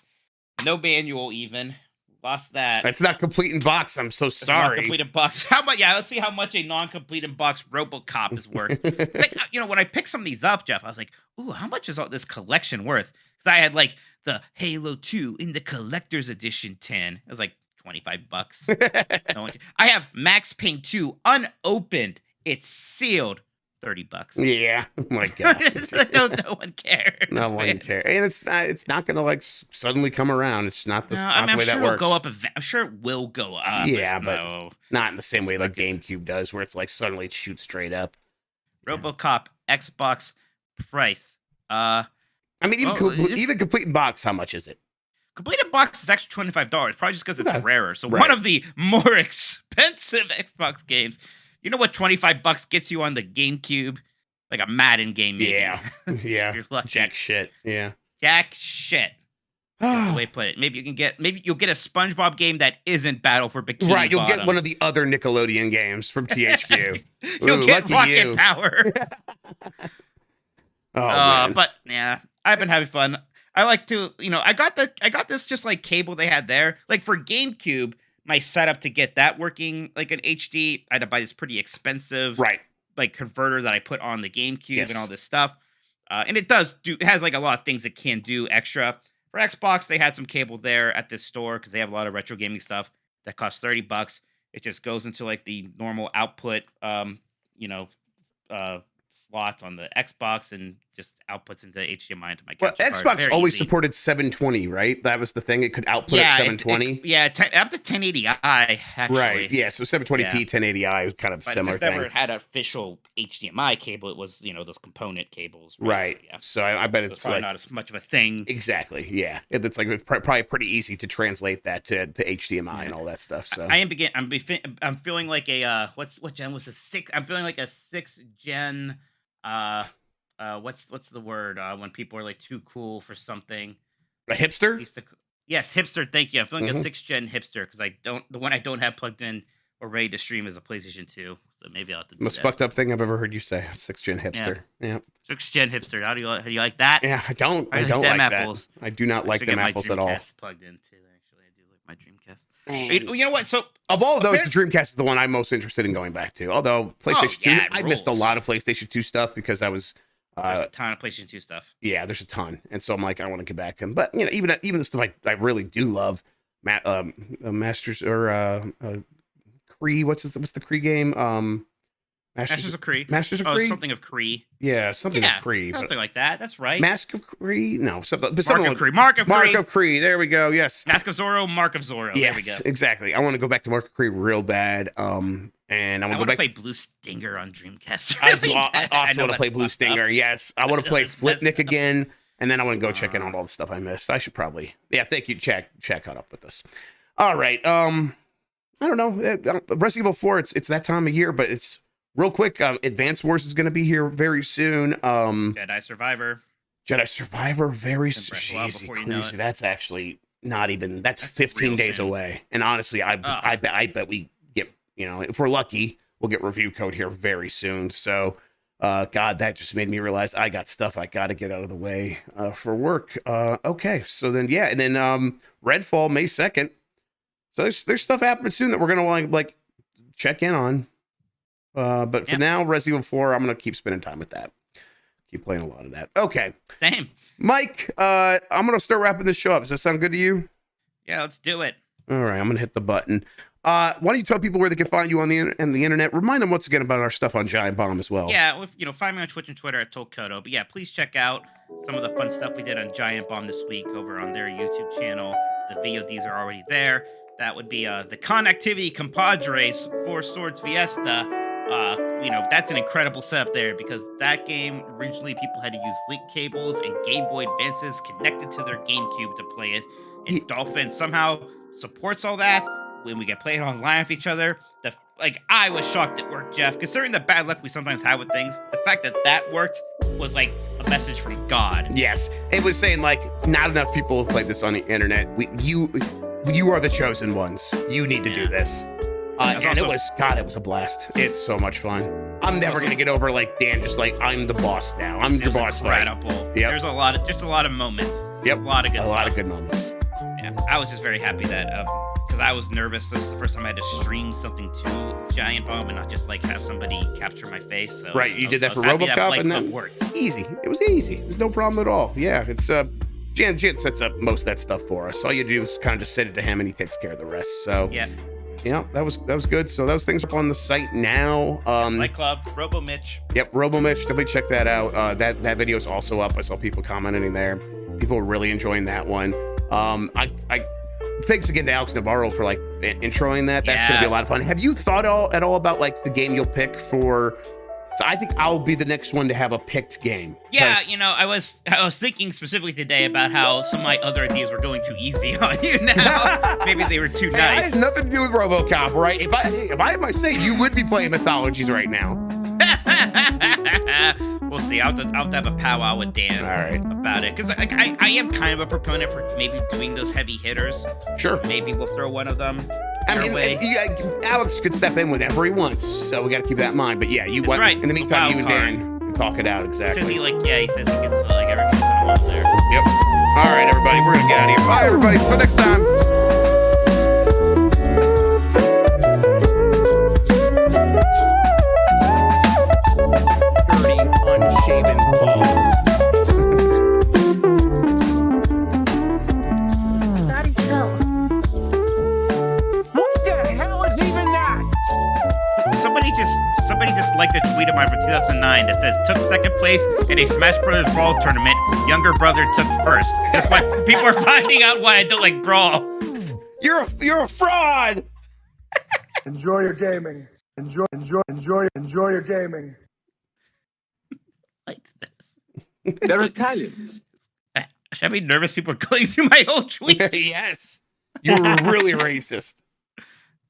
No manual even. Lost that. It's not complete in box. I'm so It's a sorry. non-complete in box. How much? Yeah, let's see how much a non-complete in box RoboCop is worth. It's like, when I picked some of these up, Jeff, I was like, ooh, how much is all this collection worth? Because I had like the Halo 2 in the collector's edition 10. It was like $25. No one, I have Max Payne 2 unopened. It's sealed. $30. Yeah. Oh my God. no one cares. No one cares. And it's not gonna like suddenly come around. It's not the, No, not the I'm way sure that it'll works. go up. I'm sure it will go up. Yeah, but no. not in the same way like GameCube does, where it's like suddenly it shoots straight up. RoboCop Xbox price. I mean, even complete in box, how much is it? Completed box is actually $25, probably just because it's Okay. rarer. So Right. one of the more expensive Xbox games. You know what $25 gets you on the GameCube? Like a Madden game, maybe. Yeah. Yeah. You're lucky. Jack shit. Yeah. Jack shit. That's the way to put it. Maybe you'll get a SpongeBob game that isn't Battle for Bikini Right, you'll Bottom. get one of the other Nickelodeon games from THQ. You'll Ooh, get lucky Rocket you. Power. Oh man. But yeah, I've been having fun. I like to, I got this just like cable they had there. Like for GameCube, my setup to get that working like an HD, I had to buy this pretty expensive Right. like converter that I put on the GameCube Yes. and all this stuff. And it has like a lot of things it can do extra. For Xbox, they had some cable there at this store because they have a lot of retro gaming stuff that costs $30. It just goes into like the normal output, slots on the Xbox and just outputs into HDMI into my Well, capture card. Xbox Very always easy. supported 720, right? That was the thing. It could output at 720. Up to 1080i actually. Right. Yeah. So 720p, Yeah. 1080i was kind of a But similar just never thing. had an official HDMI cable. It was those component cables. Right. So, yeah. So I bet It's it's probably like not as much of a thing. exactly. Yeah. It's like probably pretty easy to translate that to HDMI and all that stuff. So I'm feeling like a what gen was a 6? I'm feeling like a 6th gen. What's the word when people are like too cool for something? a hipster. Yes, hipster. Thank you. I'm feeling Mhm. a 6th gen hipster because the one I don't have plugged in or ready to stream is a PlayStation 2. So maybe I'll have to do Most that. fucked up thing I've ever heard you say. 6th gen hipster. Yeah. 6th gen hipster. How do you like that? Yeah. I don't I like like them that. apples. I do not like should them get my apples at all. Dreamcast plugged in too. Actually, I do like my Dreamcast. Man. You know what? So Of all of those, the Dreamcast is the one I'm most interested in going back to. Although PlayStation 2, yeah, it I missed a rules. lot of PlayStation 2 stuff because I was there's a ton of PlayStation 2 stuff. yeah, there's a ton, and so I'm like, I want to get back. But even the stuff I really do love, Masters or Kree. What's the Kree game? Masters of Kree. Masters of Kree. Something of Kree. Yeah, something of Kree. Something But like that. That's right. Mask of Kree. No, something. But Mark something of Kree. Mark of Mark Kree. of Kree. There we go. Yes. Mask of Zorro. Mark of Zorro. There we Yes, go. exactly. I want to go back to Mark of Kree real bad. And I I want to want go to back. play Blue Stinger on Dreamcast. I Really also bad. I want know to play that's Blue fucked Stinger. up. Yes, I want to play That's messed Flipnick up. again, and then I want to go check in on all the stuff I missed. I should probably. Yeah, thank you, Jack. Jack caught up with us. All right. I don't know. Resident Evil 4. It's that time of year, but it's real quick. Advance Wars is going to be here very soon. Jedi Survivor. Jedi Survivor very It's been a while easy. before you know it. That's actually not even. That's That's 15 real days soon. away. And honestly, I bet we get. If we're lucky, we'll get review code here very soon. So, God, that just made me realize I got stuff I got to get out of the way for work. Okay, so then and then Redfall May 2nd. So there's stuff happening soon that we're gonna like check in on. But for now, Resident Evil 4, I'm gonna keep spending time with that. Keep playing a lot of that. Okay, Same. Mike, I'm gonna start wrapping this show up. Does that sound good to you? Yeah, let's do it. All right, I'm gonna hit the button. Why don't you tell people where they can find you on the internet? Remind them once again about our stuff on Giant Bomb as well. Yeah, find me on Twitch and Twitter at Tolkoto. But yeah, please check out some of the fun stuff we did on Giant Bomb this week over on their YouTube channel. The VODs are already there. That would be the Connectivity Compadres 4 Swords Fiesta. That's an incredible setup there because that game, originally people had to use link cables and Game Boy Advances connected to their GameCube to play it. And Dolphin somehow supports all that when we get playing online with each other. I was shocked it worked, Jeff, considering the bad luck we sometimes have with things. The fact that worked was like a message from God. Yes, it was saying like not enough people have played this on the internet. you are the chosen ones. You need to do Yeah. this. That's And also- it was a blast. It's so much fun. I'm never gonna get over like Dan, just like I'm the boss now. I'm your boss fight. Incredible. Yep. There's a lot of moments. Yep. A lot of good A stuff. lot of good moments. Yeah. I was just very happy that because I was nervous. This was the first time I had to stream something to Giant Bomb and not just like have somebody capture my face. So Right, you I did was- that I for was happy RoboCop, Blade and Club then worked. easy. It was easy. It was no problem at all. Yeah, it's Jan sets up most of that stuff for us. All you do is kind of just send it to him, and he takes care of the rest. So Yeah. yeah, that was good. So those things are up on the site now. Blade Club, Robo Mitch. Yep, RoboMitch, definitely check that out. That video is also up. I saw people commenting there. People were really enjoying that one. I thanks again to Alex Navarro for like introing that. That's gonna be a lot of fun. Have you thought at all about like the game you'll pick for? So I think I'll be the next one to have a picked game. Yeah, 'Cause- you know, I was thinking specifically today about how some of my other ideas were going too easy on you now. Maybe they were too Hey, I nice. had nothing to do with RoboCop, right? If I had my say, you would be playing Mythologies right now. We'll see. I'll have to have a powwow with Dan All right. about it because I am kind of a proponent for maybe doing those heavy hitters. Sure. Maybe we'll throw one of them I your mean, way. Alex could step in whenever he wants, so we got to keep that in mind. But yeah, you That's want right. in the It's a meantime, you and wild Dan can talk it out exactly. Says he he says he gets like every once in a while there. Yep. All right, everybody, we're gonna get out of here. Bye, everybody. Till next time. Dirty, unshaven balls. Daddy, chill. What the hell is even that? Somebody just liked a tweet of mine from 2009 that says took second place in a Smash Brothers Brawl tournament. Younger brother took first. Just why people are finding out why I don't like Brawl. You're a fraud. Enjoy your gaming. Enjoy your gaming. Like this. They're Italians. Should I be nervous? People are going through my whole tweets. Yes. You were really racist.